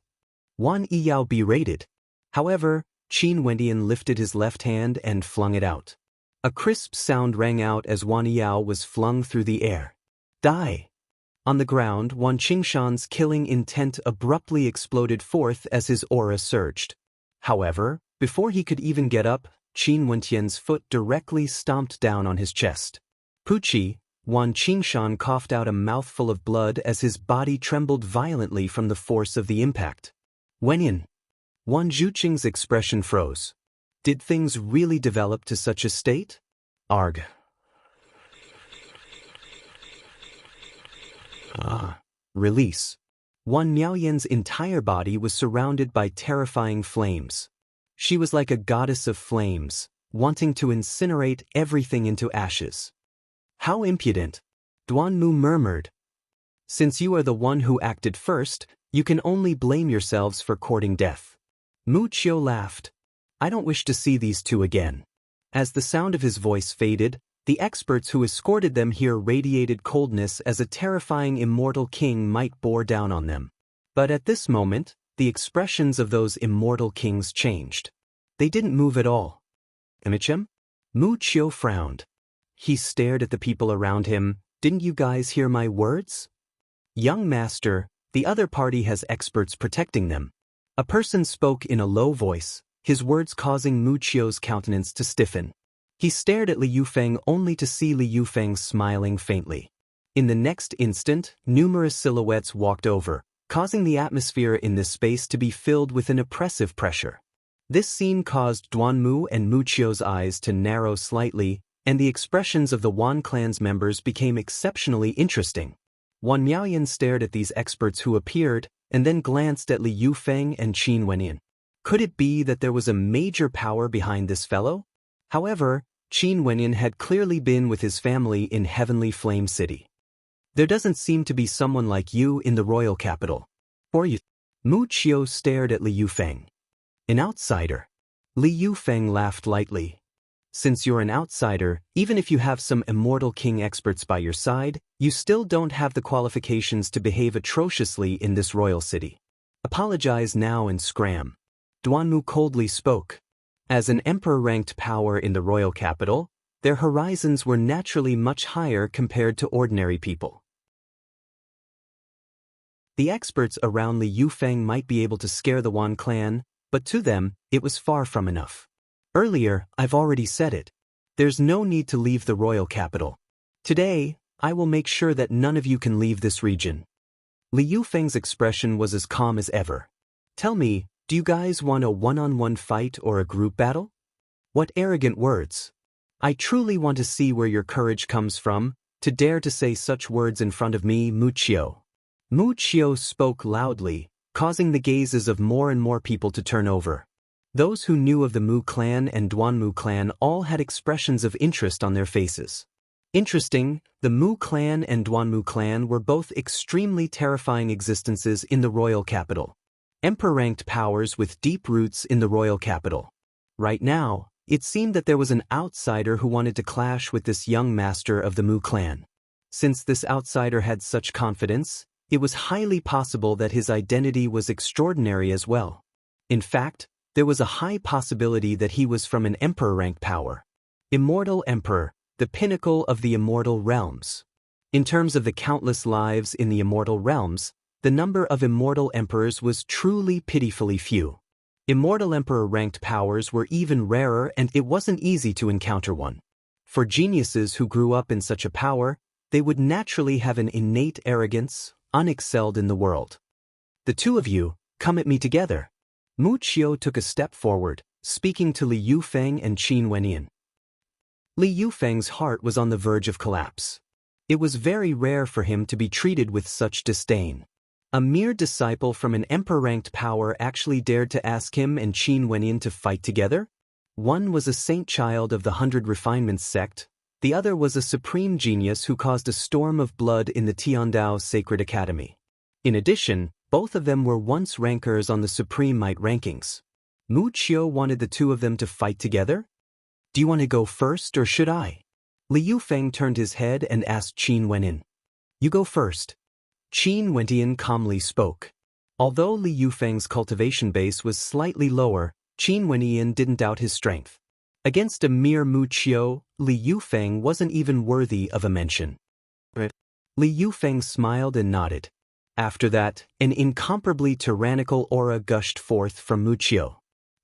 Wan Yiyao berated. However, Qin Wendian lifted his left hand and flung it out. A crisp sound rang out as Wan Yao was flung through the air. Die! On the ground, Wan Qingshan's killing intent abruptly exploded forth as his aura surged. However, before he could even get up, Qin Wentian's foot directly stomped down on his chest. Pucci, Wan Qingshan coughed out a mouthful of blood as his body trembled violently from the force of the impact. Wenyan. Wan Zhuqing's expression froze. Did things really develop to such a state? Arg. Release. Wan Miaoyan's entire body was surrounded by terrifying flames. She was like a goddess of flames, wanting to incinerate everything into ashes. How impudent! Duanmu murmured. Since you are the one who acted first, you can only blame yourselves for courting death. Mu Qiu laughed. I don't wish to see these two again. As the sound of his voice faded, the experts who escorted them here radiated coldness as a terrifying immortal king might bore down on them. But at this moment, the expressions of those immortal kings changed. They didn't move at all. Imichem? Mu Qiu frowned. He stared at the people around him. Didn't you guys hear my words? Young master, the other party has experts protecting them. A person spoke in a low voice, his words causing Mu Qiu's countenance to stiffen. He stared at Li Yufeng only to see Li Yufeng smiling faintly. In the next instant, numerous silhouettes walked over, causing the atmosphere in this space to be filled with an oppressive pressure. This scene caused Duanmu and Mu Qiu's eyes to narrow slightly, and the expressions of the Wan clan's members became exceptionally interesting. Wan Miaoyan stared at these experts who appeared, and then glanced at Li Yufeng and Qin Wenyan. Could it be that there was a major power behind this fellow? However, Qin Wenyan had clearly been with his family in Heavenly Flame City. There doesn't seem to be someone like you in the royal capital. Or you? Mu Qiu stared at Li Yufeng. An outsider. Li Yufeng laughed lightly. Since you're an outsider, even if you have some immortal king experts by your side, you still don't have the qualifications to behave atrociously in this royal city. Apologize now and scram. Duanmu coldly spoke. As an emperor-ranked power in the royal capital, their horizons were naturally much higher compared to ordinary people. The experts around Li Yufeng might be able to scare the Wan clan, but to them, it was far from enough. Earlier, I've already said it. There's no need to leave the royal capital. Today, I will make sure that none of you can leave this region. Li Yufeng's expression was as calm as ever. Tell me, do you guys want a one-on-one fight or a group battle? What arrogant words. I truly want to see where your courage comes from, to dare to say such words in front of me, Mu Qiu. Mu Qiu spoke loudly, causing the gazes of more and more people to turn over. Those who knew of the Mu clan and Duanmu clan all had expressions of interest on their faces. Interesting, the Mu clan and Duanmu clan were both extremely terrifying existences in the royal capital. Emperor-ranked powers with deep roots in the royal capital. Right now, it seemed that there was an outsider who wanted to clash with this young master of the Mu clan. Since this outsider had such confidence, it was highly possible that his identity was extraordinary as well. In fact, there was a high possibility that he was from an emperor-ranked power. Immortal Emperor, the pinnacle of the immortal realms. In terms of the countless lives in the immortal realms, the number of immortal emperors was truly pitifully few. Immortal emperor-ranked powers were even rarer, and it wasn't easy to encounter one. For geniuses who grew up in such a power, they would naturally have an innate arrogance, unexcelled in the world. The two of you, come at me together. Mu Qiu took a step forward, speaking to Li Yufeng and Qin Wenyan. Li Yufeng's heart was on the verge of collapse. It was very rare for him to be treated with such disdain. A mere disciple from an emperor-ranked power actually dared to ask him and Qin Wenyan to fight together? One was a saint child of the 100 Refinements sect, the other was a supreme genius who caused a storm of blood in the Tiandao Sacred Academy. In addition, both of them were once rankers on the Supreme Might rankings. Mu Qiu wanted the two of them to fight together? Do you want to go first or should I? Li Yufeng turned his head and asked Qin Wenyan. You go first. Qin Wenyan calmly spoke. Although Li Yufeng's cultivation base was slightly lower, Qin Wenyan didn't doubt his strength. Against a mere Mu Qiu, Li Yufeng wasn't even worthy of a mention. Li Yufeng smiled and nodded. After that, an incomparably tyrannical aura gushed forth from Mu Qiu.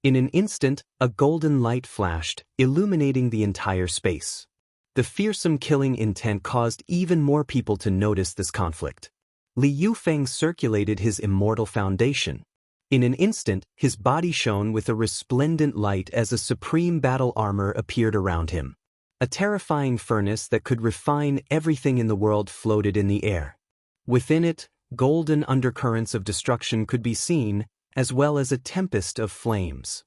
In an instant, a golden light flashed, illuminating the entire space. The fearsome killing intent caused even more people to notice this conflict. Li Yufeng circulated his immortal foundation. In an instant, his body shone with a resplendent light as a supreme battle armor appeared around him. A terrifying furnace that could refine everything in the world floated in the air. Within it, golden undercurrents of destruction could be seen, as well as a tempest of flames.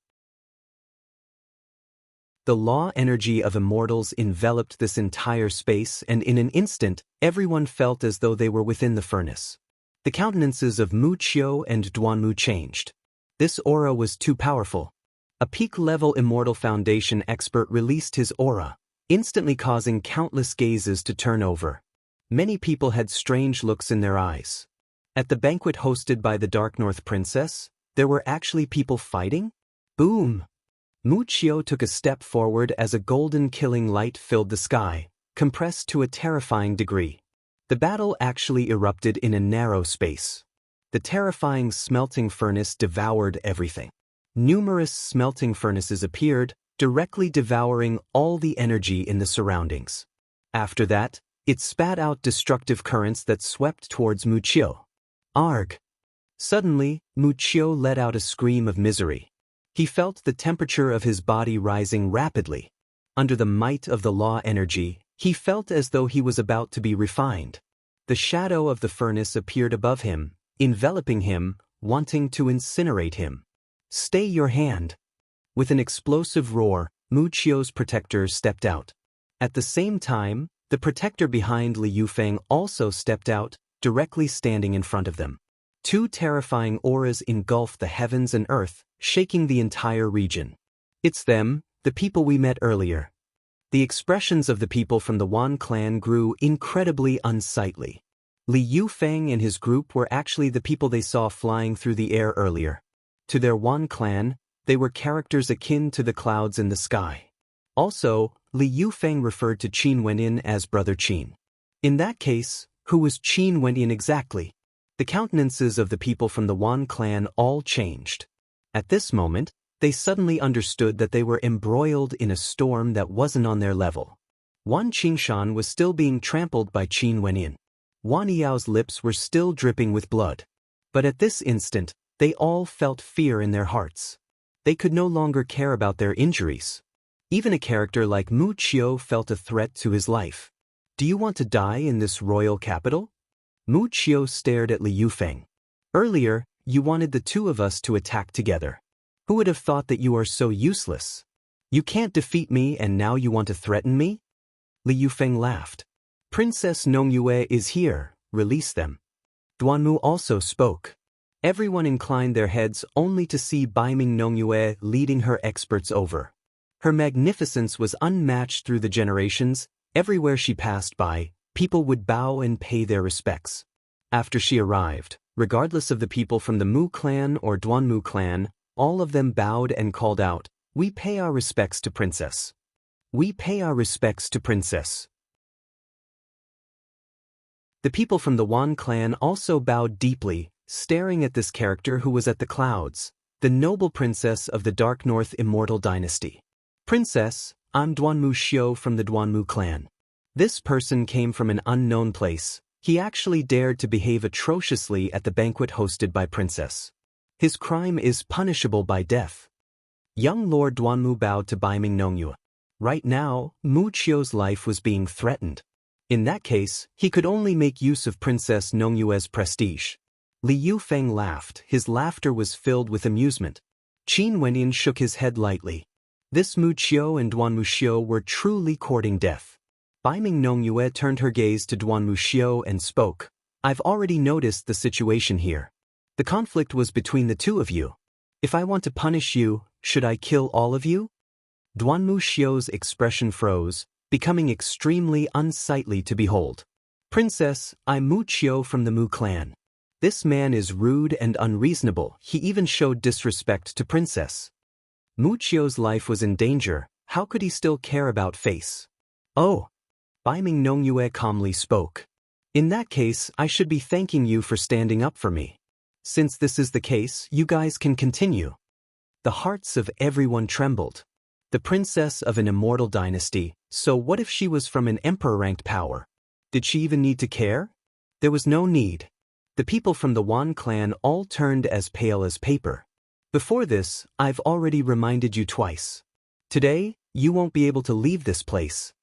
The law energy of immortals enveloped this entire space, and in an instant, everyone felt as though they were within the furnace. The countenances of Mu Qiu and Duanmu changed. This aura was too powerful. A peak-level immortal foundation expert released his aura, instantly causing countless gazes to turn over. Many people had strange looks in their eyes. At the banquet hosted by the Dark North Princess, there were actually people fighting? Boom! Mu Qiu took a step forward as a golden killing light filled the sky, compressed to a terrifying degree. The battle actually erupted in a narrow space. The terrifying smelting furnace devoured everything. Numerous smelting furnaces appeared, directly devouring all the energy in the surroundings. After that, it spat out destructive currents that swept towards Mu Qiu. Arg! Suddenly, Mu Qiu let out a scream of misery. He felt the temperature of his body rising rapidly. Under the might of the law energy, he felt as though he was about to be refined. The shadow of the furnace appeared above him, enveloping him, wanting to incinerate him. Stay your hand! With an explosive roar, Mu Qiu's protector stepped out. At the same time, the protector behind Li Yufeng also stepped out, directly standing in front of them. Two terrifying auras engulfed the heavens and earth, shaking the entire region. It's them, the people we met earlier. The expressions of the people from the Wan clan grew incredibly unsightly. Li Yufeng and his group were actually the people they saw flying through the air earlier. To their Wan clan, they were characters akin to the clouds in the sky. Also, Li Yufeng referred to Qin Wenyin as Brother Qin. In that case, who was Qin Wenyin exactly? The countenances of the people from the Wan clan all changed. At this moment, they suddenly understood that they were embroiled in a storm that wasn't on their level. Wan Qingshan was still being trampled by Qin Wenyin. Wan Yao's lips were still dripping with blood. But at this instant, they all felt fear in their hearts. They could no longer care about their injuries. Even a character like Mu Qiu felt a threat to his life. Do you want to die in this royal capital? Mu Qiu stared at Li Yufeng. Earlier, you wanted the two of us to attack together. Who would have thought that you are so useless? You can't defeat me and now you want to threaten me? Li Yufeng laughed. Princess Nongyue is here, release them. Duanmu also spoke. Everyone inclined their heads only to see Baiming Nongyue leading her experts over. Her magnificence was unmatched through the generations. Everywhere she passed by, people would bow and pay their respects. After she arrived, regardless of the people from the Mu clan or Duanmu clan, all of them bowed and called out, "We pay our respects to Princess. We pay our respects to Princess." The people from the Wan clan also bowed deeply, staring at this character who was at the clouds, the noble princess of the Dark North Immortal Dynasty. Princess, I'm Duanmu Xiu from the Duanmu clan. This person came from an unknown place. He actually dared to behave atrociously at the banquet hosted by Princess. His crime is punishable by death. Young Lord Duanmu bowed to Baiming Nongyue. Right now, Mu Qiu's life was being threatened. In that case, he could only make use of Princess Nongyue's prestige. Li Yufeng laughed. His laughter was filled with amusement. Qin Wenyin shook his head lightly. This Mu Qiu and Duanmu Xiu were truly courting death. Baiming Nongyue turned her gaze to Duanmu Xiu and spoke. I've already noticed the situation here. The conflict was between the two of you. If I want to punish you, should I kill all of you? Duanmu Xiu's expression froze, becoming extremely unsightly to behold. Princess, I'm Mu Qiu from the Mu clan. This man is rude and unreasonable. He even showed disrespect to Princess. Mu Qiu's life was in danger, How could he still care about face? Oh, Bai Ming Nongyue calmly spoke. In that case, I should be thanking you for standing up for me. Since this is the case, you guys can continue. The hearts of everyone trembled. The princess of an immortal dynasty, so what if she was from an emperor-ranked power? Did she even need to care? There was no need. The people from the Wan clan all turned as pale as paper. Before this, I've already reminded you twice. Today, you won't be able to leave this place.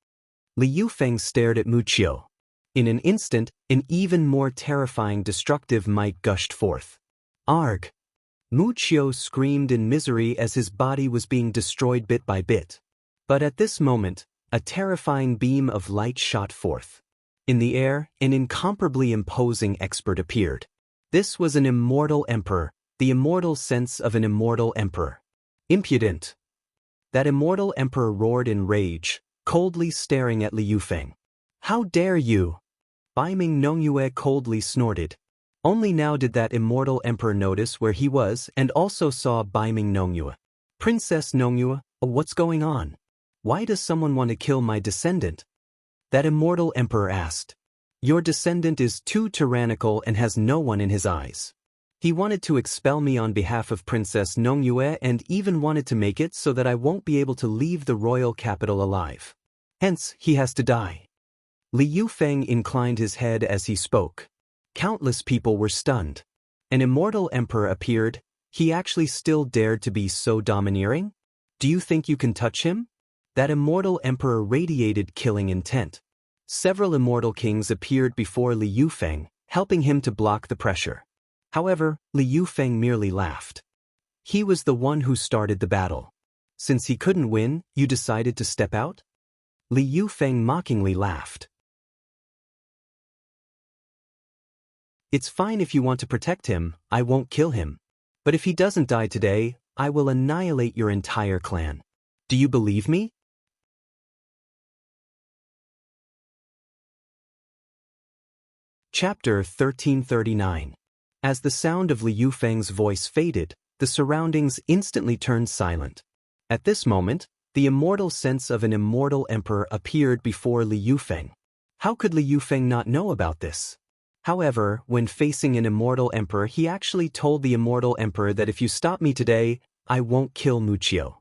Li Yufeng stared at Mu Qiu. In an instant, an even more terrifying destructive might gushed forth. Arg! Mu Qiu screamed in misery as his body was being destroyed bit by bit. But at this moment, a terrifying beam of light shot forth. In the air, an incomparably imposing expert appeared. This was an immortal emperor, the immortal sense of an immortal emperor. Impudent! That immortal emperor roared in rage, coldly staring at Li Yufeng. How dare you? Bai Ming Nongyue coldly snorted. Only now did that immortal emperor notice where he was and also saw Bai Ming Nongyue. Princess Nongyue, what's going on? Why does someone want to kill my descendant? That immortal emperor asked. Your descendant is too tyrannical and has no one in his eyes. He wanted to expel me on behalf of Princess Nongyue and even wanted to make it so that I won't be able to leave the royal capital alive. Hence, he has to die. Li Yufeng inclined his head as he spoke. Countless people were stunned. An immortal emperor appeared. He actually still dared to be so domineering? Do you think you can touch him? That immortal emperor radiated killing intent. Several immortal kings appeared before Li Yufeng, helping him to block the pressure. However, Li Yufeng merely laughed. He was the one who started the battle. Since he couldn't win, you decided to step out? Li Yufeng mockingly laughed. It's fine if you want to protect him, I won't kill him. But if he doesn't die today, I will annihilate your entire clan. Do you believe me? Chapter 1339. As the sound of Li Yufeng's voice faded, the surroundings instantly turned silent. At this moment, the immortal sense of an immortal emperor appeared before Li Yufeng. How could Li Yufeng not know about this? However, when facing an immortal emperor, he actually told the immortal emperor that if you stop me today, I won't kill Mu Qiu.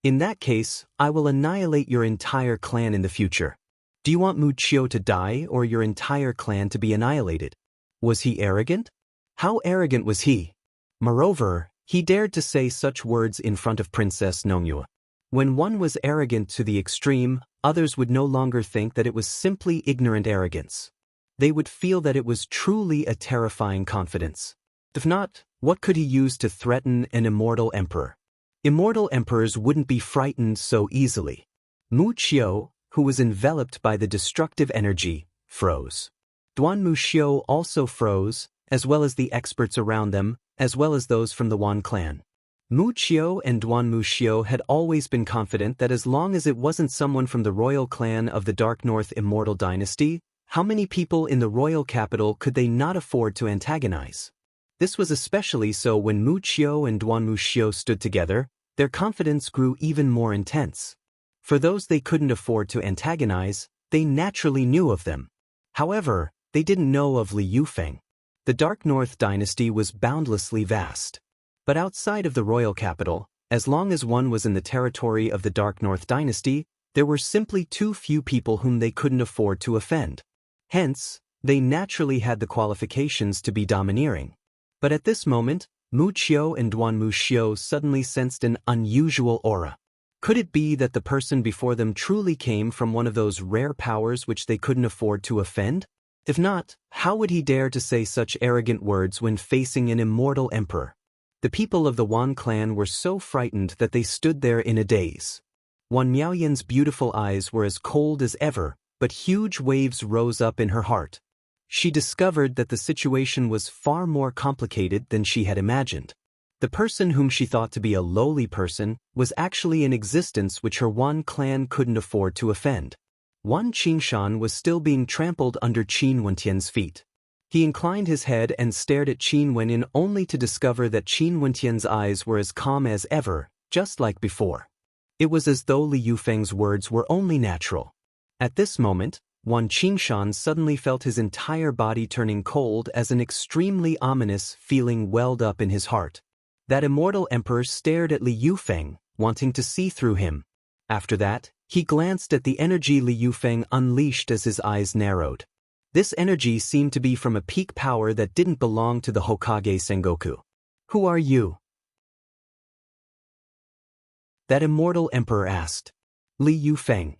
In that case, I will annihilate your entire clan in the future. Do you want Mu Qiu to die or your entire clan to be annihilated? Was he arrogant? How arrogant was he? Moreover, he dared to say such words in front of Princess Nongyue. When one was arrogant to the extreme, others would no longer think that it was simply ignorant arrogance. They would feel that it was truly a terrifying confidence. If not, what could he use to threaten an immortal emperor? Immortal emperors wouldn't be frightened so easily. Mu Qiu, who was enveloped by the destructive energy, froze. Duan Mu Xiu also froze, as well as the experts around them, as well as those from the Wan clan. Mu Qiu and Duan Mu Xiu had always been confident that as long as it wasn't someone from the royal clan of the Dark North Immortal Dynasty, how many people in the royal capital could they not afford to antagonize? This was especially so when Mu Qiu and Duan Mu Xiu stood together, their confidence grew even more intense. For those they couldn't afford to antagonize, they naturally knew of them. However, they didn't know of Li Yufeng. The Dark North dynasty was boundlessly vast. But outside of the royal capital, as long as one was in the territory of the Dark North dynasty, there were simply too few people whom they couldn't afford to offend. Hence, they naturally had the qualifications to be domineering. But at this moment, Mu Qiu and Duan Mu Xiu suddenly sensed an unusual aura. Could it be that the person before them truly came from one of those rare powers which they couldn't afford to offend? If not, how would he dare to say such arrogant words when facing an immortal emperor? The people of the Wan clan were so frightened that they stood there in a daze. Wan Miaoyan's beautiful eyes were as cold as ever, but huge waves rose up in her heart. She discovered that the situation was far more complicated than she had imagined. The person whom she thought to be a lowly person was actually in existence which her Wan clan couldn't afford to offend. Wan Qingshan was still being trampled under Qin Wentian's feet. He inclined his head and stared at Qin Wenin only to discover that Qin Wentian's eyes were as calm as ever, just like before. It was as though Li Yufeng's words were only natural. At this moment, Wan Qingshan suddenly felt his entire body turning cold as an extremely ominous feeling welled up in his heart. That immortal emperor stared at Li Yufeng, wanting to see through him. After that, he glanced at the energy Li Yufeng unleashed as his eyes narrowed. This energy seemed to be from a peak power that didn't belong to the Hokage Sengoku. "Who are you?" that immortal emperor asked. Li Yufeng.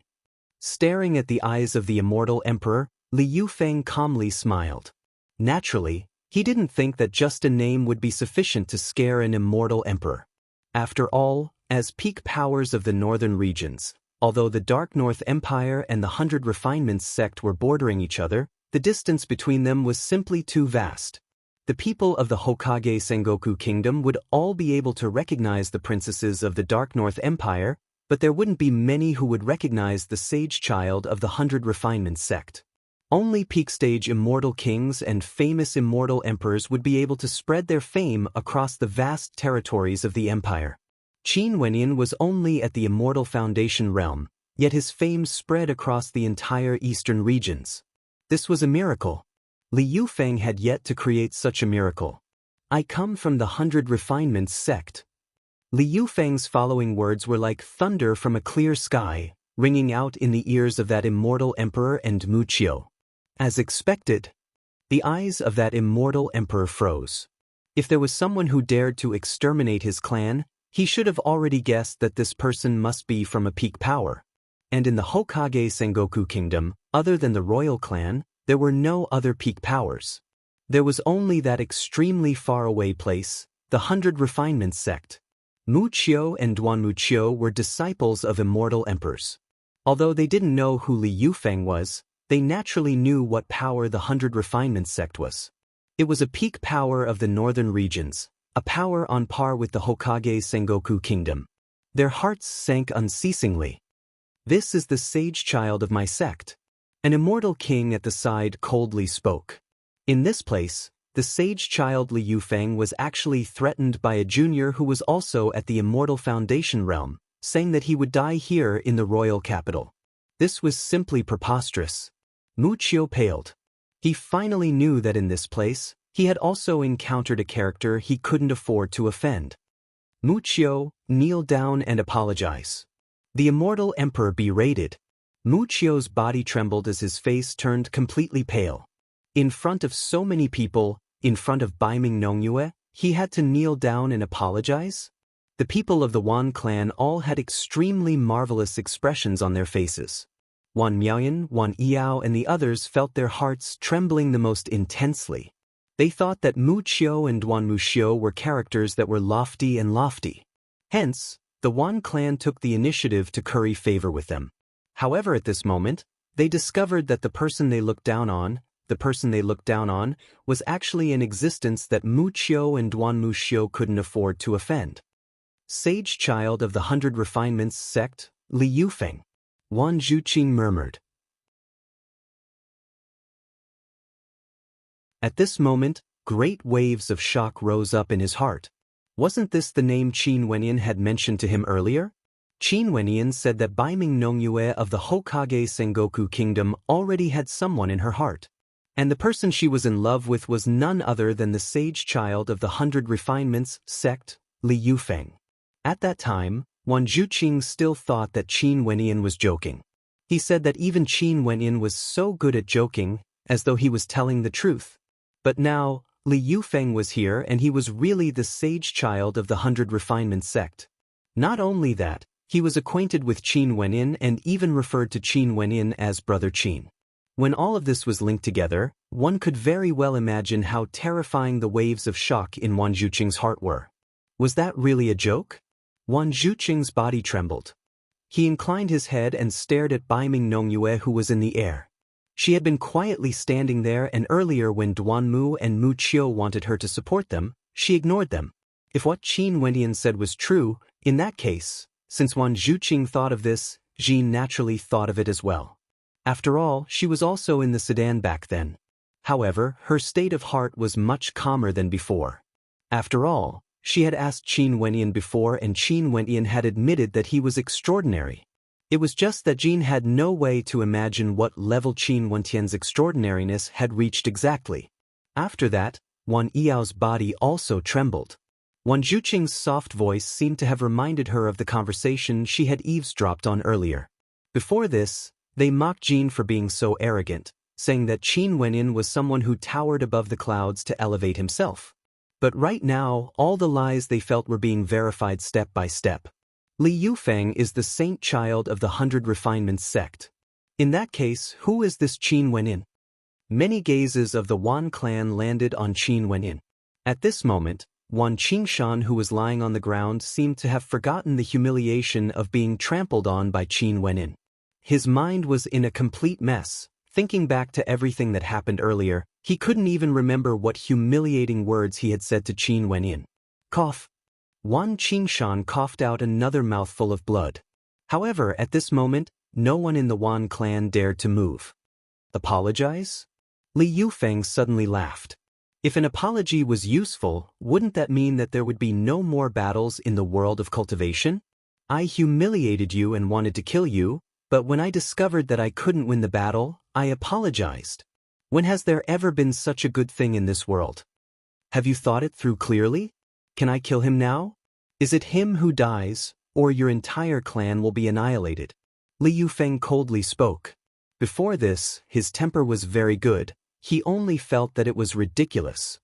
Staring at the eyes of the immortal emperor, Li Yufeng calmly smiled. Naturally, he didn't think that just a name would be sufficient to scare an immortal emperor. After all, as peak powers of the northern regions, although the Dark North Empire and the 100 Refinements sect were bordering each other, the distance between them was simply too vast. The people of the Hokage Sengoku Kingdom would all be able to recognize the princesses of the Dark North Empire, but there wouldn't be many who would recognize the sage child of the 100 Refinements sect. Only peak-stage immortal kings and famous immortal emperors would be able to spread their fame across the vast territories of the empire. Qin Wenyan was only at the Immortal Foundation realm, yet his fame spread across the entire eastern regions. This was a miracle. Li Yufeng had yet to create such a miracle. "I come from the 100 Refinements sect." Li Yufeng's following words were like thunder from a clear sky, ringing out in the ears of that immortal emperor and Mu Qiu. As expected, the eyes of that immortal emperor froze. If there was someone who dared to exterminate his clan, he should have already guessed that this person must be from a peak power. And in the Hokage Sengoku Kingdom, other than the royal clan, there were no other peak powers. There was only that extremely far-away place, the 100 Refinements sect. Mu Qiu and Duan Mu Qiu were disciples of immortal emperors. Although they didn't know who Li Yufeng was, they naturally knew what power the 100 Refinements sect was. It was a peak power of the northern regions, a power on par with the Hokage Sengoku Kingdom. Their hearts sank unceasingly. "This is the sage child of my sect." An immortal king at the side coldly spoke. In this place, the sage child Li Yufeng was actually threatened by a junior who was also at the Immortal Foundation realm, saying that he would die here in the royal capital. This was simply preposterous. Mu Qiu paled. He finally knew that in this place, he had also encountered a character he couldn't afford to offend. "Mu Qiu, kneel down and apologize." The immortal emperor berated. Mu Qiu's body trembled as his face turned completely pale. In front of so many people, in front of Baiming Nongyue, he had to kneel down and apologize? The people of the Wan clan all had extremely marvelous expressions on their faces. Wan Miaoyan, Wan Yao and the others felt their hearts trembling the most intensely. They thought that Mu Qiu and Duan Mu Qiu were characters that were lofty and lofty. Hence, the Wan clan took the initiative to curry favor with them. However, at this moment, they discovered that the person they looked down on was actually an existence that Mu Qiu and Duan Mu Qiu couldn't afford to offend. "Sage child of the 100 Refinements sect, Li Yufeng," Wan Zhuqing murmured. At this moment, great waves of shock rose up in his heart. Wasn't this the name Qin Wenyan had mentioned to him earlier? Qin Wenyan said that Baiming Nongyue of the Hokage Sengoku Kingdom already had someone in her heart. And the person she was in love with was none other than the sage child of the 100 Refinements sect, Li Yufeng. At that time, Wan Zhuqing still thought that Qin Wenyan was joking. He said that even Qin Wenyan was so good at joking, as though he was telling the truth. But now, Li Yufeng was here and he was really the sage child of the 100 Refinements sect. Not only that, he was acquainted with Qin Wenyan and even referred to Qin Wenyan as Brother Qin. When all of this was linked together, one could very well imagine how terrifying the waves of shock in Wan Zhuqing's heart were. Was that really a joke? Wan Zhuqing's body trembled. He inclined his head and stared at Baiming Nongyue who was in the air. She had been quietly standing there, and earlier when Duan Mu and Mu Qiu wanted her to support them, she ignored them. If what Qin Wenyan said was true, in that case, since Wan Zhuqing thought of this, Jean naturally thought of it as well. After all, she was also in the sedan back then. However, her state of heart was much calmer than before. After all, She had asked Qin Wenyan before and Qin Wenyan had admitted that he was extraordinary. It was just that Jean had no way to imagine what level Qin Wentian's extraordinariness had reached exactly. After that, Wan Yao's body also trembled. Wan Zhuqing's soft voice seemed to have reminded her of the conversation she had eavesdropped on earlier. Before this, they mocked Jean for being so arrogant, saying that Qin Wenyan was someone who towered above the clouds to elevate himself. But right now, all the lies they felt were being verified step by step. Li Yufeng is the saint child of the 100 Refinements sect. In that case, who is this Qin Wenyan? Many gazes of the Wan clan landed on Qin Wenyan. At this moment, Wan Qingshan, who was lying on the ground, seemed to have forgotten the humiliation of being trampled on by Qin Wenyan. His mind was in a complete mess. Thinking back to everything that happened earlier, he couldn't even remember what humiliating words he had said to Qin Wenyan. Cough. Wan Qingshan coughed out another mouthful of blood. However, at this moment, no one in the Wan clan dared to move. Apologize? Li Yufeng suddenly laughed. If an apology was useful, wouldn't that mean that there would be no more battles in the world of cultivation? I humiliated you and wanted to kill you, but when I discovered that I couldn't win the battle, I apologized. When has there ever been such a good thing in this world? Have you thought it through clearly? Can I kill him now? Is it him who dies, or your entire clan will be annihilated? Li Yufeng coldly spoke. Before this, his temper was very good. He only felt that it was ridiculous.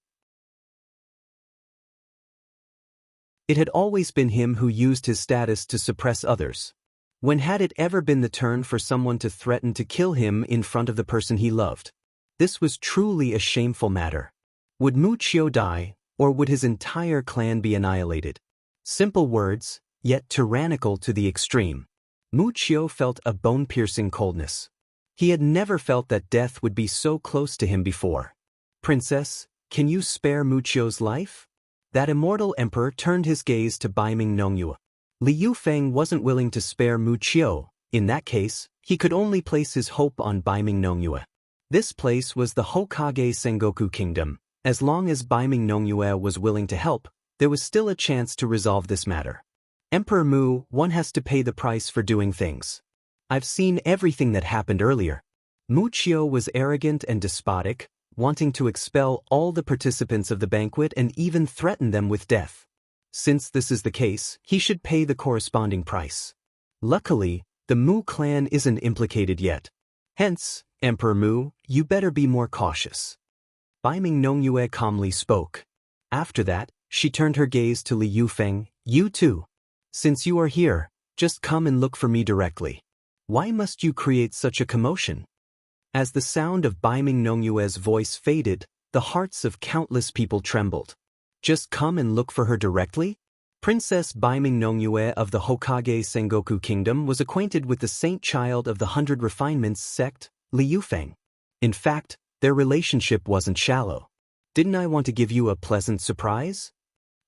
It had always been him who used his status to suppress others. When had it ever been the turn for someone to threaten to kill him in front of the person he loved? This was truly a shameful matter. Would Mu Qiu die, or would his entire clan be annihilated? Simple words, yet tyrannical to the extreme. Mu Qiu felt a bone-piercing coldness. He had never felt that death would be so close to him before. Princess, can you spare Mu Qiu's life? That immortal emperor turned his gaze to Baiming Nongyue. Li Yufeng wasn't willing to spare Mu Qiu. In that case, he could only place his hope on Baiming Nongyue. This place was the Hokage Sengoku Kingdom. As long as Baiming Nongyue was willing to help, there was still a chance to resolve this matter. Emperor Mu, one has to pay the price for doing things. I've seen everything that happened earlier. Mu Qiu was arrogant and despotic, wanting to expel all the participants of the banquet and even threaten them with death. Since this is the case, he should pay the corresponding price. Luckily, the Mu clan isn't implicated yet. Hence, Emperor Mu, you better be more cautious. Baiming Nongyue calmly spoke. After that, she turned her gaze to Li Yufeng. You too. Since you are here, just come and look for me directly. Why must you create such a commotion? As the sound of Baiming Nongyue's voice faded, the hearts of countless people trembled. Just come and look for her directly? Princess Baiming Nongyue of the Hokage Sengoku Kingdom was acquainted with the saint child of the 100 Refinements sect, Li Yufeng. In fact, their relationship wasn't shallow. Didn't I want to give you a pleasant surprise?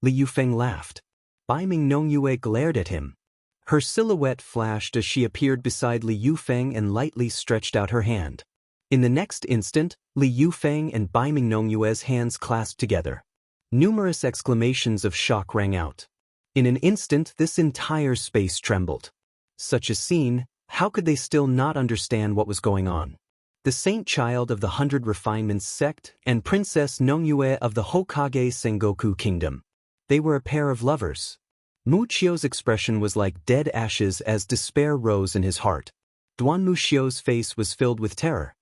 Li Yufeng laughed. Baiming Nongyue glared at him. Her silhouette flashed as she appeared beside Li Yufeng and lightly stretched out her hand. In the next instant, Li Yufeng and Baiming Nongyue's hands clasped together. Numerous exclamations of shock rang out. In an instant, this entire space trembled. Such a scene, how could they still not understand what was going on? The saint child of the 100 Refinements sect and Princess Nongyue of the Hokage Sengoku Kingdom. They were a pair of lovers. Mu Qiu's expression was like dead ashes as despair rose in his heart. Duan Mu Qiu's face was filled with terror.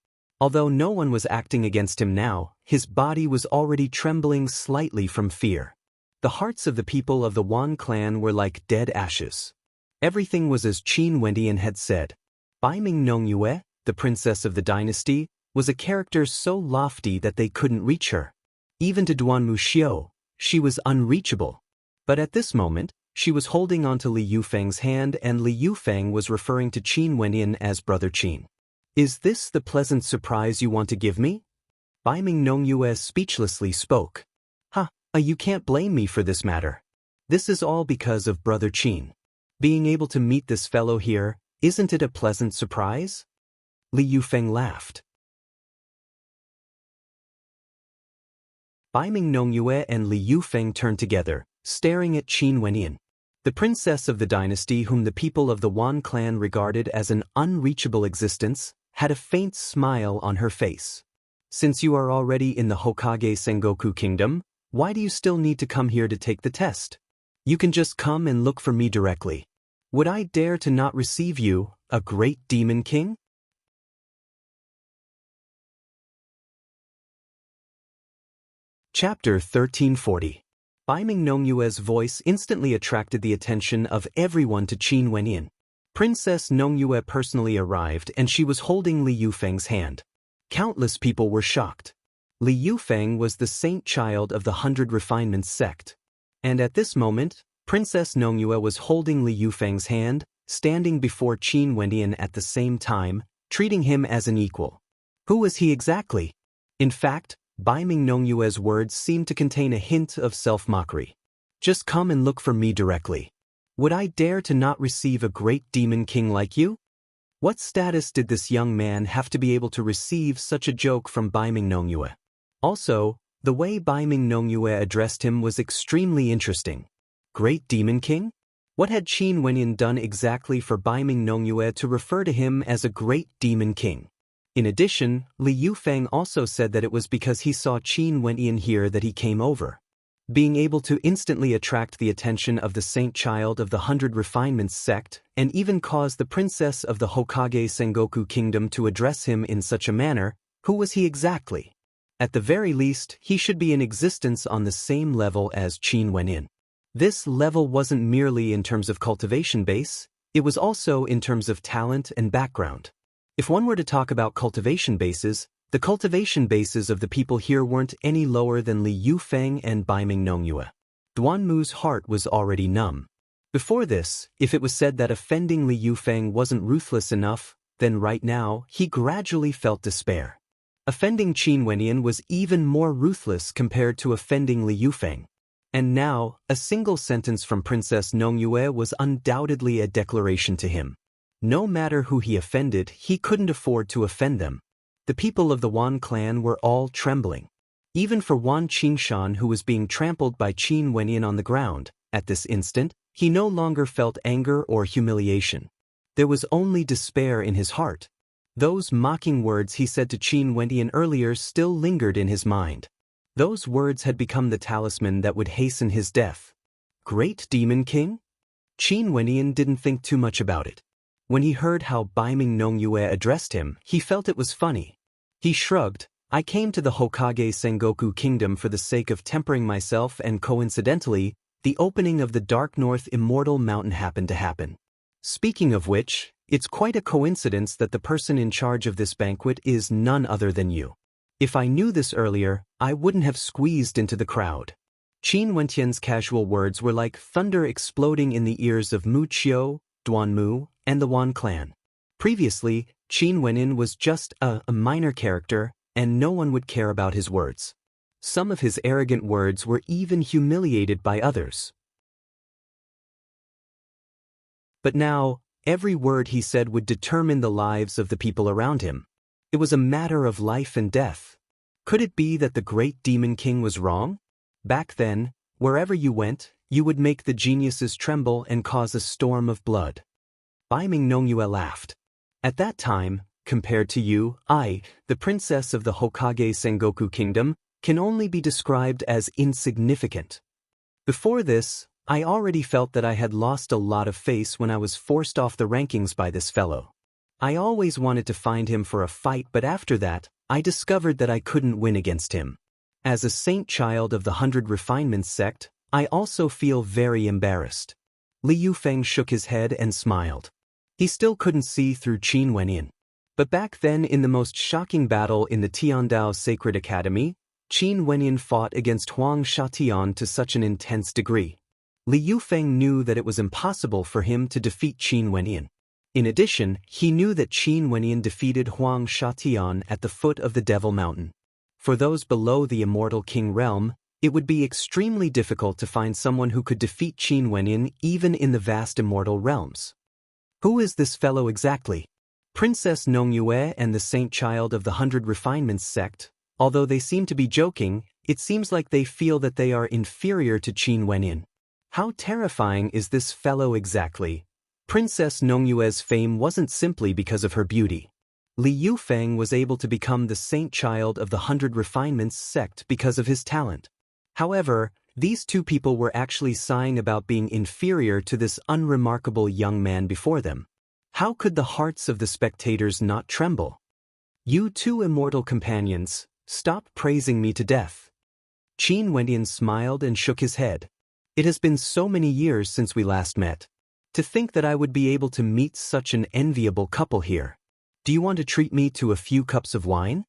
Although no one was acting against him now, his body was already trembling slightly from fear. The hearts of the people of the Wan clan were like dead ashes. Everything was as Qin Wendian had said. Baiming Nongyue, the princess of the dynasty, was a character so lofty that they couldn't reach her. Even to Duan Mu Qiu, she was unreachable. But at this moment, she was holding onto Li Yufeng's hand and Li Yufeng was referring to Qin Wendian as Brother Qin. Is this the pleasant surprise you want to give me? Baiming Nongyue speechlessly spoke. You can't blame me for this matter. This is all because of Brother Qin. Being able to meet this fellow here, isn't it a pleasant surprise? Li Yufeng laughed. Baiming Nongyue and Li Yufeng turned together, staring at Qin Wenyan, the princess of the dynasty whom the people of the Wan clan regarded as an unreachable existence, had a faint smile on her face. Since you are already in the Hokage Sengoku Kingdom, why do you still need to come here to take the test? You can just come and look for me directly. Would I dare to not receive you, a great demon king? Chapter 1340. Bai Ming Nongyue's voice instantly attracted the attention of everyone to Qin Wenyan. Princess Nongyue personally arrived and she was holding Li Yufeng's hand. Countless people were shocked. Li Yufeng was the saint child of the 100 Refinements sect. And at this moment, Princess Nongyue was holding Li Yufeng's hand, standing before Qin Wenyan at the same time, treating him as an equal. Who was he exactly? In fact, Bai Ming Nongyue's words seemed to contain a hint of self-mockery. Just come and look for me directly. Would I dare to not receive a great demon king like you? What status did this young man have to be able to receive such a joke from Bai Ming Nongyue? Also, the way Bai Ming Nongyue addressed him was extremely interesting. Great demon king? What had Qin Wenyan done exactly for Bai Ming Nongyue to refer to him as a great demon king? In addition, Li Yufeng also said that it was because he saw Qin Wenyan here that he came over. Being able to instantly attract the attention of the saint child of the 100 Refinements sect and even cause the princess of the Hokage Sengoku Kingdom to address him in such a manner, who was he exactly? At the very least, he should be in existence on the same level as Qin Wenyan. This level wasn't merely in terms of cultivation base, it was also in terms of talent and background. If one were to talk about cultivation bases, the cultivation bases of the people here weren't any lower than Li Yufeng and Bai Ming Nongyue. Duanmu's heart was already numb. Before this, if it was said that offending Li Yufeng wasn't ruthless enough, then right now, he gradually felt despair. Offending Qin Wenyan was even more ruthless compared to offending Li Yufeng. And now, a single sentence from Princess Nongyue was undoubtedly a declaration to him. No matter who he offended, he couldn't afford to offend them. The people of the Wan clan were all trembling. Even for Wan Qingshan, who was being trampled by Qin Wenyan on the ground, at this instant, he no longer felt anger or humiliation. There was only despair in his heart. Those mocking words he said to Qin Wenyan earlier still lingered in his mind. Those words had become the talisman that would hasten his death. Great Demon King? Qin Wenyan didn't think too much about it. When he heard how Bai Ming Nongyue addressed him, he felt it was funny. He shrugged. I came to the Hokage Sengoku Kingdom for the sake of tempering myself, and coincidentally, the opening of the Dark North Immortal Mountain happened to happen. Speaking of which, it's quite a coincidence that the person in charge of this banquet is none other than you. If I knew this earlier, I wouldn't have squeezed into the crowd. Qin Wenyan's casual words were like thunder exploding in the ears of Mu Qiu, Duanmu, and the Wan clan. Previously, Qin Wenyan was just a minor character, and no one would care about his words. Some of his arrogant words were even humiliated by others. But now, every word he said would determine the lives of the people around him. It was a matter of life and death. Could it be that the great Demon King was wrong? Back then, wherever you went, you would make the geniuses tremble and cause a storm of blood. Bai Ming Nongyue laughed. At that time, compared to you, I, the princess of the Hokage Sengoku Kingdom, can only be described as insignificant. Before this, I already felt that I had lost a lot of face when I was forced off the rankings by this fellow. I always wanted to find him for a fight, but after that, I discovered that I couldn't win against him. As a saint child of the 100 Refinements sect, I also feel very embarrassed. Li Yufeng shook his head and smiled. He still couldn't see through Qin Wenyan. But back then, in the most shocking battle in the Tiandao Sacred Academy, Qin Wenyan fought against Huang Shatian to such an intense degree. Li Yufeng knew that it was impossible for him to defeat Qin Wenyan. In addition, he knew that Qin Wenyan defeated Huang Shatian at the foot of the Devil Mountain. For those below the Immortal King realm, it would be extremely difficult to find someone who could defeat Qin Wenyan even in the vast immortal realms. Who is this fellow exactly? Princess Nongyue and the saint child of the 100 Refinements sect, although they seemed to be joking, It seems like they feel that they are inferior to Qin Wenyin. How terrifying is this fellow exactly? Princess Nongyue's fame wasn't simply because of her beauty. Li Yufeng was able to become the saint child of the 100 Refinements sect because of his talent. However, these two people were actually sighing about being inferior to this unremarkable young man before them. How could the hearts of the spectators not tremble? You two immortal companions, stop praising me to death. Qin Wendian smiled and shook his head. It has been so many years since we last met. To think that I would be able to meet such an enviable couple here. Do you want to treat me to a few cups of wine?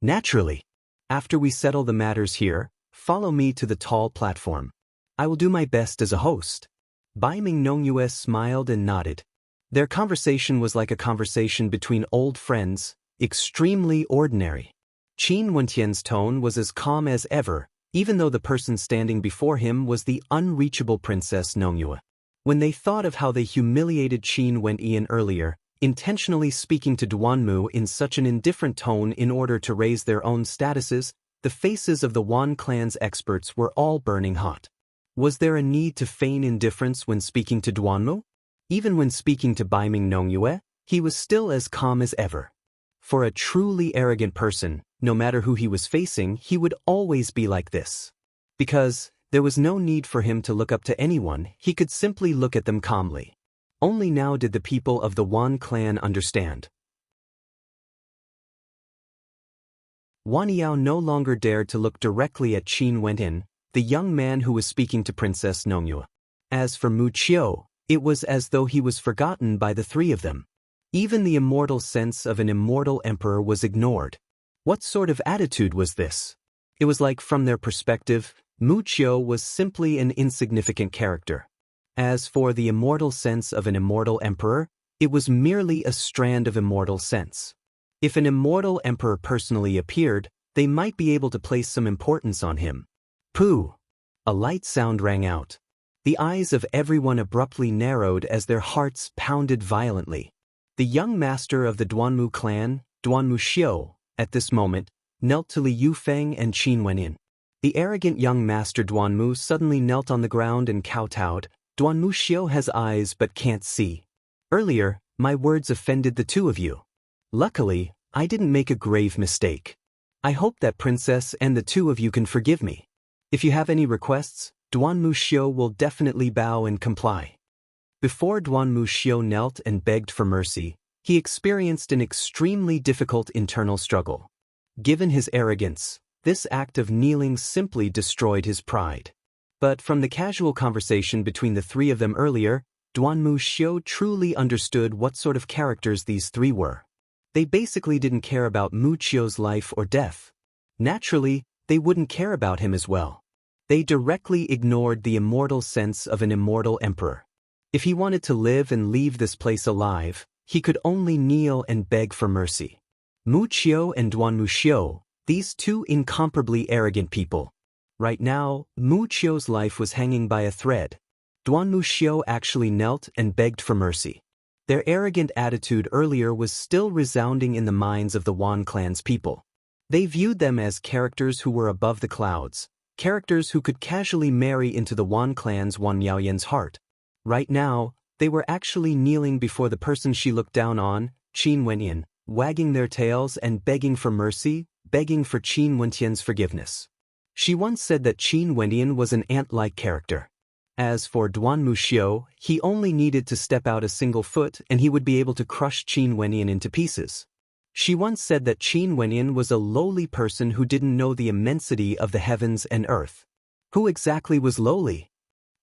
Naturally. After we settle the matters here, follow me to the tall platform. I will do my best as a host. Bai Ming Nongyue smiled and nodded. Their conversation was like a conversation between old friends, extremely ordinary. Qin Wentian's tone was as calm as ever, even though the person standing before him was the unreachable Princess Nongyue. When they thought of how they humiliated Qin Wenyan earlier, intentionally speaking to Duanmu in such an indifferent tone in order to raise their own statuses, the faces of the Wan clan's experts were all burning hot. Was there a need to feign indifference when speaking to Duanmu? Even when speaking to Bai Ming Nongyue, he was still as calm as ever. For a truly arrogant person, no matter who he was facing, he would always be like this. Because there was no need for him to look up to anyone, he could simply look at them calmly. Only now did the people of the Wan clan understand. Wan Yao no longer dared to look directly at Qin Wenyan, the young man who was speaking to Princess Nongyue. As for Mu Qiu, it was as though he was forgotten by the three of them. Even the immortal sense of an immortal emperor was ignored. What sort of attitude was this? It was like, from their perspective, Mu Qiu was simply an insignificant character. As for the immortal sense of an immortal emperor, it was merely a strand of immortal sense. If an immortal emperor personally appeared, they might be able to place some importance on him. Pooh! A light sound rang out. The eyes of everyone abruptly narrowed as their hearts pounded violently. The young master of the Duanmu clan, Duanmu Xiu, at this moment, knelt to Li Yufeng and Qin Wenyan. The arrogant young master Duanmu suddenly knelt on the ground and kowtowed. Duanmu Xiu has eyes but can't see. Earlier, my words offended the two of you. Luckily, I didn't make a grave mistake. I hope that princess and the two of you can forgive me. If you have any requests, Duanmu Xiu will definitely bow and comply. Before Duanmu Xiu knelt and begged for mercy, he experienced an extremely difficult internal struggle. Given his arrogance, this act of kneeling simply destroyed his pride. But from the casual conversation between the three of them earlier, Duanmu Xiu truly understood what sort of characters these three were. They basically didn't care about Mu Qiu's life or death. Naturally, they wouldn't care about him as well. They directly ignored the immortal sense of an immortal emperor. If he wanted to live and leave this place alive, he could only kneel and beg for mercy. Mu Qiu and Duanmu Xiu, these two incomparably arrogant people. Right now, Mu Qiu's life was hanging by a thread. Duanmu Xiu actually knelt and begged for mercy. Their arrogant attitude earlier was still resounding in the minds of the Wan clan's people. They viewed them as characters who were above the clouds, characters who could casually marry into the Wan clan's Wan Yaoyan's heart. Right now, they were actually kneeling before the person she looked down on, Qin Wenyan, wagging their tails and begging for mercy, begging for Qin Wentian's forgiveness. She once said that Qin Wenyan was an ant-like character. As for Duanmu Xiu, he only needed to step out a single foot and he would be able to crush Qin Wenyan into pieces. She once said that Qin Wenyan was a lowly person who didn't know the immensity of the heavens and earth. Who exactly was lowly?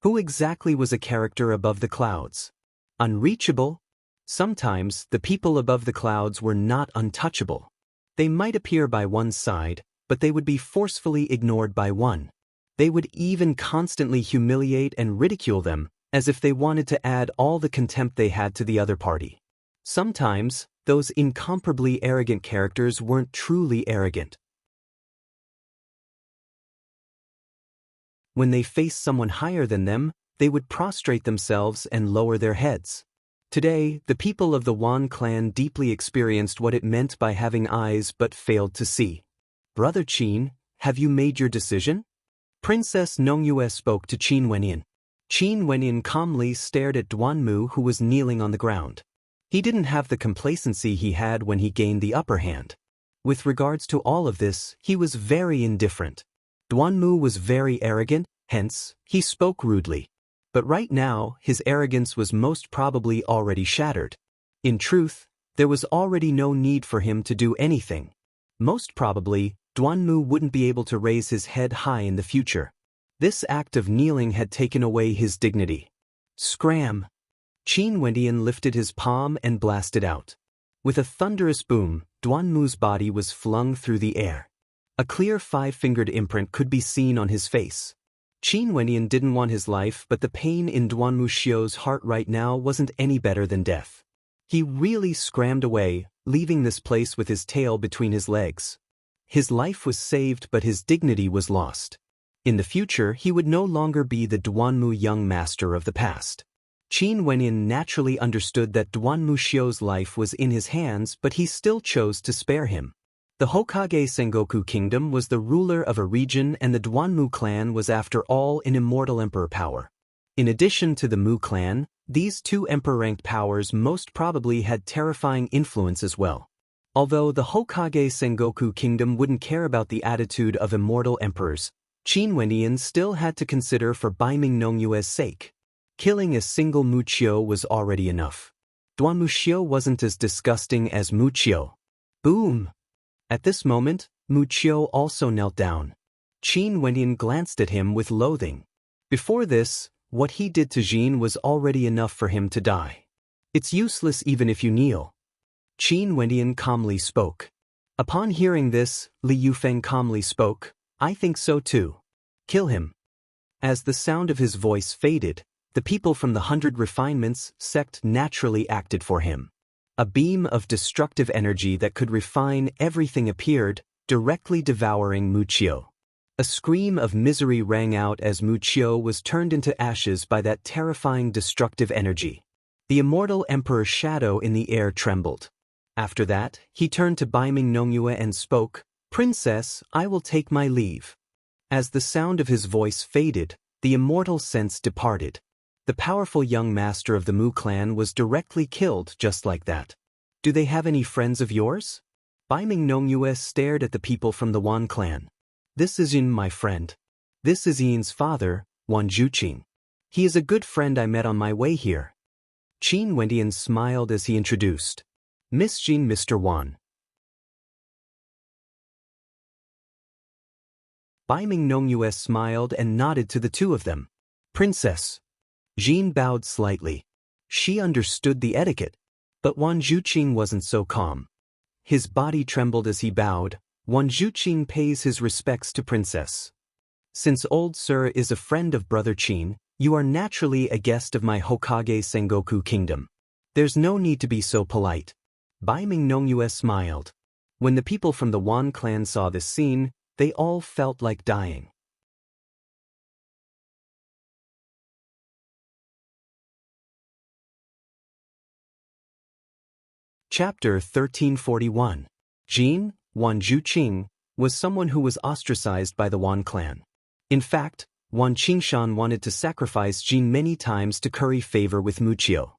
Who exactly was a character above the clouds? Unreachable? Sometimes, the people above the clouds were not untouchable. They might appear by one side, but they would be forcefully ignored by one. They would even constantly humiliate and ridicule them, as if they wanted to add all the contempt they had to the other party. Sometimes, those incomparably arrogant characters weren't truly arrogant. When they faced someone higher than them, they would prostrate themselves and lower their heads. Today, the people of the Wan clan deeply experienced what it meant by having eyes but failed to see. Brother Qin, have you made your decision? Princess Nongyue spoke to Qin Wenyan. Qin Wenyan calmly stared at Duanmu, who was kneeling on the ground. He didn't have the complacency he had when he gained the upper hand. With regards to all of this, he was very indifferent. Duanmu was very arrogant, hence, he spoke rudely. But right now, his arrogance was most probably already shattered. In truth, there was already no need for him to do anything. Most probably, Duanmu wouldn't be able to raise his head high in the future. This act of kneeling had taken away his dignity. Scram! Qin Wenyan lifted his palm and blasted out. With a thunderous boom, Duanmu's body was flung through the air. A clear five-fingered imprint could be seen on his face. Qin Wenyan didn't want his life, but the pain in Duanmu Xiu's heart right now wasn't any better than death. He really scrammed away, leaving this place with his tail between his legs. His life was saved, but his dignity was lost. In the future, he would no longer be the Duanmu young master of the past. Qin Wenyan naturally understood that Duanmu Xiu's life was in his hands, but he still chose to spare him. The Hokage Sengoku Kingdom was the ruler of a region, and the Duanmu clan was after all an immortal emperor power. In addition to the Mu clan, these two emperor-ranked powers most probably had terrifying influence as well. Although the Hokage Sengoku Kingdom wouldn't care about the attitude of immortal emperors, Qin Wenyan still had to consider for Baiming Nongyue's sake. Killing a single Mu Qiu was already enough. Duanmu Xiu wasn't as disgusting as Mu Qiu. Boom! At this moment, Mu Qiu also knelt down. Qin Wenyan glanced at him with loathing. Before this, what he did to Jin was already enough for him to die. It's useless even if you kneel. Qin Wenyan calmly spoke. Upon hearing this, Li Yufeng calmly spoke, I think so too. Kill him. As the sound of his voice faded, the people from the 100 Refinements sect naturally acted for him. A beam of destructive energy that could refine everything appeared, directly devouring Mu Qiu. A scream of misery rang out as Mu Qiu was turned into ashes by that terrifying destructive energy. The immortal emperor's shadow in the air trembled. After that, he turned to Baiming Nongyue and spoke, Princess, I will take my leave. As the sound of his voice faded, the immortal sense departed. The powerful young master of the Mu clan was directly killed just like that. Do they have any friends of yours? Baiming Nongyue stared at the people from the Wan clan. This is Yin, my friend. This is Yin's father, Wan Zhuqing. He is a good friend I met on my way here. Qin Wenyan smiled as he introduced. Miss Jin, Mr. Wan. Baiming Nongyue smiled and nodded to the two of them. Princess. Jin bowed slightly. She understood the etiquette. But Wan Zhuqing wasn't so calm. His body trembled as he bowed. Wan Zhuqing pays his respects to Princess. Since old Sir is a friend of Brother Qin, you are naturally a guest of my Hokage Sengoku Kingdom. There's no need to be so polite. Baiming Nongyue smiled. When the people from the Wan clan saw this scene, they all felt like dying. Chapter 1341. Jin, Wan Zhuqing, was someone who was ostracized by the Wan clan. In fact, Wan Qingshan wanted to sacrifice Jin many times to curry favor with Mu Qiu.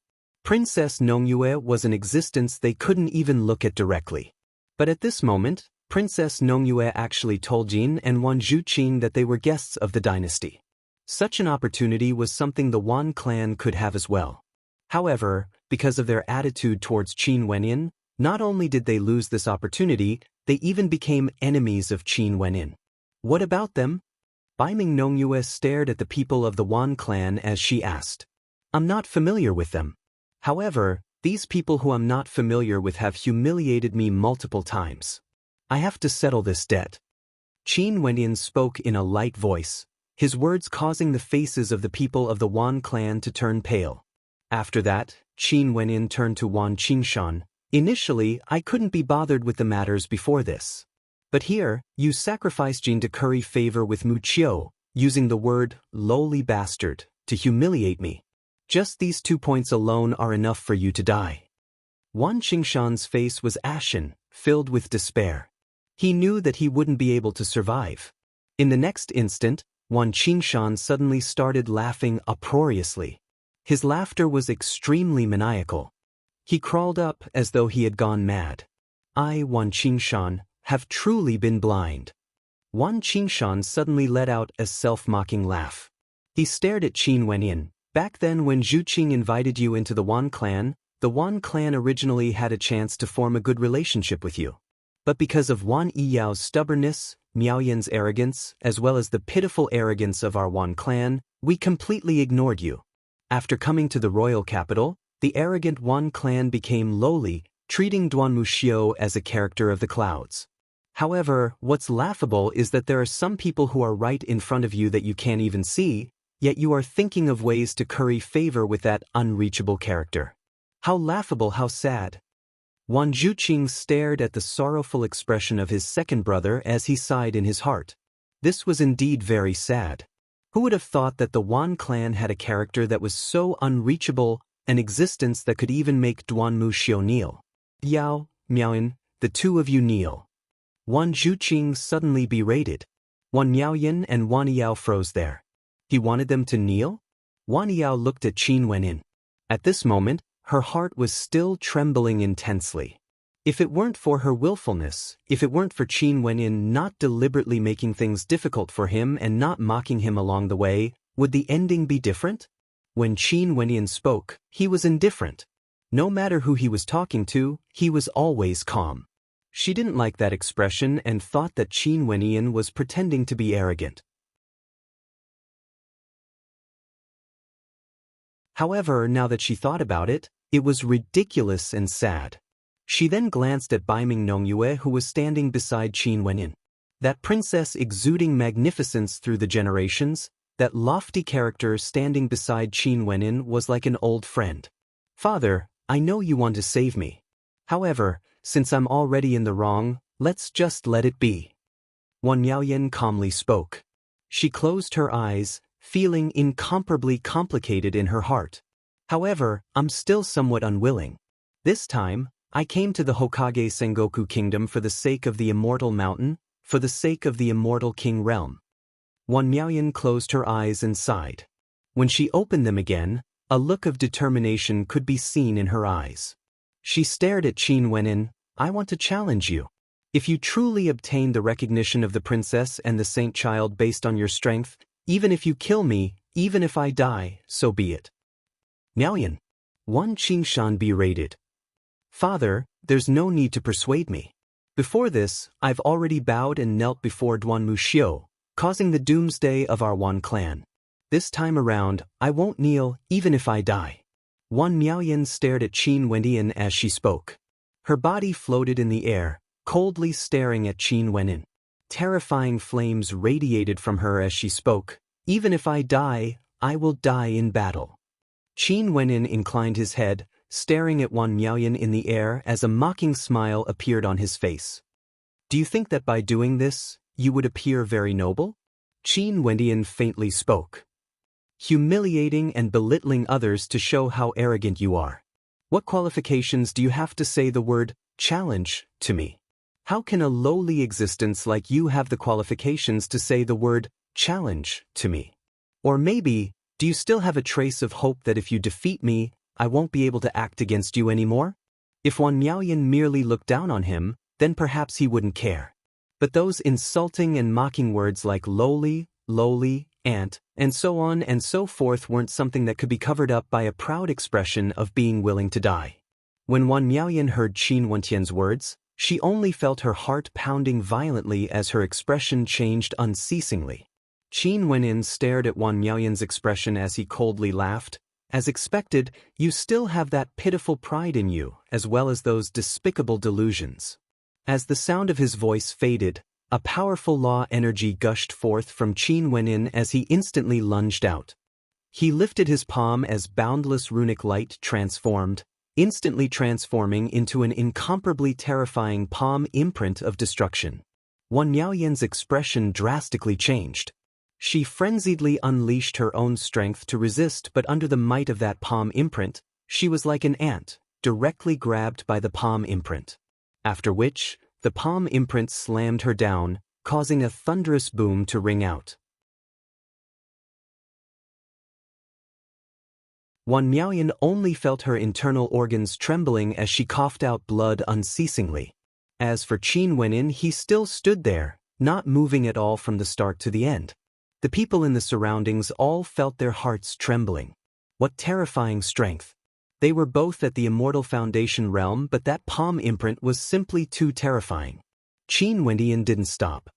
Princess Nongyue was an existence they couldn't even look at directly. But at this moment, Princess Nongyue actually told Jin and Wan Zhuqing that they were guests of the dynasty. Such an opportunity was something the Wan clan could have as well. However, because of their attitude towards Qin Wenyan, not only did they lose this opportunity, they even became enemies of Qin Wenyan. What about them? Baiming Nongyue stared at the people of the Wan clan as she asked. I'm not familiar with them. However, these people who I'm not familiar with have humiliated me multiple times. I have to settle this debt. Qin Wenyan spoke in a light voice, his words causing the faces of the people of the Wan clan to turn pale. After that, Qin Wenyan turned to Wan Qingshan. Initially, I couldn't be bothered with the matters before this. But here, you sacrificed Jin to curry favor with Mu Qiu, using the word, lowly bastard, to humiliate me. Just these 2 points alone are enough for you to die. Wan Qingshan's face was ashen, filled with despair. He knew that he wouldn't be able to survive. In the next instant, Wan Qingshan suddenly started laughing uproariously. His laughter was extremely maniacal. He crawled up as though he had gone mad. I, Wan Qingshan, have truly been blind. Wan Qingshan suddenly let out a self-mocking laugh. He stared at Qin Wenyin. Back then when Zhu Qing invited you into the Wan clan originally had a chance to form a good relationship with you. But because of Wan Yiyao's stubbornness, Miao Yan's arrogance, as well as the pitiful arrogance of our Wan clan, we completely ignored you. After coming to the royal capital, the arrogant Wan clan became lowly, treating Duanmu Xiu as a character of the clouds. However, what's laughable is that there are some people who are right in front of you that you can't even see, yet you are thinking of ways to curry favor with that unreachable character. How laughable, how sad. Wan Zhuqing stared at the sorrowful expression of his second brother as he sighed in his heart. This was indeed very sad. Who would have thought that the Wan clan had a character that was so unreachable, an existence that could even make Duanmu Xiu kneel? Yao, Miaoyan, the two of you kneel. Wan Zhuqing suddenly berated. Wan Miaoyan and Wan Yao froze there. He wanted them to kneel? Wan Yao looked at Qin Wenyin. At this moment, her heart was still trembling intensely. If it weren't for her willfulness, if it weren't for Qin Wenyin not deliberately making things difficult for him and not mocking him along the way, would the ending be different? When Qin Wenyin spoke, he was indifferent. No matter who he was talking to, he was always calm. She didn't like that expression and thought that Qin Wenyin was pretending to be arrogant. However, now that she thought about it, it was ridiculous and sad. She then glanced at Baiming Nongyue, who was standing beside Qin Wenyin. That princess exuding magnificence through the generations, that lofty character standing beside Qin Wenyin was like an old friend. Father, I know you want to save me. However, since I'm already in the wrong, let's just let it be. Wan Miaoyan calmly spoke. She closed her eyes, feeling incomparably complicated in her heart. However, I'm still somewhat unwilling. This time, I came to the Hokage Sengoku Kingdom for the sake of the immortal mountain, for the sake of the immortal king realm. Wan Miaoyan closed her eyes and sighed. When she opened them again, a look of determination could be seen in her eyes. She stared at Qin Wenyin. I want to challenge you. If you truly obtain the recognition of the princess and the saint child based on your strength, even if you kill me, even if I die, so be it. Miaoyan. Wan Qingshan berated. Father, there's no need to persuade me. Before this, I've already bowed and knelt before Duanmu Xiu, causing the doomsday of our Wan clan. This time around, I won't kneel, even if I die. Wan Miaoyan stared at Qin Wenyin as she spoke. Her body floated in the air, coldly staring at Qin Wenyin. Terrifying flames radiated from her as she spoke. Even if I die, I will die in battle. Qin Wenyin inclined his head, staring at Wan Miaoyan in the air as a mocking smile appeared on his face. Do you think that by doing this, you would appear very noble? Qin Wenyin faintly spoke. Humiliating and belittling others to show how arrogant you are. What qualifications do you have to say the word challenge to me? How can a lowly existence like you have the qualifications to say the word challenge to me? Or maybe, do you still have a trace of hope that if you defeat me, I won't be able to act against you anymore? If Wan Miaoyan merely looked down on him, then perhaps he wouldn't care. But those insulting and mocking words like lowly, ant, and so on and so forth weren't something that could be covered up by a proud expression of being willing to die. When Wan Miaoyan heard Qin Wentian's words, she only felt her heart pounding violently as her expression changed unceasingly. Qin Wenyin stared at Wan Miaoyan's expression as he coldly laughed. As expected, you still have that pitiful pride in you, as well as those despicable delusions. As the sound of his voice faded, a powerful law energy gushed forth from Qin Wenyin as he instantly lunged out. He lifted his palm as boundless runic light transformed, instantly transforming into an incomparably terrifying palm imprint of destruction. Wan Miaoyan's expression drastically changed. She frenziedly unleashed her own strength to resist, but under the might of that palm imprint, she was like an ant, directly grabbed by the palm imprint. After which, the palm imprint slammed her down, causing a thunderous boom to ring out. Wan Miaoyan only felt her internal organs trembling as she coughed out blood unceasingly. As for Qin Wenyin, he still stood there, not moving at all from the start to the end. The people in the surroundings all felt their hearts trembling. What terrifying strength! They were both at the Immortal Foundation realm, but that palm imprint was simply too terrifying. Qin Wenyin didn't stop.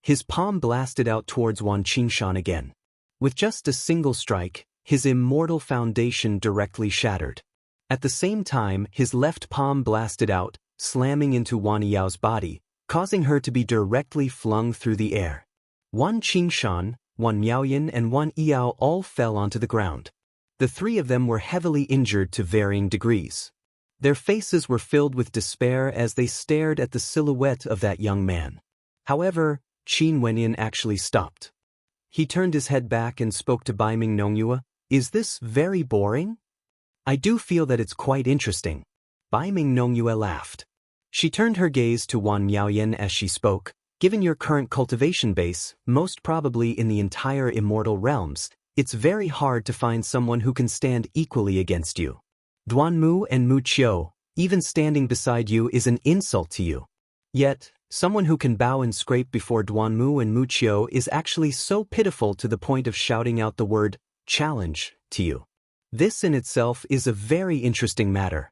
His palm blasted out towards Wan Qingshan again. With just a single strike, his immortal foundation directly shattered. At the same time, his left palm blasted out, slamming into Wan Yao's body, causing her to be directly flung through the air. Wan Qingshan, Wan Miaoyan, and Wan Yao all fell onto the ground. The three of them were heavily injured to varying degrees. Their faces were filled with despair as they stared at the silhouette of that young man. However, Qin Wenyin actually stopped. He turned his head back and spoke to Baiming Nongyue. "Is this very boring?" "I do feel that it's quite interesting." Baiming Nongyue laughed. She turned her gaze to Wan Miaoyan as she spoke. "Given your current cultivation base, most probably in the entire immortal realms, it's very hard to find someone who can stand equally against you. Duanmu and Mu Qiu, even standing beside you is an insult to you. Yet, someone who can bow and scrape before Duanmu and Mu Qiu is actually so pitiful to the point of shouting out the word challenge to you. This in itself is a very interesting matter."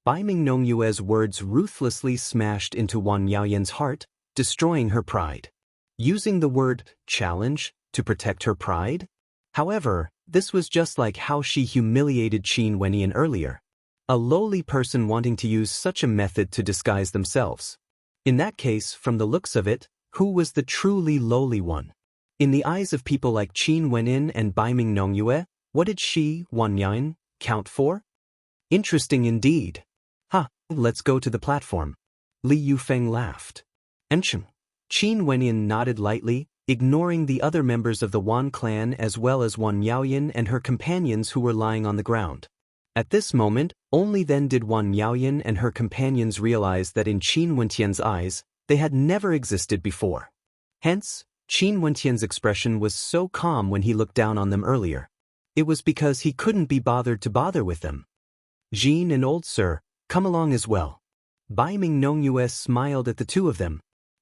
Baiming Nongyue's words ruthlessly smashed into Wan Miaoyan's heart, destroying her pride. Using the word challenge to protect her pride? However, this was just like how she humiliated Qin Wenyin earlier. A lowly person wanting to use such a method to disguise themselves. In that case, from the looks of it, who was the truly lowly one? In the eyes of people like Qin Wenyin and Baiming Nongyue, what did she, Wan Miaoyan, count for? Interesting indeed. Let's go to the platform. Li Yufeng laughed. Qin Wenyin nodded lightly, ignoring the other members of the Wan clan as well as Wan Miaoyan and her companions who were lying on the ground. At this moment, only then did Wan Miaoyan and her companions realize that in Qin Wentian's eyes, they had never existed before. Hence, Qin Wentian's expression was so calm when he looked down on them earlier. It was because he couldn't be bothered to bother with them. "Jean and old sir, come along as well." Baiming Nongyue smiled at the two of them.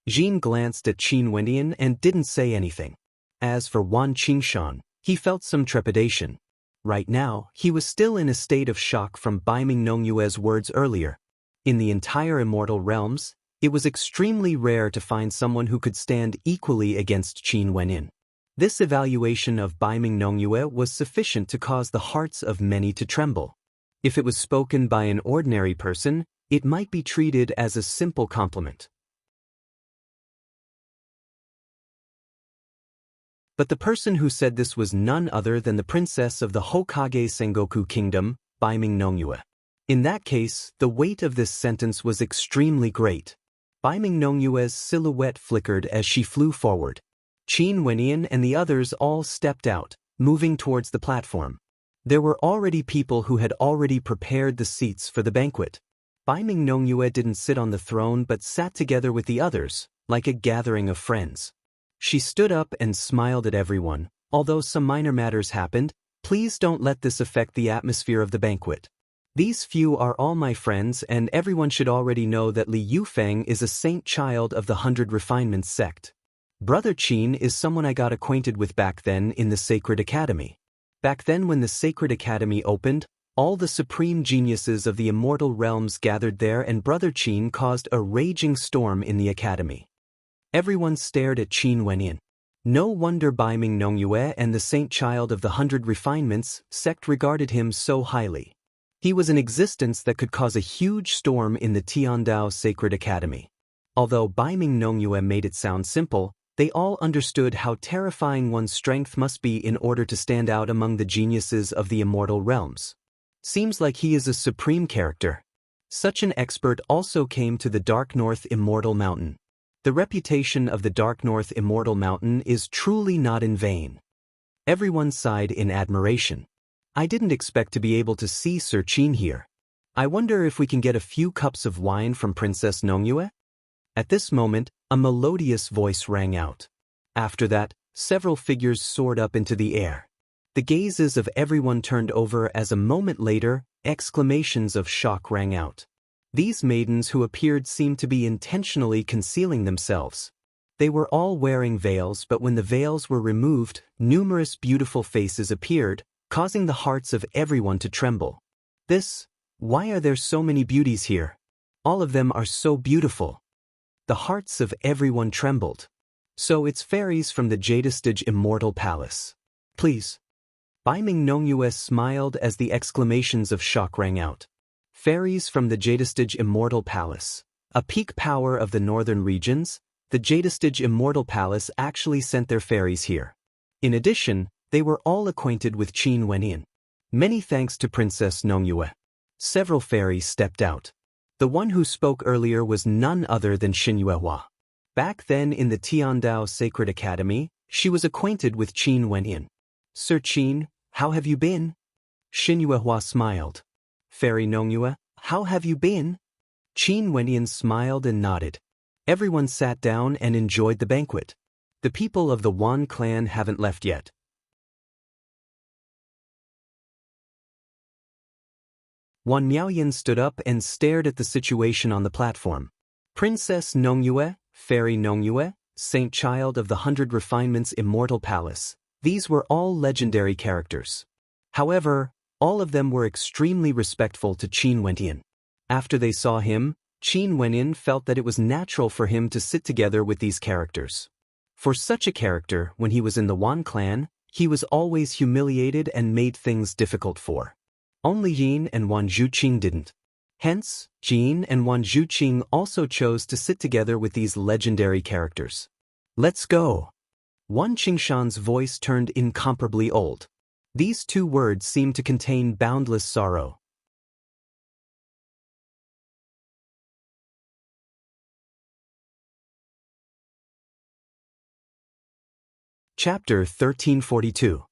Jean glanced at Qin Wenyin and didn't say anything. As for Wan Qingshan, he felt some trepidation. Right now, he was still in a state of shock from Baiming Nongyue's words earlier. In the entire immortal realms, it was extremely rare to find someone who could stand equally against Qin Wenyin. This evaluation of Baiming Nongyue was sufficient to cause the hearts of many to tremble. If it was spoken by an ordinary person, it might be treated as a simple compliment. But the person who said this was none other than the princess of the Hokage Sengoku Kingdom, Baiming Nongyue. In that case, the weight of this sentence was extremely great. Baiming Nongyue's silhouette flickered as she flew forward. Qin Wenyin and the others all stepped out, moving towards the platform. There were already people who had already prepared the seats for the banquet. Baiming Nongyue didn't sit on the throne but sat together with the others, like a gathering of friends. She stood up and smiled at everyone. "Although some minor matters happened, please don't let this affect the atmosphere of the banquet. These few are all my friends and everyone should already know that Li Yufeng is a saint child of the 100 Refinements sect. Brother Qin is someone I got acquainted with back then in the Sacred Academy. Back then when the Sacred Academy opened, all the supreme geniuses of the immortal realms gathered there and Brother Qin caused a raging storm in the academy." Everyone stared at Qin Wenyin. No wonder Baiming Nongyue and the saint child of the 100 Refinements sect regarded him so highly. He was an existence that could cause a huge storm in the Tiandao Sacred Academy. Although Baiming Nongyue made it sound simple, they all understood how terrifying one's strength must be in order to stand out among the geniuses of the immortal realms. Seems like he is a supreme character. Such an expert also came to the Dark North Immortal Mountain. The reputation of the Dark North Immortal Mountain is truly not in vain. Everyone sighed in admiration. "I didn't expect to be able to see Sir Qin here. I wonder if we can get a few cups of wine from Princess Nongyue?" At this moment, A melodious voice rang out. After that, several figures soared up into the air. The gazes of everyone turned over as a moment later, exclamations of shock rang out. These maidens who appeared seemed to be intentionally concealing themselves. They were all wearing veils, but when the veils were removed, numerous beautiful faces appeared, causing the hearts of everyone to tremble. Why are there so many beauties here? All of them are so beautiful. The hearts of everyone trembled. So it's fairies from the Jadestage Immortal Palace. Please. Baiming Nongyue smiled as the exclamations of shock rang out. Fairies from the Jadestage Immortal Palace. A peak power of the northern regions, the Jadestage Immortal Palace actually sent their fairies here. In addition, they were all acquainted with Qin Wenyan. Many thanks to Princess Nongyue. Several fairies stepped out. The one who spoke earlier was none other than Xin Yuehua. Back then in the Tiandao Sacred Academy, she was acquainted with Qin Wenyan. Sir Qin, how have you been? Xin Yuehua smiled. Fairy Nongyue, how have you been? Qin Wenyan smiled and nodded. Everyone sat down and enjoyed the banquet. The people of the Wan clan haven't left yet. Wan Miaoyan stood up and stared at the situation on the platform. Princess Nongyue, Fairy Nongyue, Saint Child of the 100 Refinements Immortal Palace. These were all legendary characters. However, all of them were extremely respectful to Qin Wenyan. After they saw him, Qin Wenyan felt that it was natural for him to sit together with these characters. For such a character, when he was in the Wan clan, he was always humiliated and made things difficult for. Only Jin and Wan Zhuqing didn't. Hence, Jin and Wan Zhuqing also chose to sit together with these legendary characters. Let's go. Wan Qingshan's voice turned incomparably old. These two words seemed to contain boundless sorrow. Chapter 1342.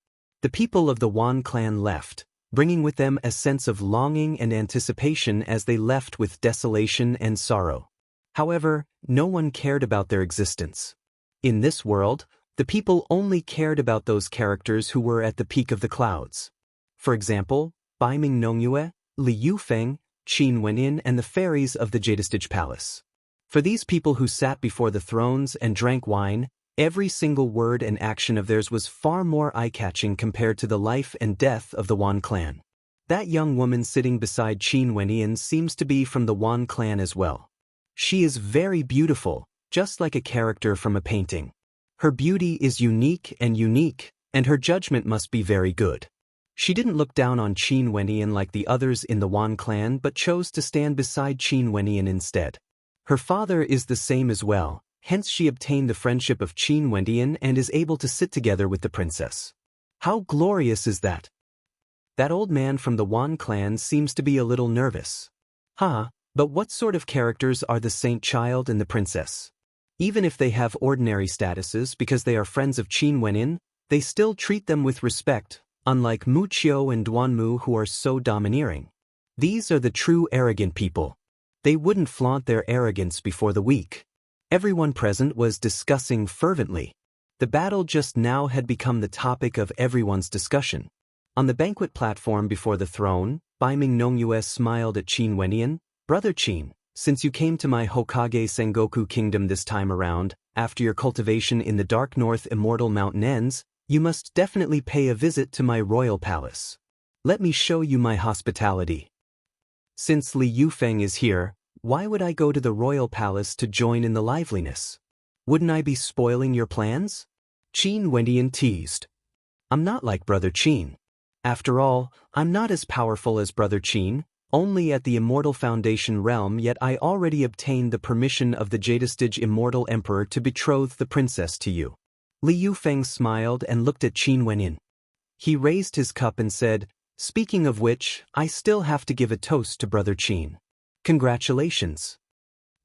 The people of the Wan clan left, bringing with them a sense of longing and anticipation as they left with desolation and sorrow. However, no one cared about their existence. In this world, the people only cared about those characters who were at the peak of the clouds. For example, Baiming Nongyue, Li Yufeng, Qin Wenyan, and the fairies of the Jadestage Palace. For these people who sat before the thrones and drank wine, every single word and action of theirs was far more eye-catching compared to the life and death of the Wan clan. That young woman sitting beside Qin Wenyan seems to be from the Wan clan as well. She is very beautiful, just like a character from a painting. Her beauty is unique, and her judgment must be very good. She didn't look down on Qin Wenyan like the others in the Wan clan but chose to stand beside Qin Wenyan instead. Her father is the same as well. Hence she obtained the friendship of Qin Wenyan and is able to sit together with the princess. How glorious is that? That old man from the Wan clan seems to be a little nervous. But what sort of characters are the Saint Child and the princess? Even if they have ordinary statuses because they are friends of Qin Wenyan, they still treat them with respect, unlike Mu Qiu and Duanmu who are so domineering. These are the true arrogant people. They wouldn't flaunt their arrogance before the weak. Everyone present was discussing fervently. The battle just now had become the topic of everyone's discussion. On the banquet platform before the throne, Baiming Nongyue smiled at Qin Wenyan. Brother Qin, since you came to my Hokage Sengoku kingdom this time around, after your cultivation in the Dark North Immortal Mountain ends, you must definitely pay a visit to my royal palace. Let me show you my hospitality. Since Li Yufeng is here, why would I go to the royal palace to join in the liveliness? Wouldn't I be spoiling your plans? Qin Wenyan teased. I'm not like Brother Qin. After all, I'm not as powerful as Brother Qin, only at the Immortal Foundation realm, yet I already obtained the permission of the Jadestage Immortal Emperor to betroth the princess to you. Li Yufeng smiled and looked at Qin Wenyan. He raised his cup and said, speaking of which, I still have to give a toast to Brother Qin. Congratulations.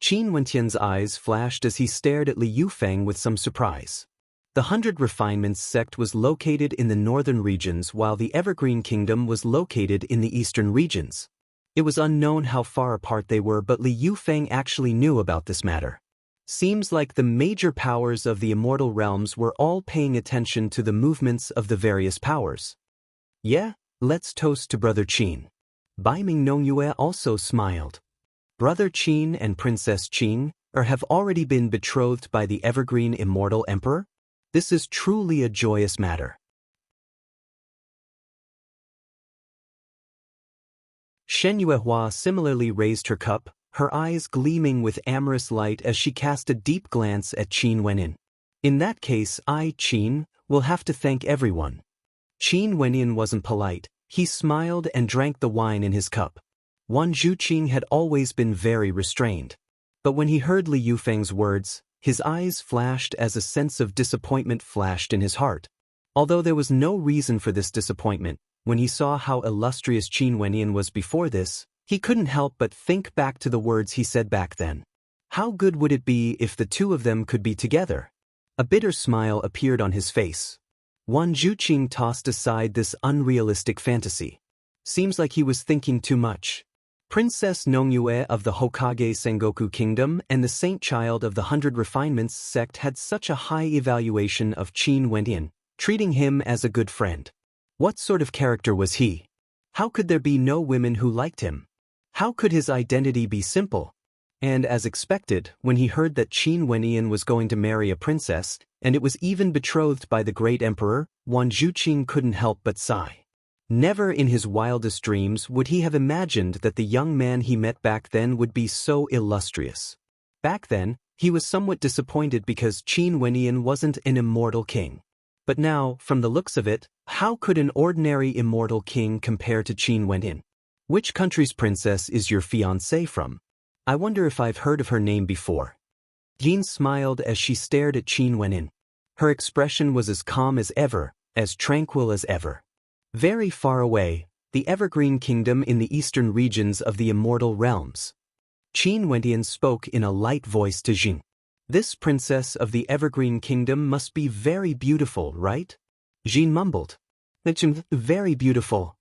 Qin Wenyan's eyes flashed as he stared at Li Yufeng with some surprise. The 100 Refinements sect was located in the northern regions while the Evergreen Kingdom was located in the eastern regions. It was unknown how far apart they were, but Li Yufeng actually knew about this matter. Seems like the major powers of the immortal realms were all paying attention to the movements of the various powers. Yeah, let's toast to Brother Qin. Bai Ming Nongyue also smiled. Brother Qin and Princess Qing have already been betrothed by the evergreen immortal emperor? This is truly a joyous matter. Shen Yuehua similarly raised her cup, her eyes gleaming with amorous light as she cast a deep glance at Qin Wenyin. In that case, I, Qin, will have to thank everyone. Qin Wenyin wasn't polite. He smiled and drank the wine in his cup. Wan Zhuqing had always been very restrained. But when he heard Li Yufeng's words, his eyes flashed as a sense of disappointment flashed in his heart. Although there was no reason for this disappointment, when he saw how illustrious Qin Wenyin was before this, he couldn't help but think back to the words he said back then. How good would it be if the two of them could be together? A bitter smile appeared on his face. Wan Zhuqing tossed aside this unrealistic fantasy. Seems like he was thinking too much. Princess Nongyue of the Hokage Sengoku Kingdom and the Saint Child of the 100 Refinements sect had such a high evaluation of Qin Wenyin, treating him as a good friend. What sort of character was he? How could there be no women who liked him? How could his identity be simple? And as expected, when he heard that Qin Wenyin was going to marry a princess, and it was even betrothed by the great emperor, Wan Zhuqing couldn't help but sigh. Never in his wildest dreams would he have imagined that the young man he met back then would be so illustrious. Back then, he was somewhat disappointed because Qin Wenyin wasn't an immortal king. But now, from the looks of it, how could an ordinary immortal king compare to Qin Wenyin? Which country's princess is your fiancée from? I wonder if I've heard of her name before. Jean smiled as she stared at Qin Wenyin. Her expression was as calm as ever, as tranquil as ever. Very far away, the Evergreen Kingdom in the eastern regions of the immortal realms. Qin Wenyin spoke in a light voice to Jing. This princess of the Evergreen Kingdom must be very beautiful, right? Jin mumbled. Very beautiful.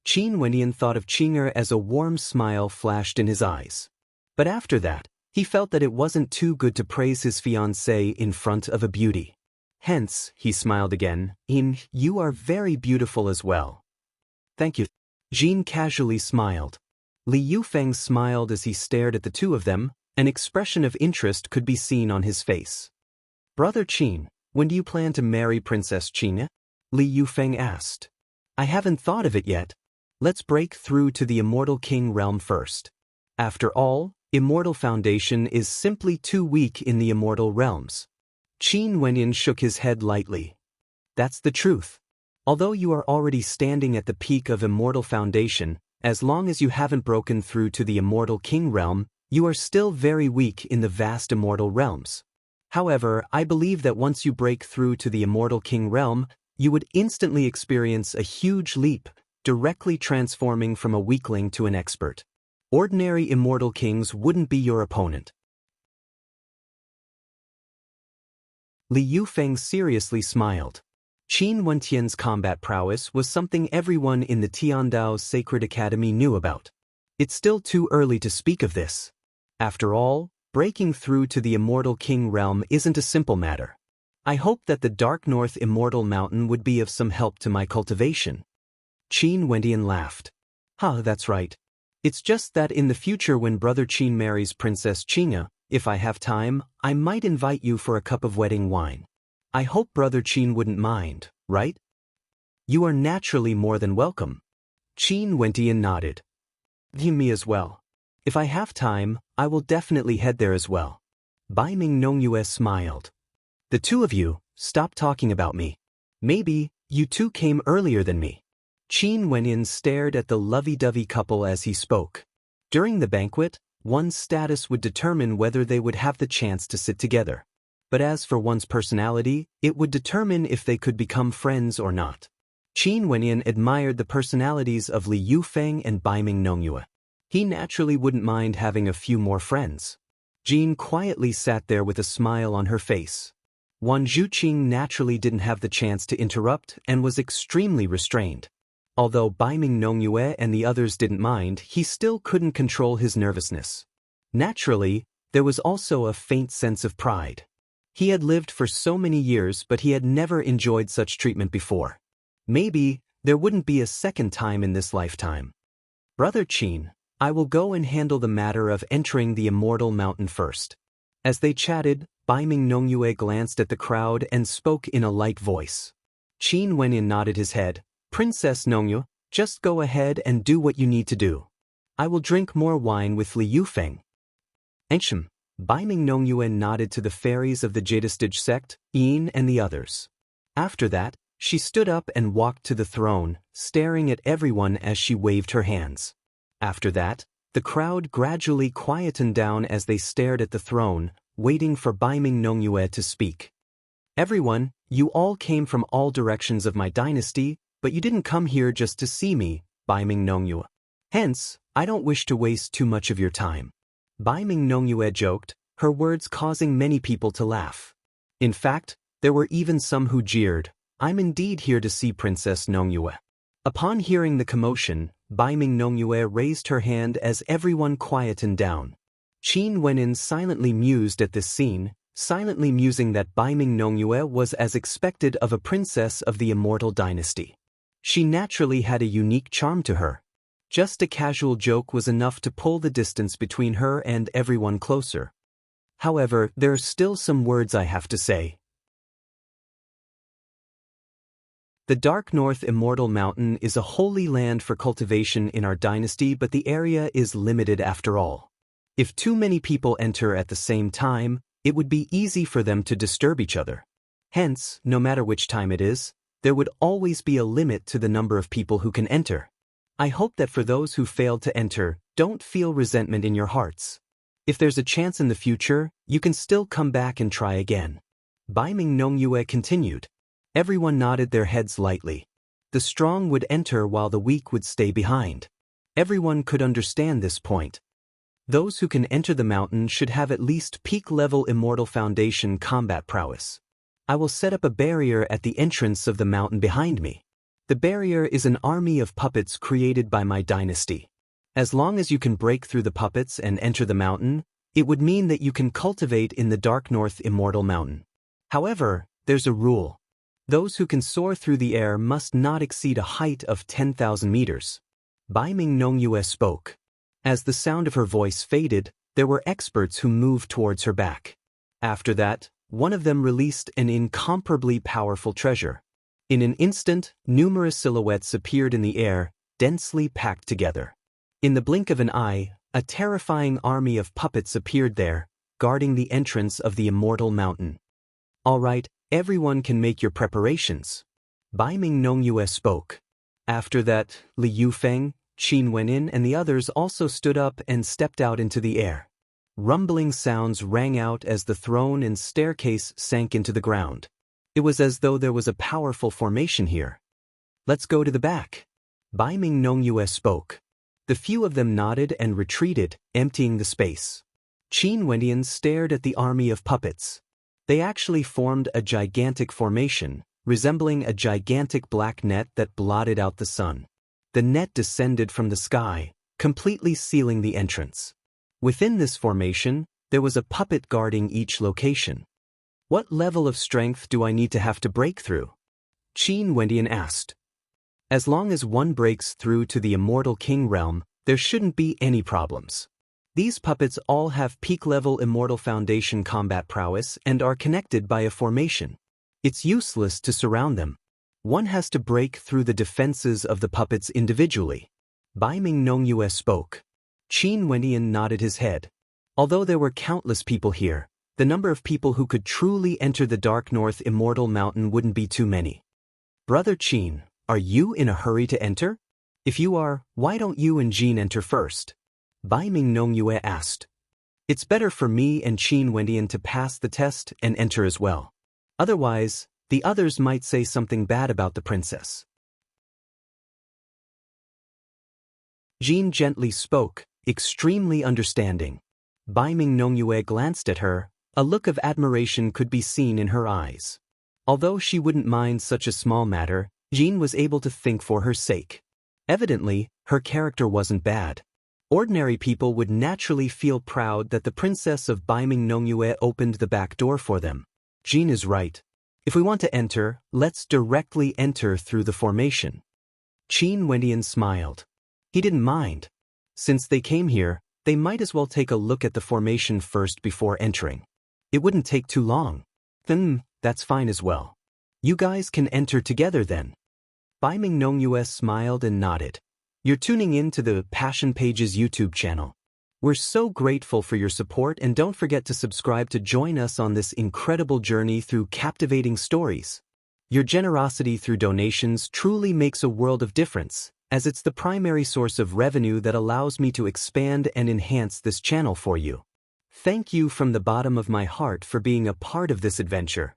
Qin Wenyin thought of Qinger as a warm smile flashed in his eyes. But after that, he felt that it wasn't too good to praise his fiancée in front of a beauty. Hence, he smiled again, you are very beautiful as well. Thank you. Jin casually smiled. Li Yufeng smiled as he stared at the two of them. An expression of interest could be seen on his face. Brother Qin, when do you plan to marry Princess Qing? Li Yufeng asked. I haven't thought of it yet. Let's break through to the Immortal King realm first. After all, Immortal Foundation is simply too weak in the immortal realms. Qin Wenyin shook his head lightly. That's the truth. Although you are already standing at the peak of Immortal Foundation, as long as you haven't broken through to the Immortal King realm, you are still very weak in the vast immortal realms. However, I believe that once you break through to the Immortal King realm, you would instantly experience a huge leap, directly transforming from a weakling to an expert. Ordinary immortal kings wouldn't be your opponent. Li Yufeng seriously smiled. Qin Wentian's combat prowess was something everyone in the Tiandao's Sacred Academy knew about. It's still too early to speak of this. After all, breaking through to the Immortal King realm isn't a simple matter. I hope that the Dark North Immortal Mountain would be of some help to my cultivation. Qin Wentian laughed. That's right. It's just that in the future when Brother Qin marries Princess Qinga, if I have time, I might invite you for a cup of wedding wine. I hope Brother Qin wouldn't mind, right? You are naturally more than welcome. Qin Wentian nodded. Me as well. If I have time, I will definitely head there as well. Bai Ming Nongyue smiled. The two of you, stop talking about me. Maybe, you two came earlier than me. Qin Wenyin stared at the lovey-dovey couple as he spoke. During the banquet, one's status would determine whether they would have the chance to sit together. But as for one's personality, it would determine if they could become friends or not. Qin Wenyin admired the personalities of Li Yufeng and Bai Ming Nongyue. He naturally wouldn't mind having a few more friends. Jean quietly sat there with a smile on her face. Wan Zhuqing naturally didn't have the chance to interrupt and was extremely restrained. Although Bai Ming Nongyue and the others didn't mind, he still couldn't control his nervousness. Naturally, there was also a faint sense of pride. He had lived for so many years, but he had never enjoyed such treatment before. Maybe there wouldn't be a second time in this lifetime. Brother Qin, I will go and handle the matter of entering the Immortal Mountain first. As they chatted, Baiming Nongyue glanced at the crowd and spoke in a light voice. Qin Wenin nodded his head. Princess Nongyue, just go ahead and do what you need to do. I will drink more wine with Li Yufeng. Ancient. Baiming Nongyue nodded to the fairies of the Jadestige sect, Yin and the others. After that, she stood up and walked to the throne, staring at everyone as she waved her hands. After that, the crowd gradually quietened down as they stared at the throne, waiting for Baiming Nongyue to speak. Everyone, you all came from all directions of my dynasty, but you didn't come here just to see me, Baiming Nongyue. Hence, I don't wish to waste too much of your time. Baiming Nongyue joked, her words causing many people to laugh. In fact, there were even some who jeered, I'm indeed here to see Princess Nongyue. Upon hearing the commotion, Baiming Nongyue raised her hand as everyone quietened down. Qin Wenin silently mused at this scene, silently musing that Baiming Nongyue was as expected of a princess of the immortal dynasty. She naturally had a unique charm to her. Just a casual joke was enough to pull the distance between her and everyone closer. However, there are still some words I have to say. The Dark North Immortal Mountain is a holy land for cultivation in our dynasty, but the area is limited after all. If too many people enter at the same time, it would be easy for them to disturb each other. Hence, no matter which time it is, there would always be a limit to the number of people who can enter. I hope that for those who failed to enter, don't feel resentment in your hearts. If there's a chance in the future, you can still come back and try again. Baiming Nongyue continued. Everyone nodded their heads lightly. The strong would enter while the weak would stay behind. Everyone could understand this point. Those who can enter the mountain should have at least peak-level Immortal Foundation combat prowess. I will set up a barrier at the entrance of the mountain behind me. The barrier is an army of puppets created by my dynasty. As long as you can break through the puppets and enter the mountain, it would mean that you can cultivate in the Dark North Immortal Mountain. However, there's a rule. Those who can soar through the air must not exceed a height of 10,000 meters. Baiming Nongyue spoke. As the sound of her voice faded, there were experts who moved towards her back. After that, one of them released an incomparably powerful treasure. In an instant, numerous silhouettes appeared in the air, densely packed together. In the blink of an eye, a terrifying army of puppets appeared there, guarding the entrance of the Immortal Mountain. All right, everyone can make your preparations. Baiming Nongyue spoke. After that, Li Yufeng, Qin Wenin and the others also stood up and stepped out into the air. Rumbling sounds rang out as the throne and staircase sank into the ground. It was as though there was a powerful formation here. Let's go to the back. Baiming Nongyue spoke. The few of them nodded and retreated, emptying the space. Qin Wenin stared at the army of puppets. They actually formed a gigantic formation, resembling a gigantic black net that blotted out the sun. The net descended from the sky, completely sealing the entrance. Within this formation, there was a puppet guarding each location. What level of strength do I need to have to break through? Qin Wenin asked. As long as one breaks through to the Immortal King realm, there shouldn't be any problems. These puppets all have peak-level Immortal Foundation combat prowess and are connected by a formation. It's useless to surround them. One has to break through the defenses of the puppets individually. Baiming Nongyue spoke. Qin Wenin nodded his head. Although there were countless people here, the number of people who could truly enter the Dark North Immortal Mountain wouldn't be too many. Brother Qin, are you in a hurry to enter? If you are, why don't you and Jin enter first? Baiming Nongyue asked. It's better for me and Qin Wenin to pass the test and enter as well. Otherwise, the others might say something bad about the princess. Jin gently spoke, extremely understanding. Baiming Nongyue glanced at her. A look of admiration could be seen in her eyes. Although she wouldn't mind such a small matter, Jin was able to think for her sake. Evidently, her character wasn't bad. Ordinary people would naturally feel proud that the princess of Baiming Nongyue opened the back door for them. Jean is right. If we want to enter, let's directly enter through the formation. Qin Wendian smiled. He didn't mind. Since they came here, they might as well take a look at the formation first before entering. It wouldn't take too long. That's fine as well. You guys can enter together then. Baiming Nongyue smiled and nodded. You're tuning in to the Passion Pages YouTube channel. We're so grateful for your support, and don't forget to subscribe to join us on this incredible journey through captivating stories. Your generosity through donations truly makes a world of difference, as it's the primary source of revenue that allows me to expand and enhance this channel for you. Thank you from the bottom of my heart for being a part of this adventure.